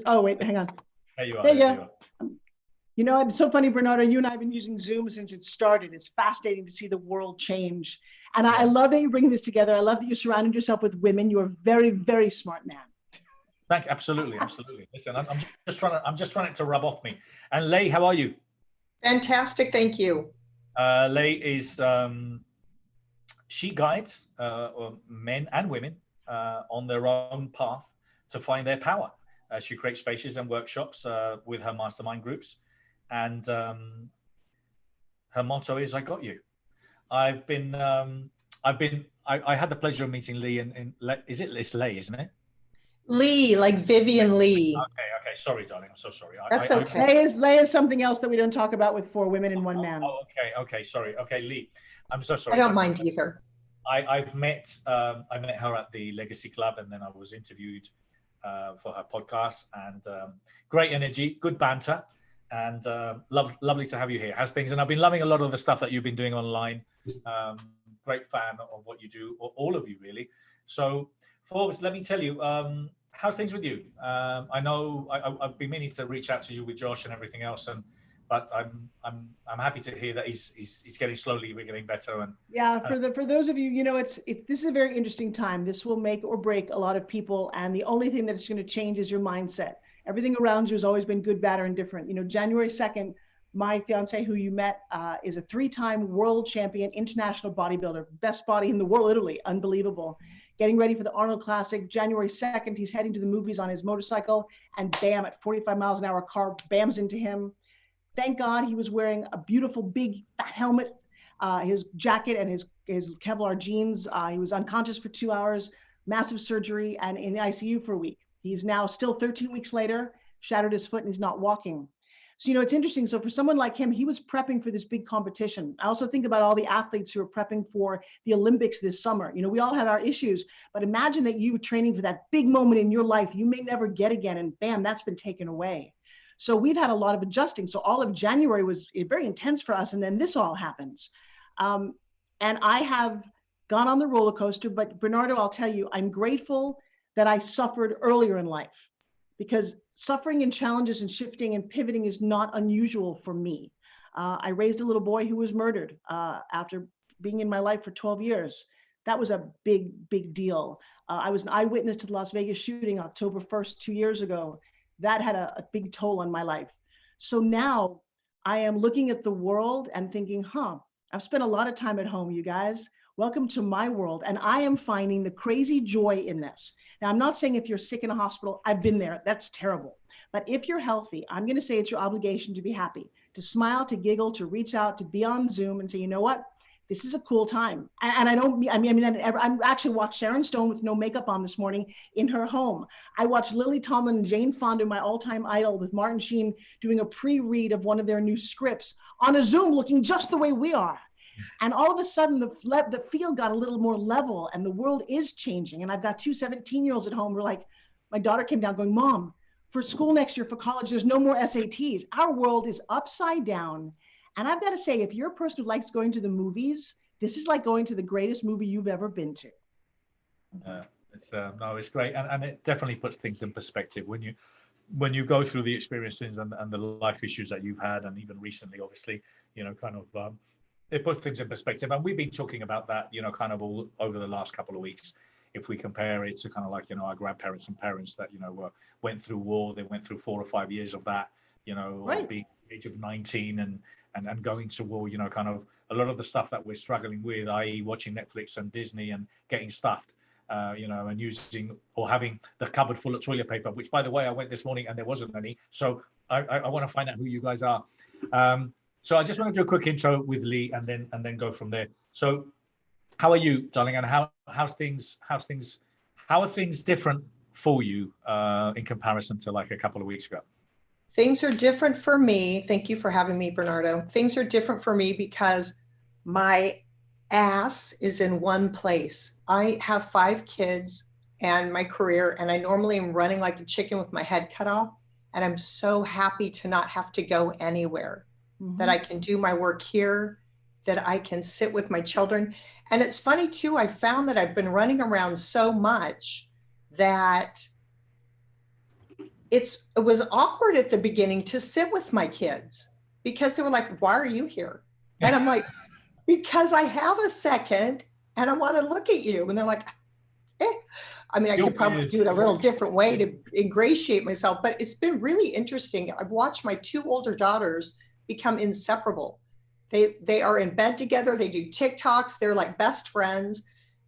I: Oh, wait, hang on.
A: There you are.
I: There you go. You know, it's so funny, Bernardo, you and I have been using Zoom since it started. It's fascinating to see the world change. And I love that you're bringing this together. I love that you surrounded yourself with women. You're a very, very smart man.
A: Thank you. Absolutely. Listen, I'm just trying it to rub off me. And Leigh, how are you?
J: Fantastic. Thank you.
A: Leigh is, she guides men and women on their own path to find their power. She creates spaces and workshops with her mastermind groups. And her motto is, I got you. I had the pleasure of meeting Leigh it's Leigh, isn't it?
J: Leigh, like Vivian Leigh.
A: Okay, sorry, darling. I'm so sorry.
J: That's okay.
I: Leigh is something else that we don't talk about with 4 women and 1 man.
A: Okay, sorry. Okay, Leigh, I'm so sorry.
J: I don't mind either.
A: I met her at the Legacy Club, and then I was interviewed for her podcast, and great energy, good banter, and lovely to have you here. How's things? And I've been loving a lot of the stuff that you've been doing online. Great fan of what you do, all of you really. So Forbes, let me tell you, how's things with you? I know I've been meaning to reach out to you with Josh and everything else, but I'm happy to hear that he's getting slowly, we're getting better. And
I: yeah, for those of you, this is a very interesting time. This will make or break a lot of people, and the only thing that's going to change is your mindset. Everything around you has always been good, bad, or indifferent. January 2nd, my fiance, who you met, is a 3-time world champion international bodybuilder, best body in the world, literally unbelievable. Getting ready for the Arnold Classic. January 2nd, he's heading to the movies on his motorcycle, and bam, at 45 miles an hour, car bams into him. Thank God he was wearing a beautiful big fat helmet, his jacket and his Kevlar jeans. He was unconscious for 2 hours, massive surgery, and in the ICU for a week. He's now still 13 weeks later, shattered his foot, and he's not walking. So, it's interesting. So for someone like him, he was prepping for this big competition. I also think about all the athletes who are prepping for the Olympics this summer. We all had our issues, but imagine that you were training for that big moment in your life you may never get again, and bam, that's been taken away. So we've had a lot of adjusting. So all of January was very intense for us, and then this all happens. And I have gone on the roller coaster, but Bernardo, I'll tell you, I'm grateful that I suffered earlier in life, because suffering and challenges and shifting and pivoting is not unusual for me. I raised a little boy who was murdered after being in my life for 12 years. That was a big, big deal. I was an eyewitness to the Las Vegas shooting October 1st, 2 years ago. That had a big toll on my life. So now I am looking at the world and thinking, I've spent a lot of time at home, you guys. Welcome to my world. And I am finding the crazy joy in this. Now, I'm not saying if you're sick in a hospital, I've been there, that's terrible. But if you're healthy, I'm going to say it's your obligation to be happy, to smile, to giggle, to reach out, to be on Zoom and say, you know what? This is a cool time. And I actually watched Sharon Stone with no makeup on this morning in her home. I watched Lily Tomlin and Jane Fonda, my all-time idol, with Martin Sheen doing a pre-read of one of their new scripts on a Zoom looking just the way we are. And all of a sudden, the field got a little more level, and the world is changing. And I've got 2 17-year-olds at home who are like, my daughter came down going, Mom, for school next year, for college, there's no more SATs. Our world is upside down. And I've got to say, if you're a person who likes going to the movies, this is like going to the greatest movie you've ever been to.
A: It's great. And it definitely puts things in perspective when you go through the experiences and the life issues that you've had, and even recently, obviously, it puts things in perspective. And we've been talking about that, kind of all over the last couple of weeks. If we compare it to kind of like, our grandparents and parents that, went through war, they went through 4 or 5 years of that,
I: right.
A: Being age of 19 and going to war, kind of a lot of the stuff that we're struggling with, i.e. watching Netflix and Disney and getting stuffed, and using or having the cupboard full of toilet paper, which, by the way, I went this morning and there wasn't any. So I want to find out who you guys are. So I just want to do a quick intro with Leigh and then go from there. So how are you, darling? And how are things different for you in comparison to like a couple of weeks ago?
J: Things are different for me. Thank you for having me, Bernardo. Things are different for me because my ass is in one place. I have 5 kids and my career, and I normally am running like a chicken with my head cut off. And I'm so happy to not have to go anywhere, that I can do my work here, that I can sit with my children. And it's funny too, I found that I've been running around so much that it was awkward at the beginning to sit with my kids, because they were like, why are you here? And I'm like, because I have a second and I want to look at you. And they're like, I mean, I could probably do it a little different way to ingratiate myself, but it's been really interesting. I've watched my 2 older daughters become inseparable. They are in bed together. They do TikToks. They're like best friends.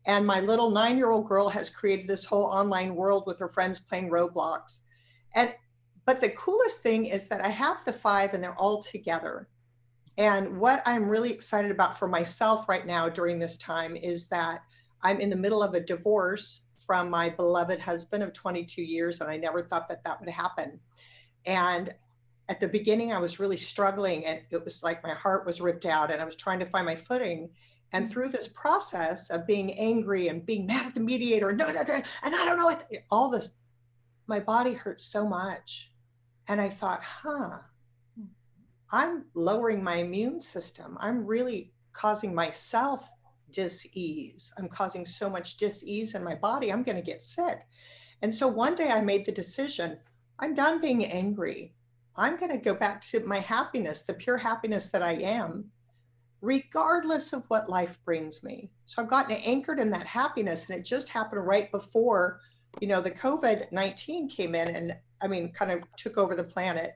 J: And my little 9-year-old girl has created this whole online world with her friends playing Roblox. But the coolest thing is that I have the 5 and they're all together. And what I'm really excited about for myself right now during this time is that I'm in the middle of a divorce from my beloved husband of 22 years, and I never thought that that would happen. And at the beginning, I was really struggling, and it was like my heart was ripped out, and I was trying to find my footing. And through this process of being angry and being mad at the mediator, and I don't know what, all this, my body hurt so much. And I thought, I'm lowering my immune system. I'm really causing myself dis-ease. I'm causing so much dis-ease in my body, I'm going to get sick. And so one day I made the decision, I'm done being angry. I'm going to go back to my happiness, the pure happiness that I am, regardless of what life brings me. So I've gotten anchored in that happiness, and it just happened right before, the COVID-19 came in and kind of took over the planet.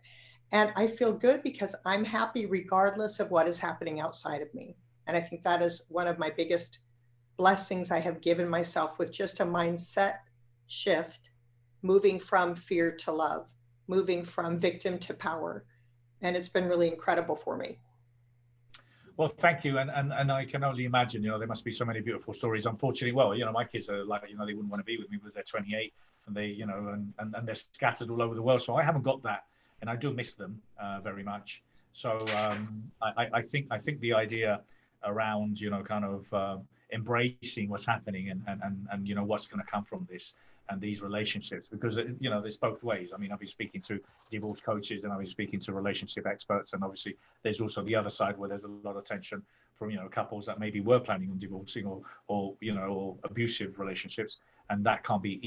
J: And I feel good because I'm happy regardless of what is happening outside of me. And I think that is one of my biggest blessings I have given myself, with just a mindset shift, moving from fear to love, moving from victim to power. And it's been really incredible for me.
A: Well, thank you. And I can only imagine, there must be so many beautiful stories. Unfortunately, my kids are like, they wouldn't want to be with me because they're 28 and they, and they're scattered all over the world. So I haven't got that. And I do miss them very much. So I think the idea around, embracing what's happening and what's going to come from this and these relationships, because, there's both ways. I've been speaking to divorce coaches, and I've been speaking to relationship experts. And obviously there's also the other side where there's a lot of tension from, couples that maybe were planning on divorcing or abusive relationships. And that can't be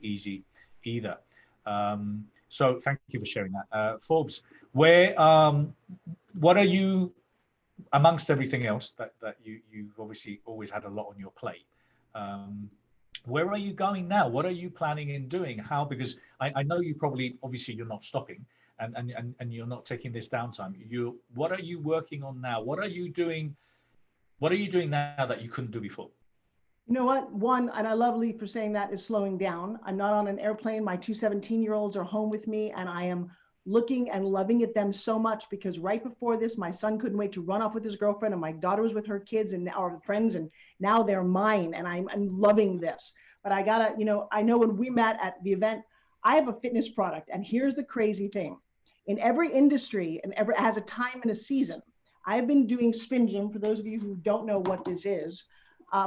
A: easy either. So thank you for sharing that. Forbes, what are you, amongst everything else that you've obviously always had a lot on your plate, where are you going now? What are you planning in doing? How? Because I know you probably, obviously you're not stopping and you're not taking this downtime. What are you working on now? What are you doing now that you couldn't do before?
I: You know what? One, and I love Leigh for saying that, is slowing down. I'm not on an airplane. My two 17-year-olds are home with me, and I am looking and loving at them so much, because right before this, my son couldn't wait to run off with his girlfriend, and my daughter was with her kids and our friends, and now they're mine, and I'm loving this. But I gotta, I know when we met at the event, I have a fitness product, and here's the crazy thing. In every industry, and every has a time and a season. I have been doing spin gym, for those of you who don't know what this is,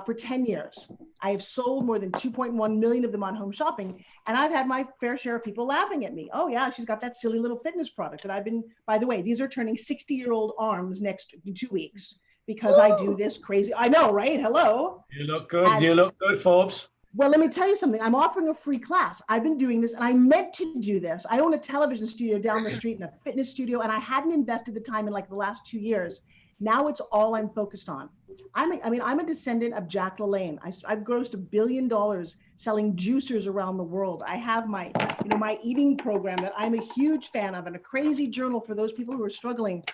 I: for 10 years. I have sold more than 2.1 million of them on Home Shopping. And I've had my fair share of people laughing at me. Oh yeah, she's got that silly little fitness product that I've been, by the way, these are turning 60-year-old arms next 2 weeks because I do this crazy, I know, right? Hello.
A: You look good. You look good, Forbes.
I: Well, let me tell you something. I'm offering a free class. I've been doing this, and I meant to do this. I own a television studio down the street and a fitness studio, and I hadn't invested the time in like the last 2 years. Now it's all I'm focused on. I'm a descendant of Jack LaLanne. I've grossed $1 billion selling juicers around the world. I have my, my eating program that I'm a huge fan of, and a crazy journal for those people who are struggling.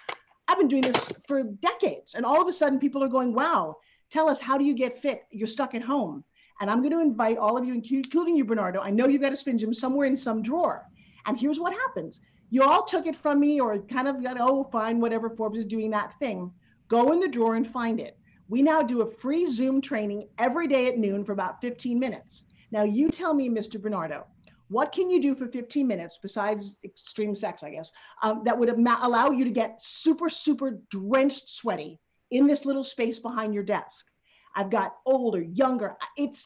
I: I've been doing this for decades, and all of a sudden people are going, wow, tell us, how do you get fit? You're stuck at home. And I'm going to invite all of you, including you, Bernardo. I know you've got a spin gym somewhere in some drawer. And here's what happens. You all took it from me, or kind of got, oh, fine, whatever, Forbes is doing that thing. Go in the drawer and find it. We now do a free Zoom training every day at noon for about 15 minutes. Now you tell me, Mr. Bernardo, what can you do for 15 minutes besides extreme sex, I guess, that would allow you to get super, super drenched sweaty in this little space behind your desk? I've got older, younger.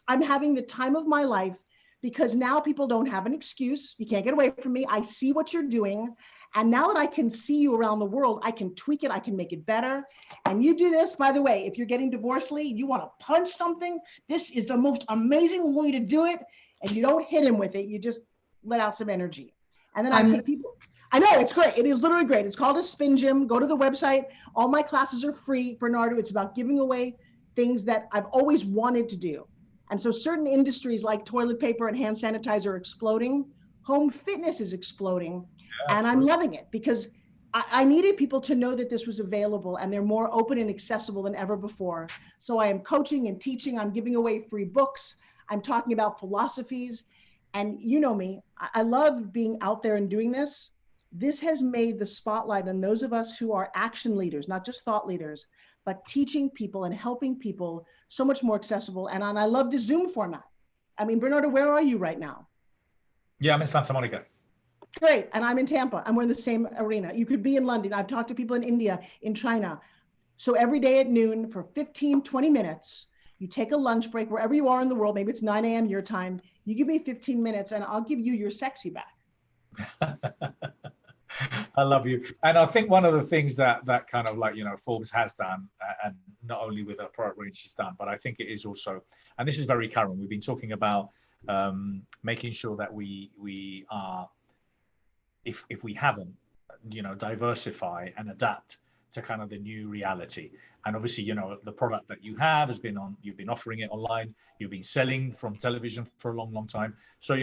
I: I'm having the time of my life, because now people don't have an excuse. You can't get away from me. I see what you're doing. And now that I can see you around the world, I can tweak it. I can make it better. And you do this, by the way, if you're getting divorced, Leigh, you want to punch something, this is the most amazing way to do it. And you don't hit him with it. You just let out some energy. And then I take people. I know, it's great. It is literally great. It's called a spin gym. Go to the website. All my classes are free, Bernardo. It's about giving away things that I've always wanted to do. And so certain industries like toilet paper and hand sanitizer are exploding. Home fitness is exploding. Yeah, and I'm loving it, because I needed people to know that this was available, and they're more open and accessible than ever before. So I am coaching and teaching. I'm giving away free books. I'm talking about philosophies. And you know me, I love being out there and doing this. This has made the spotlight on those of us who are action leaders, not just thought leaders, but teaching people and helping people so much more accessible. And I love the Zoom format. I mean, Bernardo, where are you right now?
A: Yeah, I'm in Santa Monica.
I: Great. And I'm in Tampa, and we're in the same arena. You could be in London. I've talked to people in India, in China. So every day at noon for 15, 20 minutes, you take a lunch break wherever you are in the world. Maybe it's 9 a.m. your time. You give me 15 minutes and I'll give you your sexy back.
A: I love you. And I think one of the things that kind of like, Forbes has done, and not only with the product range she's done, but I think it is also, and this is very current, we've been talking about making sure that we are, if we haven't, diversify and adapt to kind of the new reality. And obviously, the product that you have has been you've been offering it online, you've been selling from television for a long, long time. So,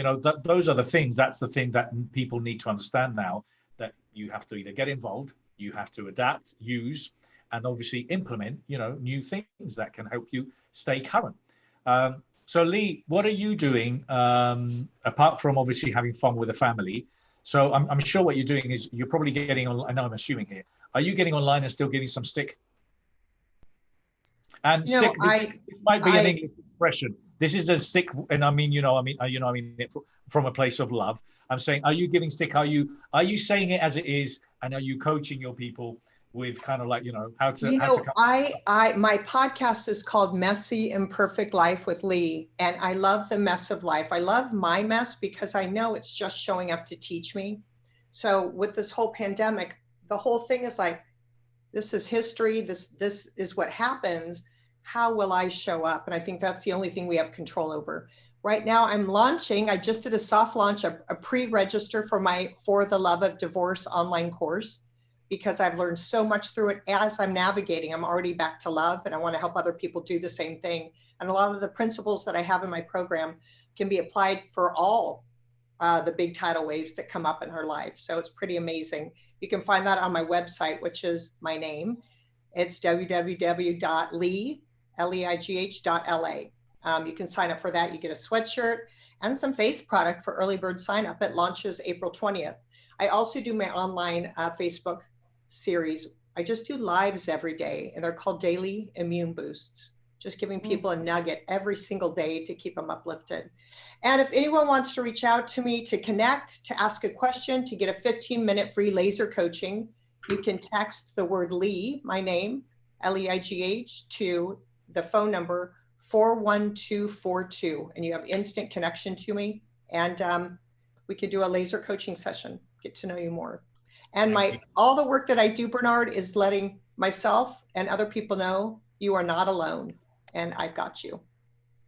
A: those are the things, that's the thing that people need to understand now, that you have to either get involved, you have to adapt, use, and obviously implement, new things that can help you stay current. So Leigh, what are you doing, apart from obviously having fun with the family? So I'm sure what you're doing is you're probably getting on, I know I'm assuming here, are you getting online and still getting some stick? And stick, this might be an English expression. This is a stick, and I mean, it from a place of love. I'm saying, are you giving stick? Are you saying it as it is? And are you coaching your people with kind of like, how to?
J: My podcast is called Messy Imperfect Life with Leigh, and I love the mess of life. I love my mess because I know it's just showing up to teach me. So with this whole pandemic, the whole thing is like, this is history. This is what happens. How will I show up? And I think that's the only thing we have control over. Right now I'm launching, I just did a soft launch, a pre-register for my For the Love of Divorce online course, because I've learned so much through it as I'm navigating. I'm already back to love, and I want to help other people do the same thing. And a lot of the principles that I have in my program can be applied for all the big tidal waves that come up in our life. So it's pretty amazing. You can find that on my website, which is my name. It's www.leigh.la. You can sign up for that. You get a sweatshirt and some faith product for early bird sign up. It launches April 20th. I also do my online Facebook series. I just do lives every day, and they're called Daily Immune Boosts. Just giving people a nugget every single day to keep them uplifted. And if anyone wants to reach out to me to connect, to ask a question, to get a 15-minute free laser coaching, you can text the word Leigh, my name, Leigh, to the phone number 41242, and you have instant connection to me. And we can do a laser coaching session, get to know you more. And all the work that I do, Bernard, is letting myself and other people know you are not alone. And I've got you,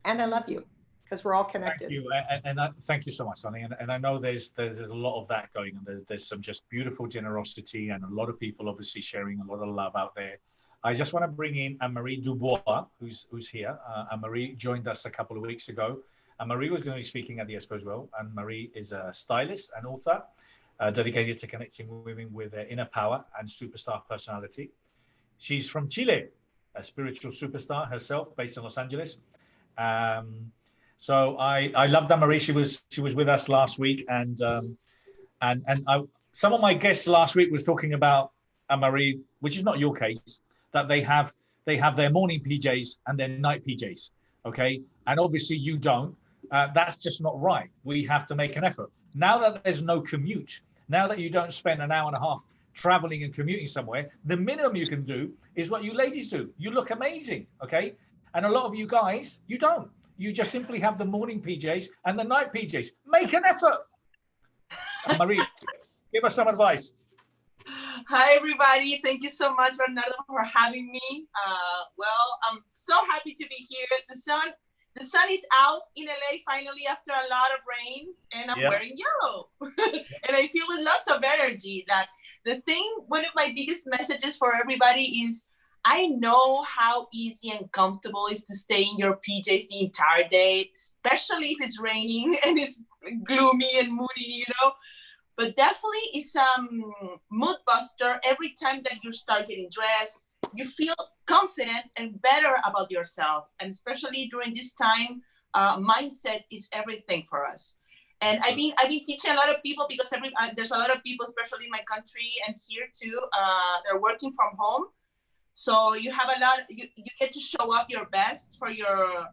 J: and I love you, because we're all connected.
A: Thank you, and thank you so much, Sonny. And I know there's a lot of that going on. There's some just beautiful generosity, and a lot of people obviously sharing a lot of love out there. I just want to bring in Anne-Marie Dubois, who's here. Anne-Marie joined us a couple of weeks ago. Anne-Marie was going to be speaking at the Expo as well. Anne-Marie is a stylist and author dedicated to connecting women with their inner power and superstar personality. She's from Chile, a spiritual superstar herself, based in Los Angeles. So I loved Anne-Marie. She was with us last week, and some of my guests last week was talking about Anne-Marie, which is not your case, that they have their morning PJs and their night PJs, okay? And obviously you don't. That's just not right. We have to make an effort. Now that there's no commute, now that you don't spend an hour and a half traveling and commuting somewhere, the minimum you can do is what you ladies do. You look amazing, okay? And a lot of you guys, you don't. You just simply have the morning PJs and the night PJs. Make an effort. Marie, give us some advice.
K: Hi, everybody. Thank you so much, Bernardo, for having me. Well, I'm so happy to be here. The sun is out in LA finally after a lot of rain, and I'm wearing yellow. And I feel lots of energy. That one of my biggest messages for everybody is, I know how easy and comfortable it is to stay in your PJs the entire day, especially if it's raining and it's gloomy and moody, But definitely it's a mood buster. Every time that you start getting dressed, you feel confident and better about yourself. And especially during this time, mindset is everything for us. And I've been teaching a lot of people, because there's a lot of people, especially in my country and here too, they're working from home. So you have a lot, you get to show up your best for your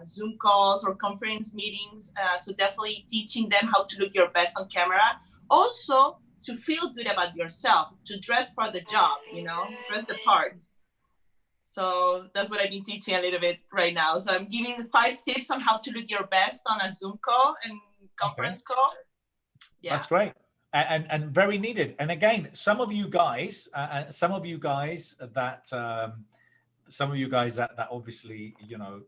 K: Zoom calls or conference meetings. So definitely teaching them how to look your best on camera. Also, to feel good about yourself, to dress for the job, dress the part. So that's what I've been teaching a little bit right now. So I'm giving 5 tips on how to look your best on a Zoom call and conference call. Yeah.
A: That's great. And very needed. And again, some of you guys that obviously,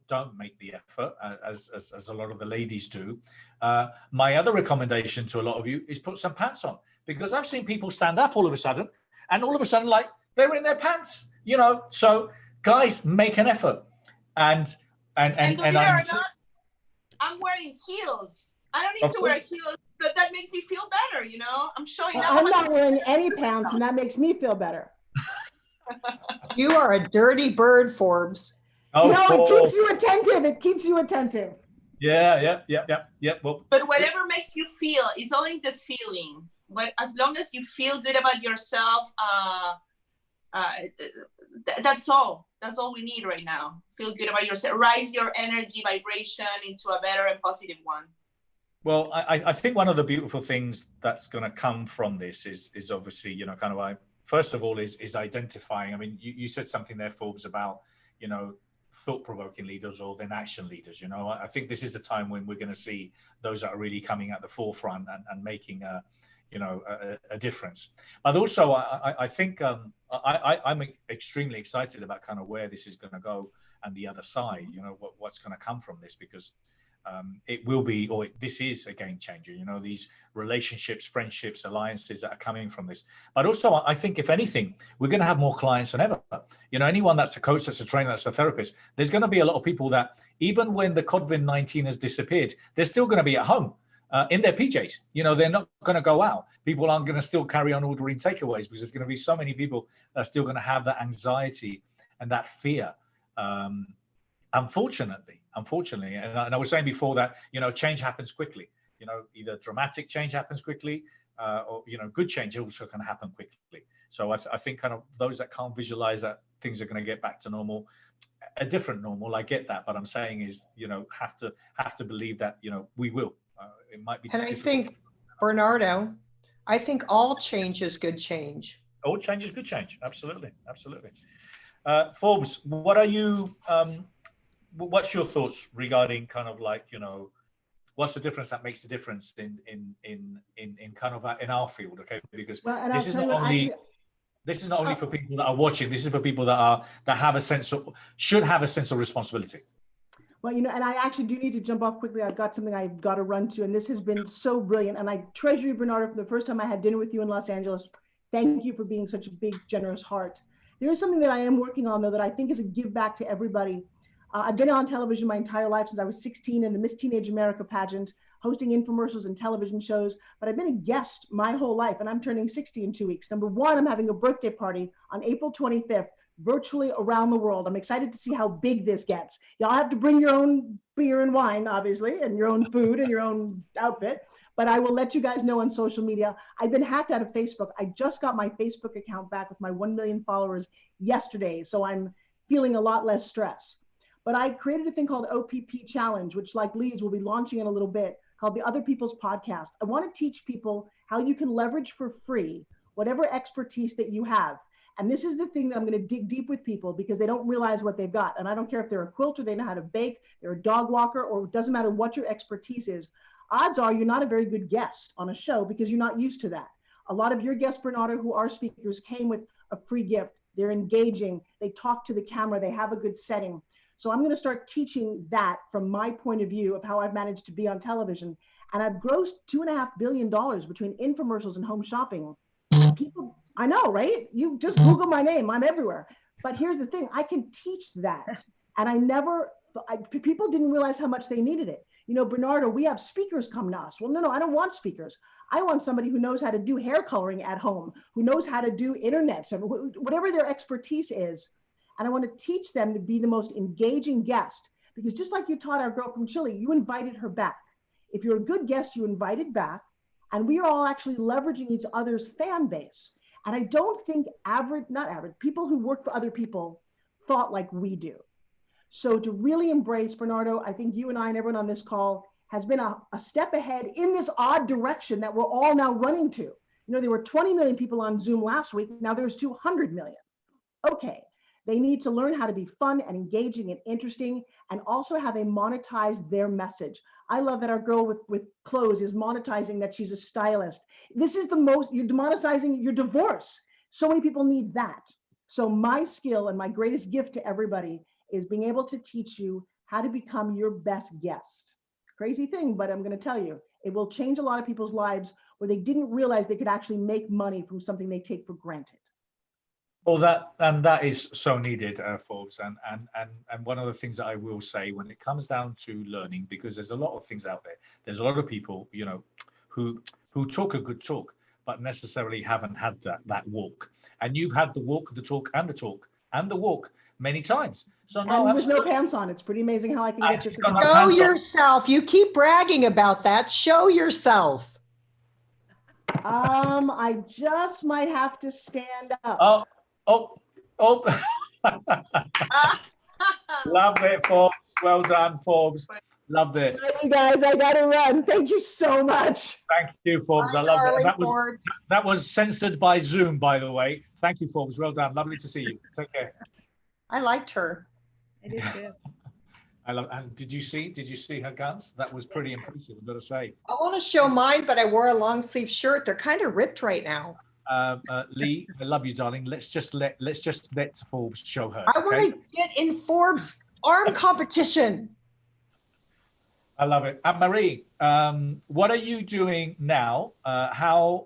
A: don't make the effort as a lot of the ladies do. My other recommendation to a lot of you is put some pants on, because I've seen people stand up all of a sudden like they're in their pants, so guys, make an effort. And I'm
K: wearing heels. I don't need to wear heels, but that makes me feel better, I'm showing up.
I: I'm not wearing any pants, and that makes me feel better.
J: You are a dirty bird, Forbes.
I: Oh, no, it keeps you attentive. It keeps you attentive.
A: Yeah. Well,
K: but whatever makes you feel, it's only the feeling. But as long as you feel good about yourself, that's all. That's all we need right now. Feel good about yourself. Rise your energy vibration into a better and positive one.
A: Well, I think one of the beautiful things that's going to come from this is obviously, kind of like, first of all, is identifying. I mean, you said something there, Forbes, about, thought-provoking leaders or then action leaders. I think this is the time when we're going to see those that are really coming at the forefront and making a difference. But also, I think I'm extremely excited about kind of where this is going to go and the other side, what's going to come from this, because it will be, or this is a game changer, these relationships, friendships, alliances that are coming from this. But also, I think, if anything, we're going to have more clients than ever. Anyone that's a coach, that's a trainer, that's a therapist, there's going to be a lot of people that, even when the COVID-19 has disappeared, they're still going to be at home in their PJs. They're not going to go out. People aren't going to still carry on ordering takeaways, because there's going to be so many people that are still going to have that anxiety and that fear. Unfortunately, and I was saying before that, change happens quickly. Either dramatic change happens quickly, or good change also can happen quickly. So I think kind of those that can't visualize that things are going to get back to normal, a different normal, I get that. But I'm saying is, have to believe that, we will. It might be.
J: And I think, Bernardo, I think all change is good change.
A: All change is good change. Absolutely. Forbes, what are you? What's your thoughts regarding kind of like, what's the difference that makes the difference in kind of in our field? Okay, because this is not only for people that are watching. This is for people that should have a sense of responsibility.
I: Well, and I actually do need to jump off quickly. I've got something I've got to run to, and this has been so brilliant. And I treasure you, Bernardo, from the first time I had dinner with you in Los Angeles. Thank you for being such a big, generous heart. There is something that I am working on, though, that I think is a give back to everybody. I've been on television my entire life since I was 16 in the Miss Teenage America pageant, hosting infomercials and television shows, but I've been a guest my whole life, and I'm turning 60 in 2 weeks. Number one, I'm having a birthday party on April 25th, virtually around the world. I'm excited to see how big this gets. Y'all have to bring your own beer and wine, obviously, and your own food and your own outfit, but I will let you guys know on social media. I've been hacked out of Facebook. I just got my Facebook account back with my 1 million followers yesterday, so I'm feeling a lot less stress. But I created a thing called OPP Challenge, which, like Leigh's, will be launching in a little bit, called the Other People's Podcast. I want to teach people how you can leverage for free whatever expertise that you have. And this is the thing that I'm going to dig deep with people, because they don't realize what they've got. And I don't care if they're a quilter, they know how to bake, they're a dog walker, or it doesn't matter what your expertise is. Odds are you're not a very good guest on a show because you're not used to that. A lot of your guests, Bernardo, who are speakers, came with a free gift. They're engaging, they talk to the camera, they have a good setting. So I'm going to start teaching that from my point of view of how I've managed to be on television. And I've grossed $2.5 billion between infomercials and home shopping. People, I know, right? You just Google my name, I'm everywhere. But here's the thing, I can teach that. And people didn't realize how much they needed it. Bernardo, we have speakers come to us. Well, no, I don't want speakers. I want somebody who knows how to do hair coloring at home, who knows how to do internet, so whatever their expertise is. And I want to teach them to be the most engaging guest, because just like you taught our girl from Chile, you invited her back. If you're a good guest, you invited back, and we are all actually leveraging each other's fan base. And I don't think people who work for other people thought like we do. So to really embrace, Bernardo, I think you and I and everyone on this call has been a step ahead in this odd direction that we're all now running to. You know, there were 20 million people on Zoom last week. Now there's 200 million. Okay, they need to learn how to be fun and engaging and interesting, and also how they monetize their message. I love that our girl with clothes is monetizing that she's a stylist. This is the most, you're monetizing your divorce. So many people need that. So my skill and my greatest gift to everybody is being able to teach you how to become your best guest. Crazy thing, but I'm going to tell you, it will change a lot of people's lives where they didn't realize they could actually make money from something they take for granted.
A: Well, that is so needed, Forbes. And one of the things that I will say when it comes down to learning, because there's a lot of things out there. There's a lot of people, you know, who talk a good talk, but necessarily haven't had that walk. And you've had the walk, the talk, and the walk many times. So no,
I: and with no pants on, it's pretty amazing how I can get this.
J: Show yourself. You keep bragging about that. Show yourself.
I: I just might have to stand up.
A: Oh. Love it, Forbes. Well done, Forbes. Loved it.
I: Hey guys, I gotta run. Thank you so much.
A: Thank you, Forbes. I love it. That was censored by Zoom, by the way. Thank you, Forbes. Well done. Lovely to see you. Take care.
J: I liked her.
H: I did too.
A: And did you see her guns? That was pretty impressive, I've got to say.
J: I want to show mine, but I wore a long sleeve shirt. They're kind of ripped right now.
A: Leigh, I love you, darling. Let's just let Forbes show her.
J: I want to get in Forbes arm competition.
A: I love it. And Marie, what are you doing now?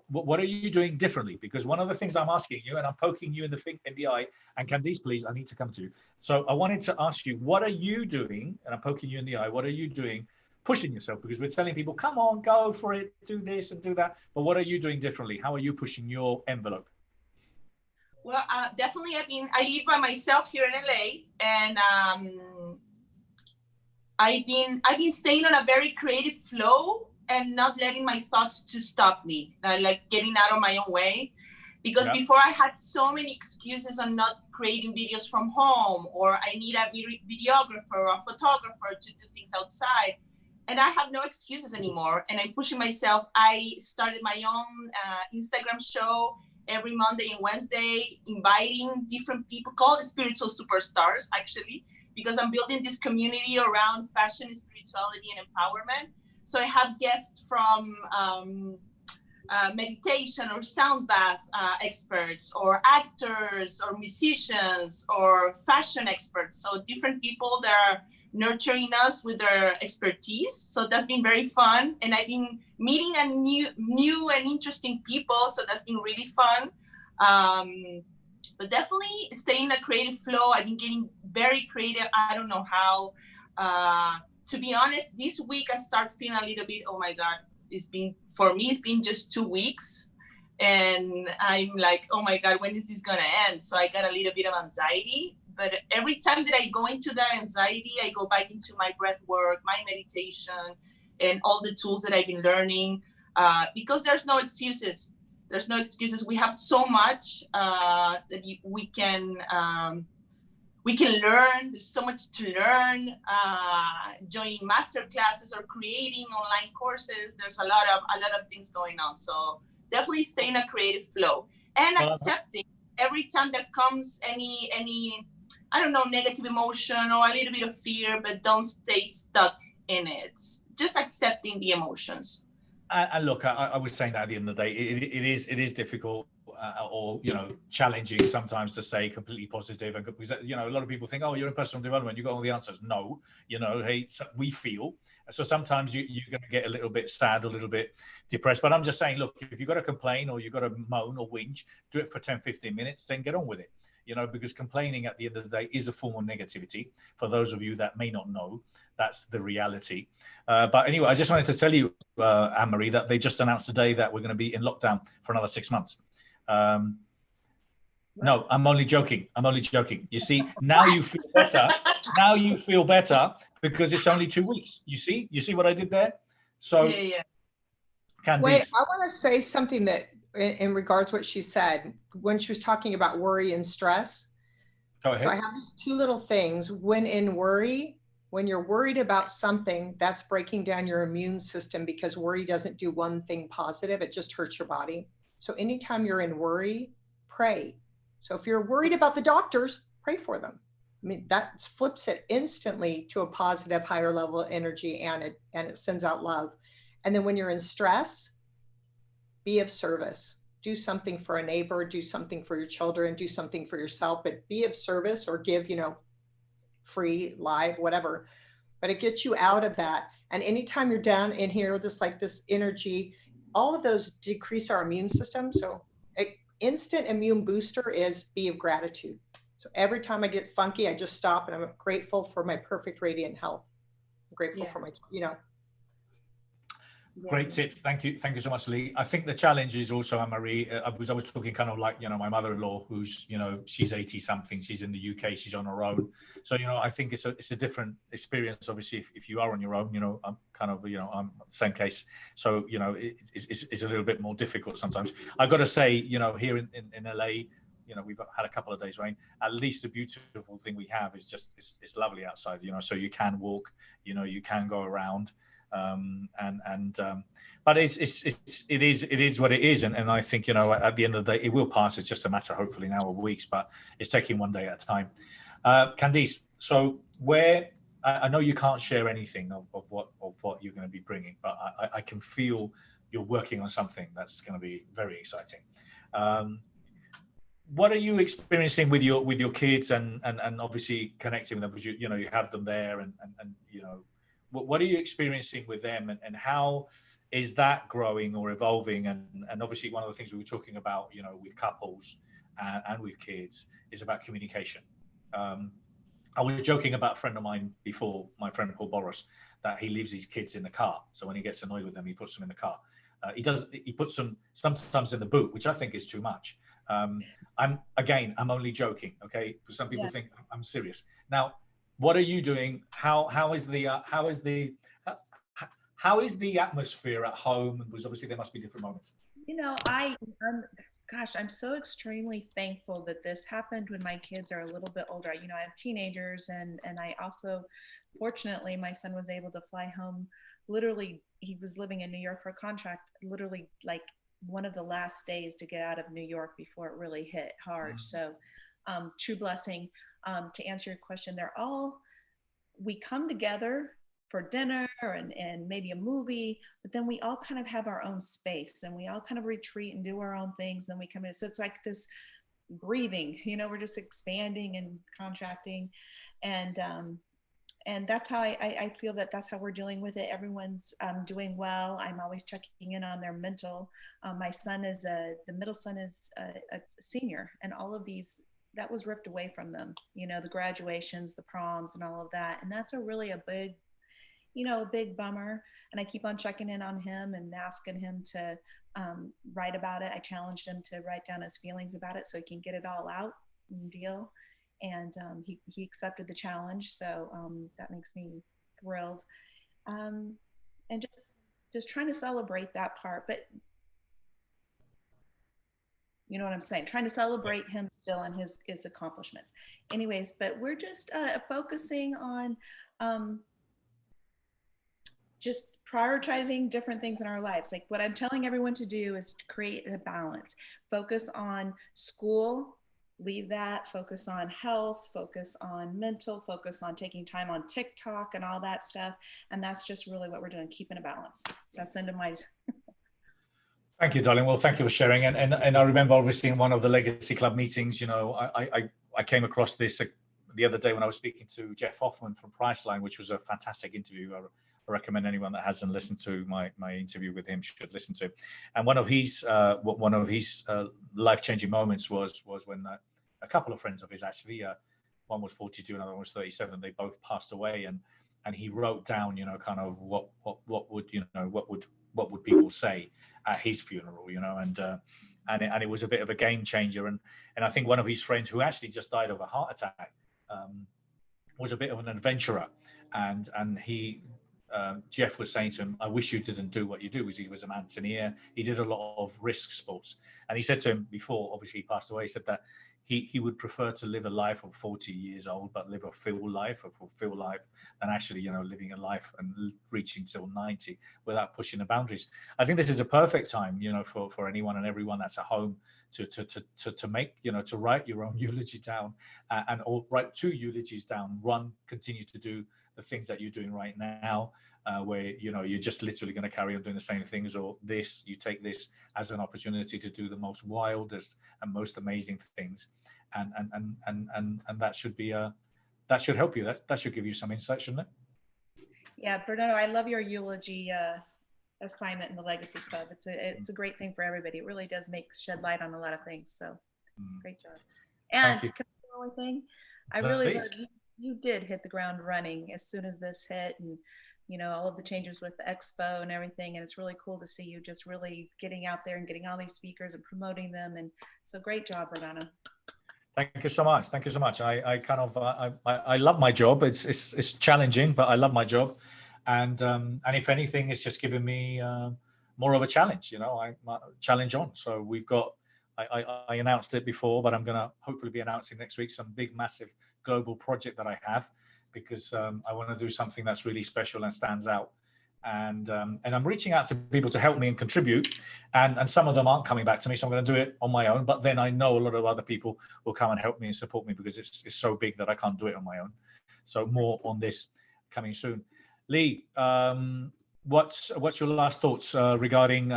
A: What are you doing differently? Because one of the things I'm asking you, and I'm poking you in the eye, and Candace, please, I need to come to you. So I wanted to ask you, what are you doing? And I'm poking you in the eye. What are you doing, pushing yourself? Because we're telling people, come on, go for it, do this and do that. But what are you doing differently? How are you pushing your envelope?
K: Well, definitely. I live by myself here in LA, and I've been staying on a very creative flow and not letting my thoughts to stop me, like getting out of my own way. Because before I had so many excuses on not creating videos from home, or I need a videographer or a photographer to do things outside. And I have no excuses anymore. And I'm pushing myself. I started my own Instagram show every Monday and Wednesday, inviting different people called spiritual superstars, actually, because I'm building this community around fashion, spirituality, and empowerment. So I have guests from meditation or sound bath experts, or actors, or musicians, or fashion experts. So different people that are nurturing us with their expertise. So that's been very fun. And I've been meeting a new and interesting people. So that's been really fun. But definitely staying in a creative flow. I've been getting very creative. I don't know how. To be honest, this week I start feeling a little bit, oh my God, it's been just 2 weeks. And I'm like, oh my God, when is this gonna end? So I got a little bit of anxiety. But every time that I go into that anxiety, I go back into my breath work, my meditation, and all the tools that I've been learning, because there's no excuses. There's no excuses. We have so much that we can learn. There's so much to learn. Joining master classes or creating online courses. There's a lot of things going on. So definitely stay in a creative flow and accepting every time that comes any I don't know, negative emotion or a little bit of fear, but don't stay stuck in it. Just accepting the emotions.
A: And look, I was saying that at the end of the day, it is difficult or, you know, challenging sometimes to stay completely positive. And because, you know, a lot of people think, oh, you're in personal development, you got all the answers. No, you know, hey, we feel. So sometimes you're going to get a little bit sad, a little bit depressed. But I'm just saying, look, if you've got to complain or you've got to moan or whinge, do it for 10, 15 minutes, then get on with it. You know, because complaining at the end of the day is a form of negativity. For those of you that may not know, that's the reality. But anyway, I just wanted to tell you, Anne-Marie, that they just announced today that we're going to be in lockdown for another 6 months. No, I'm only joking. You see, now you feel better. Now you feel better because it's only 2 weeks. You see what I did there? So,
J: yeah.
A: Candace.
J: Wait, I want to say something that in regards to what she said, when she was talking about worry and stress.
A: Go ahead.
J: So I have these two little things. When in worry, when you're worried about something, that's breaking down your immune system, because worry doesn't do one thing positive, it just hurts your body. So anytime you're in worry, pray. So if you're worried about the doctors, pray for them. I mean, that flips it instantly to a positive, higher level of energy, and it sends out love. And then when you're in stress, be of service. Do something for a neighbor, do something for your children, do something for yourself, but be of service, or give, free, live, whatever. But it gets you out of that. And anytime you're down in here, this energy, all of those decrease our immune system. So instant immune booster is be of gratitude. So every time I get funky, I just stop and I'm grateful for my perfect radiant health. I'm grateful for my,
A: Great tips. Thank you. Thank you so much, Leigh. I think the challenge is also, Anne-Marie, because I was talking kind of like, my mother-in-law, who's, she's 80 something, she's in the UK, she's on her own. So, I think it's a different experience. Obviously, if you are on your own, I'm kind of, I'm the same case. So, it's a little bit more difficult sometimes. I got to say, here in LA, we've had a couple of days rain. At least the beautiful thing we have is just, it's lovely outside, so you can walk, you can go around. But it is what it is, and I think at the end of the day it will pass. It's just a matter, hopefully now, of weeks, but it's taking one day at a time. Candace, so where I know you can't share anything of what you're going to be bringing, but I can feel you're working on something that's going to be very exciting. What are you experiencing with your kids, and obviously connecting with them, because you have them there, and what are you experiencing with them, and how is that growing or evolving? And obviously one of the things we were talking about, with couples and with kids, is about communication. I was joking about a friend of mine before, my friend Paul Boris, that he leaves his kids in the car. So when he gets annoyed with them, he puts them in the car. He puts them sometimes in the boot, which I think is too much. I'm only joking, okay? Because some people think I'm serious. Now, what are you doing? How is the atmosphere at home? Because obviously there must be different moments.
H: I'm so extremely thankful that this happened when my kids are a little bit older. I have teenagers, and I also, fortunately, my son was able to fly home. Literally, he was living in New York for a contract, literally like one of the last days to get out of New York before it really hit hard. Mm-hmm. So true blessing. To answer your question, we come together for dinner and maybe a movie, but then we all kind of have our own space, and we all kind of retreat and do our own things. Then we come in. So it's like this breathing, we're just expanding and contracting. And that's how I feel that's how we're dealing with it. Everyone's doing well. I'm always checking in on their mental. My son the middle son is a senior, and all of these, that was ripped away from them, the graduations, the proms, and all of that. And that's a big bummer. And I keep on checking in on him and asking him to write about it. I challenged him to write down his feelings about it so he can get it all out and deal. And he accepted the challenge. So that makes me thrilled. And just trying to celebrate that part. But you know what I'm saying? Trying to celebrate him still and his accomplishments. Anyways, but we're just focusing on just prioritizing different things in our lives. Like what I'm telling everyone to do is to create a balance. Focus on school, leave that. Focus on health, focus on mental, focus on taking time on TikTok and all that stuff. And that's just really what we're doing, keeping a balance. That's the end of my...
A: Thank you, darling. Well, thank you for sharing. And I remember, obviously, in one of the Legacy Club meetings, I came across this the other day when I was speaking to Jeff Hoffman from Priceline, which was a fantastic interview. I recommend anyone that hasn't listened to my interview with him should listen to. And one of his life-changing moments was when a couple of friends of his, actually, one was 42, another one was 37. They both passed away, and he wrote down, kind of what would people say at his funeral, and it was a bit of a game changer. And I think one of his friends, who actually just died of a heart attack, was a bit of an adventurer, and he Jeff was saying to him, I wish you didn't do what you do, because he was a mountaineer. He did a lot of risk sports. And he said to him before, obviously he passed away, he said that he would prefer to live a life of 40 years old, but live a full life, than actually, living a life and reaching till 90 without pushing the boundaries. I think this is a perfect time, for anyone and everyone that's at home to make, to write your own eulogy down, or write 2 eulogies down. One, continue to do the things that you're doing right now, where you're just literally going to carry on doing the same things, or this, you take this as an opportunity to do the most wildest and most amazing things, and that should be that should help you. That should give you some insight, shouldn't it?
H: Yeah, Bernardo, I love your eulogy assignment in the Legacy Club. It's a great thing for everybody. It really does shed light on a lot of things. So great job. And one more thing, I really love you did hit the ground running as soon as this hit, and all of the changes with the expo and everything. And it's really cool to see you just really getting out there and getting all these speakers and promoting them. And so great job, Bernardo.
A: Thank you so much. Thank you so much. I love my job. It's challenging, but I love my job. And if anything, it's just given me more of a challenge, I challenge on. So we've got, I announced it before, but I'm going to hopefully be announcing next week some big, massive global project that I have, because I want to do something that's really special and stands out. And I'm reaching out to people to help me and contribute, and some of them aren't coming back to me, so I'm going to do it on my own. But then I know a lot of other people will come and help me and support me, because it's so big that I can't do it on my own. So more on this coming soon. Leigh, what's your last thoughts regarding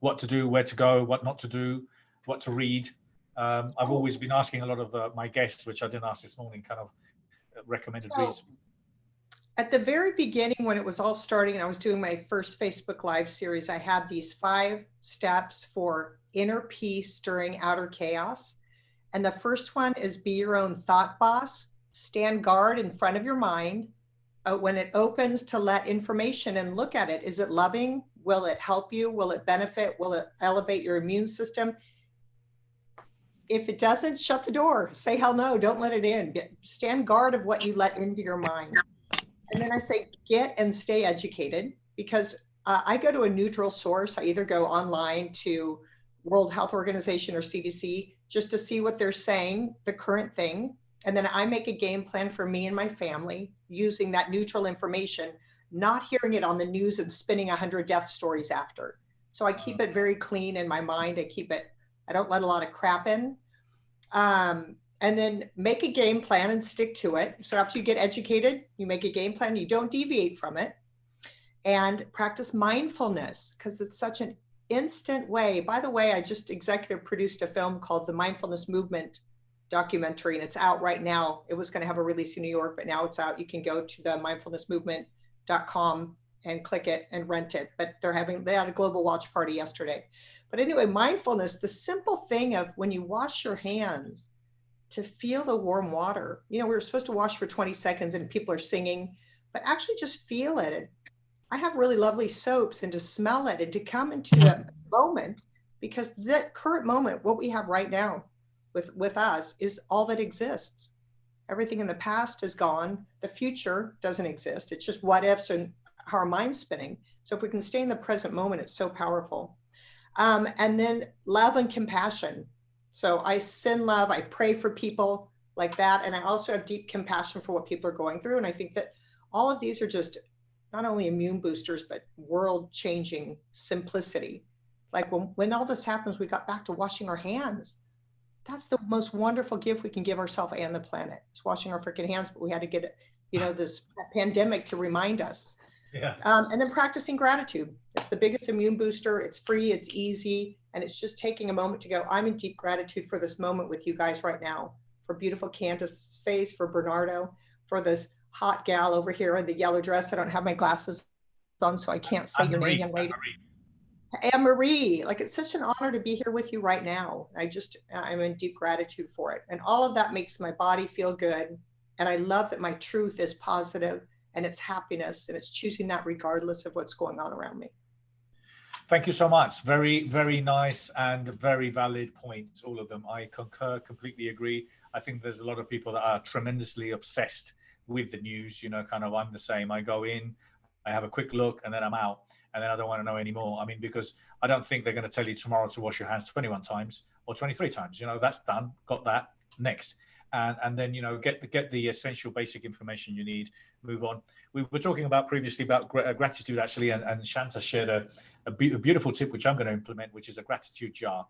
A: what to do, where to go, what not to do, what to read? I've always been asking a lot of my guests, which I didn't ask this morning, kind of recommended reads.
J: At the very beginning, when it was all starting and I was doing my first Facebook Live series, I had these 5 steps for inner peace during outer chaos. And the first one is be your own thought boss. Stand guard in front of your mind. When it opens, to let information and look at it. Is it loving? Will it help you? Will it benefit? Will it elevate your immune system? If it doesn't, shut the door. Say hell no, don't let it in. Stand guard of what you let into your mind. And then I say, get and stay educated, because I go to a neutral source. I either go online to World Health Organization or CDC just to see what they're saying, the current thing. And then I make a game plan for me and my family using that neutral information, not hearing it on the news and spinning 100 death stories after. So I keep it very clean in my mind. I don't let a lot of crap in. And then make a game plan and stick to it. So after you get educated, you make a game plan, you don't deviate from it. And practice mindfulness, because it's such an instant way. By the way, I just executive produced a film called The Mindfulness Movement documentary, and it's out right now. It was going to have a release in New York, but now it's out. You can go to the mindfulnessmovement.com and click it and rent it. But they had a global watch party yesterday. But anyway, mindfulness, the simple thing of when you wash your hands, to feel the warm water. We were supposed to wash for 20 seconds and people are singing, but actually just feel it. And I have really lovely soaps, and to smell it and to come into the moment, because that current moment, what we have right now with us, is all that exists. Everything in the past is gone. The future doesn't exist. It's just what ifs and how our mind's spinning. So if we can stay in the present moment, it's so powerful. And then love and compassion. So I send love, I pray for people like that. And I also have deep compassion for what people are going through. And I think that all of these are just not only immune boosters, but world-changing simplicity. Like when all this happens, we got back to washing our hands. That's the most wonderful gift we can give ourselves and the planet. It's washing our freaking hands, but we had to get, this pandemic to remind us.
A: Yeah.
J: And then practicing gratitude. It's the biggest immune booster. It's free, it's easy. And it's just taking a moment to go, I'm in deep gratitude for this moment with you guys right now, for beautiful Candace's face, for Bernardo, for this hot gal over here in the yellow dress. I don't have my glasses on, so I can't say your name, young lady. Anne-Marie, like, it's such an honor to be here with you right now. I'm in deep gratitude for it. And all of that makes my body feel good. And I love that my truth is positive and it's happiness, and it's choosing that regardless of what's going on around me.
A: Thank you so much. Very, very nice and very valid points, all of them. I concur, completely agree. I think there's a lot of people that are tremendously obsessed with the news, I'm the same. I go in, I have a quick look, and then I'm out, and then I don't want to know anymore. I mean, because I don't think they're going to tell you tomorrow to wash your hands 21 times or 23 times. You know, that's done, got that, next. And then, you know, get the essential basic information you need, move on. We were talking about previously about gratitude, actually, and Shantha shared a beautiful tip, which I'm going to implement, which is a gratitude jar,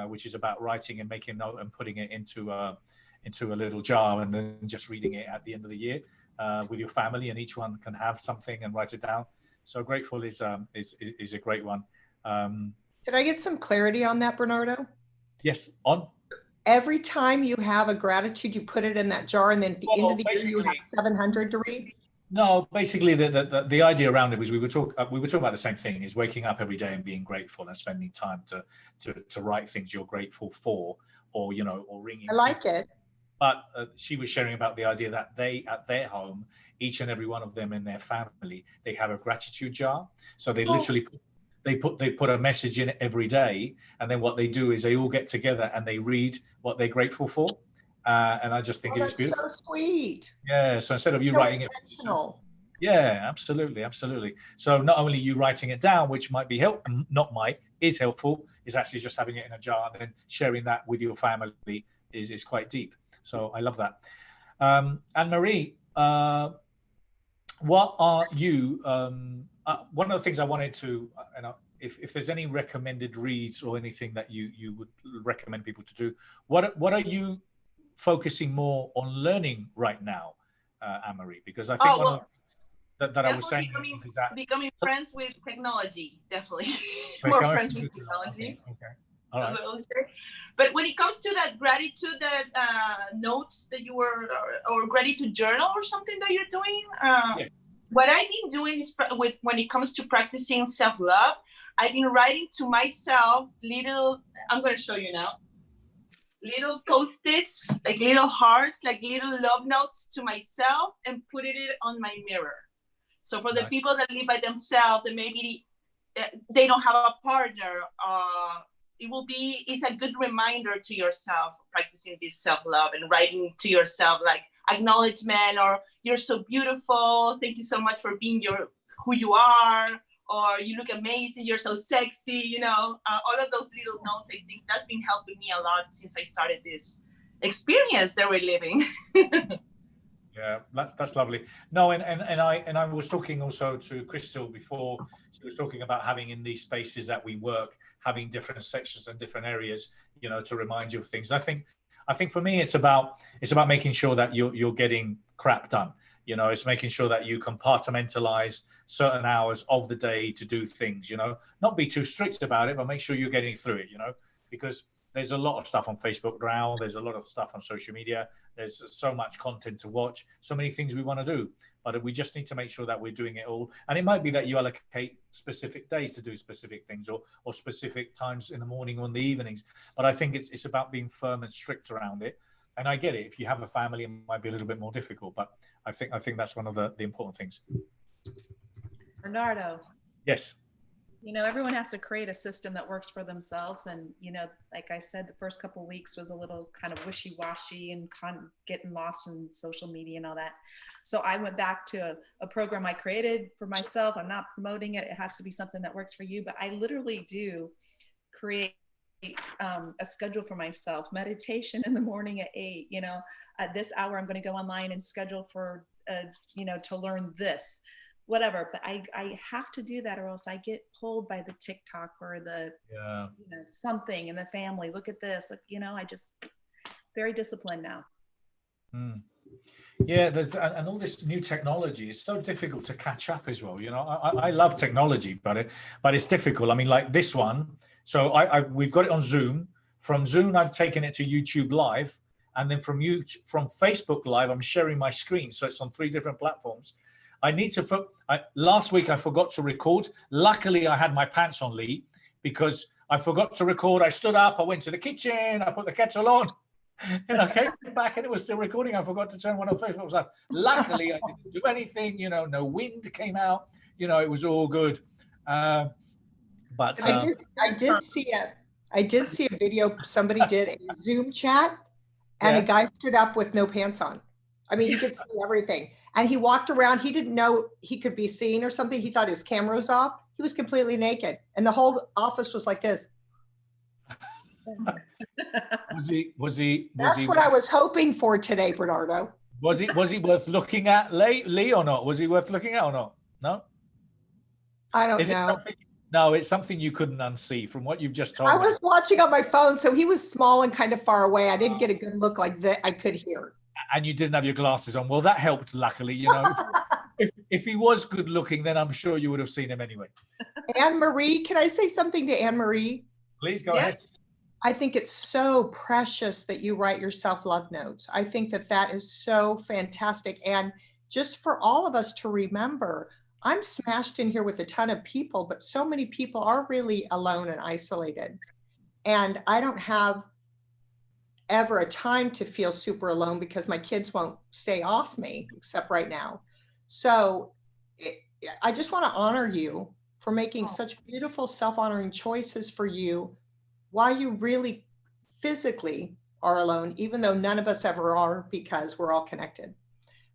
A: which is about writing and making a note and putting it into a little jar, and then just reading it at the end of the year with your family, and each one can have something and write it down. So grateful is a great one.
J: Can I get some clarity on that, Bernardo?
A: Yes, on.
J: Every time you have a gratitude, you put it in that jar, and then at the end of the year you have 700 to read?
A: No, basically the idea around it was we were talking about the same thing, is waking up every day and being grateful and spending time to write things you're grateful for, or, you know, or ringing.
J: I like it.
A: But she was sharing about the idea that they, at their home, each and every one of them in their family, they have a gratitude jar. So they literally they put a message in every day, and then what they do is they all get together and they read what they're grateful for. And I just think it's beautiful.
J: So sweet.
A: Yeah. So instead of you writing it, yeah, absolutely. So not only you writing it down, which might be is helpful, is actually just having it in a jar and then sharing that with your family is quite deep. So I love that. Anne-Marie, what are you? One of the things I wanted to, if there's any recommended reads or anything that you would recommend people to do, what are you focusing more on learning right now, Anne-Marie? Because I think that I was saying is that
K: becoming friends with technology, definitely. More friends with technology.
A: Okay. All right.
K: But when it comes to that gratitude, that notes that you were, or gratitude journal or something that you're doing, what I've been doing is when it comes to practicing self-love, I've been writing to myself little, I'm going to show you now, little Post-its, like little hearts, like little love notes to myself, and put it on my mirror. So for the people that live by themselves, that maybe they don't have a partner, it's a good reminder to yourself, practicing this self-love and writing to yourself like acknowledgement, or you're so beautiful, thank you so much for being who you are, or you look amazing, you're so sexy, you know, all of those little notes. I think that's been helping me a lot since I started this experience that we're living.
A: Yeah, that's lovely. No, and I was talking also to Krystylle before. She was talking about having in these spaces that we work, having different sections and different areas, you know, to remind you of things. I think for me, it's about making sure that you're getting crap done. You know, it's making sure that you compartmentalize certain hours of the day to do things, you know, not be too strict about it, but make sure you're getting through it, you know, because there's a lot of stuff on Facebook now. There's a lot of stuff on social media. There's so much content to watch, so many things we want to do, but we just need to make sure that we're doing it all. And it might be that you allocate specific days to do specific things, or specific times in the morning or in the evenings. But I think it's about being firm and strict around it. And I get it. If you have a family, it might be a little bit more difficult, but I think that's one of the important things.
H: Bernardo.
A: Yes.
H: You know, everyone has to create a system that works for themselves. And, you know, like I said, the first couple of weeks was a little kind of wishy-washy and getting lost in social media and all that. So I went back to a program I created for myself. I'm not promoting it. It has to be something that works for you. But I literally do create a schedule for myself. Meditation in the morning at 8, you know, at this hour, I'm going to go online and schedule for, you know, to learn this. Whatever, but I have to do that, or else I get pulled by the TikTok or the you know, something in the family. Look at this, you know. I just very disciplined now.
A: Yeah, and all this new technology is so difficult to catch up as well. You know, I love technology, but it's difficult. I mean, like this one. So we've got it on Zoom. From Zoom, I've taken it to YouTube Live, and then from Facebook Live, I'm sharing my screen, so it's on 3 different platforms. I need to. Last week I forgot to record. Luckily, I had my pants on, Leigh, because I forgot to record. I stood up. I went to the kitchen. I put the kettle on, and I came back, and it was still recording. I forgot to turn one of the Facebooks off. Luckily, I didn't do anything. You know, no wind came out. You know, it was all good. But
J: I did see a video somebody did a Zoom chat, and a guy stood up with no pants on. I mean, he could see everything. And he walked around. He didn't know he could be seen or something. He thought his camera was off. He was completely naked. And the whole office was like this. That's what I was hoping for today, Bernardo.
A: Was he worth looking at, Leigh, or not? Was he worth looking at or not? No?
J: I don't know.
A: No, it's something you couldn't unsee from what you've just told me.
J: I was watching on my phone, so he was small and kind of far away. I didn't get a good look like that. I could hear.
A: And you didn't have your glasses on. Well, that helped, luckily. You know, if he was good looking, then I'm sure you would have seen him anyway.
J: Anne-Marie, can I say something to Anne-Marie?
A: Please go ahead.
J: I think it's so precious that you write your self-love notes. I think that that is so fantastic. And just for all of us to remember, I'm smashed in here with a ton of people, but so many people are really alone and isolated. And I don't have ever a time to feel super alone because my kids won't stay off me, except right now. So I just want to honor you for making such beautiful self-honoring choices for you while you really physically are alone, even though none of us ever are because we're all connected.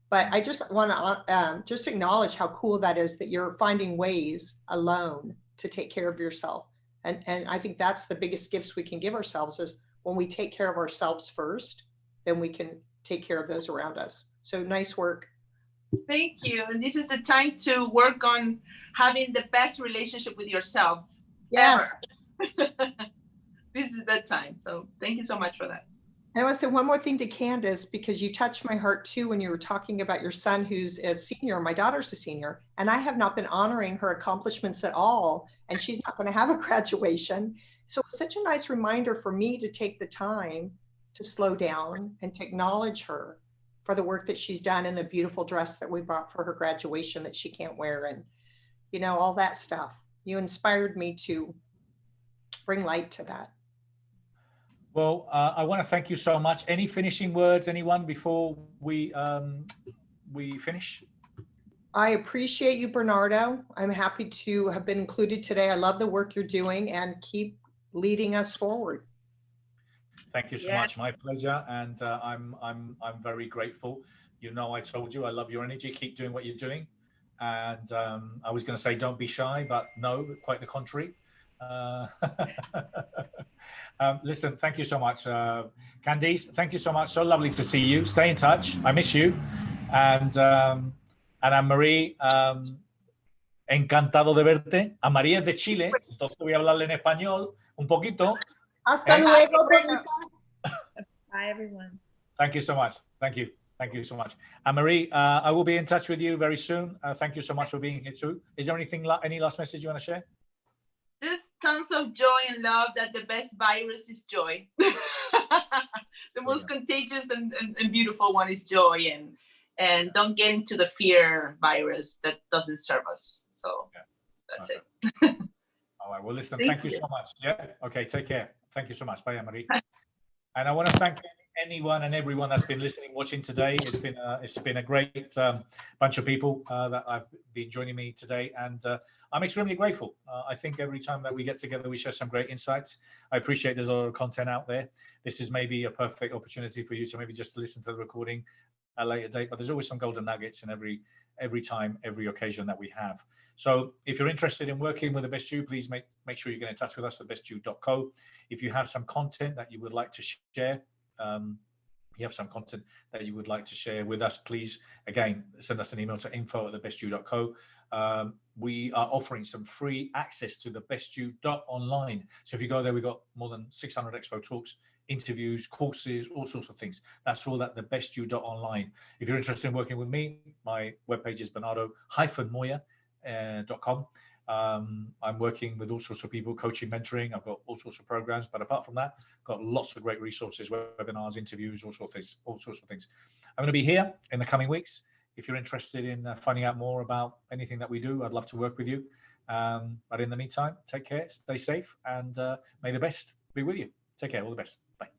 J: But I just want to just acknowledge how cool that is that you're finding ways alone to take care of yourself. And I think that's the biggest gifts we can give ourselves is when we take care of ourselves first, then we can take care of those around us. So nice work.
K: Thank you. And this is the time to work on having the best relationship with yourself.
J: Yes.
K: This is that time. So thank you so much for that.
J: And I want to say one more thing to Candace, because you touched my heart too when you were talking about your son who's a senior. My daughter's a senior, and I have not been honoring her accomplishments at all. And she's not going to have a graduation. So it's such a nice reminder for me to take the time to slow down and to acknowledge her for the work that she's done and the beautiful dress that we bought for her graduation that she can't wear. And, you know, all that stuff. You inspired me to bring light to that.
A: Well, I want to thank you so much. Any finishing words, anyone, before we finish?
J: I appreciate you, Bernardo. I'm happy to have been included today. I love the work you're doing and keep leading us forward.
A: Thank you so much. My pleasure. And I'm very grateful. You know, I told you I love your energy. Keep doing what you're doing. And I was going to say don't be shy, but no, quite the contrary. Listen, thank you so much. Candace, thank you so much. So lovely to see you. Stay in touch. I miss you. And Anne-Marie, encantado de verte. A María es de Chile, entonces voy a hablarle en español un poquito.
J: Hasta luego, bonita.
H: Bye, everyone.
A: Thank you so much. Thank you. Thank you so much. Anne-Marie, I will be in touch with you very soon. Thank you so much for being here too. Is there anything, any last message you want to share?
K: Just tons of joy and love, that the best virus is joy. The most contagious and beautiful one is joy, and don't get into the fear virus that doesn't serve us. So that's it.
A: All right, well, listen, thank you so much. Yeah, okay, take care. Thank you so much. Bye, Anne-Marie. And I want to thank anyone and everyone that's been listening, watching today. It's been a great bunch of people that have been joining me today, and I'm extremely grateful. I think every time that we get together, we share some great insights. I appreciate there's a lot of content out there. This is maybe a perfect opportunity for you to maybe just listen to the recording at a later date, but there's always some golden nuggets in every time, every occasion that we have. So if you're interested in working with The Best You, please make sure you get in touch with us at bestju.co. If you have some content that you would like to share, you have some content that you would like to share with us, please, again, send us an email to info@thebestyu.co. We are offering some free access to thebestyu.online. So if you go there, we've got more than 600 expo talks, interviews, courses, all sorts of things. That's all at thebestyu.online. If you're interested in working with me, my webpage is Bernardo-Moya.com. I'm working with all sorts of people, coaching, mentoring. I've got all sorts of programs, but apart from that, I've got lots of great resources, webinars, interviews, all sorts of things. I'm going to be here in the coming weeks. If you're interested in finding out more about anything that we do, I'd love to work with you. But in the meantime, take care, stay safe, and may the best be with you. Take care. All the best. Bye.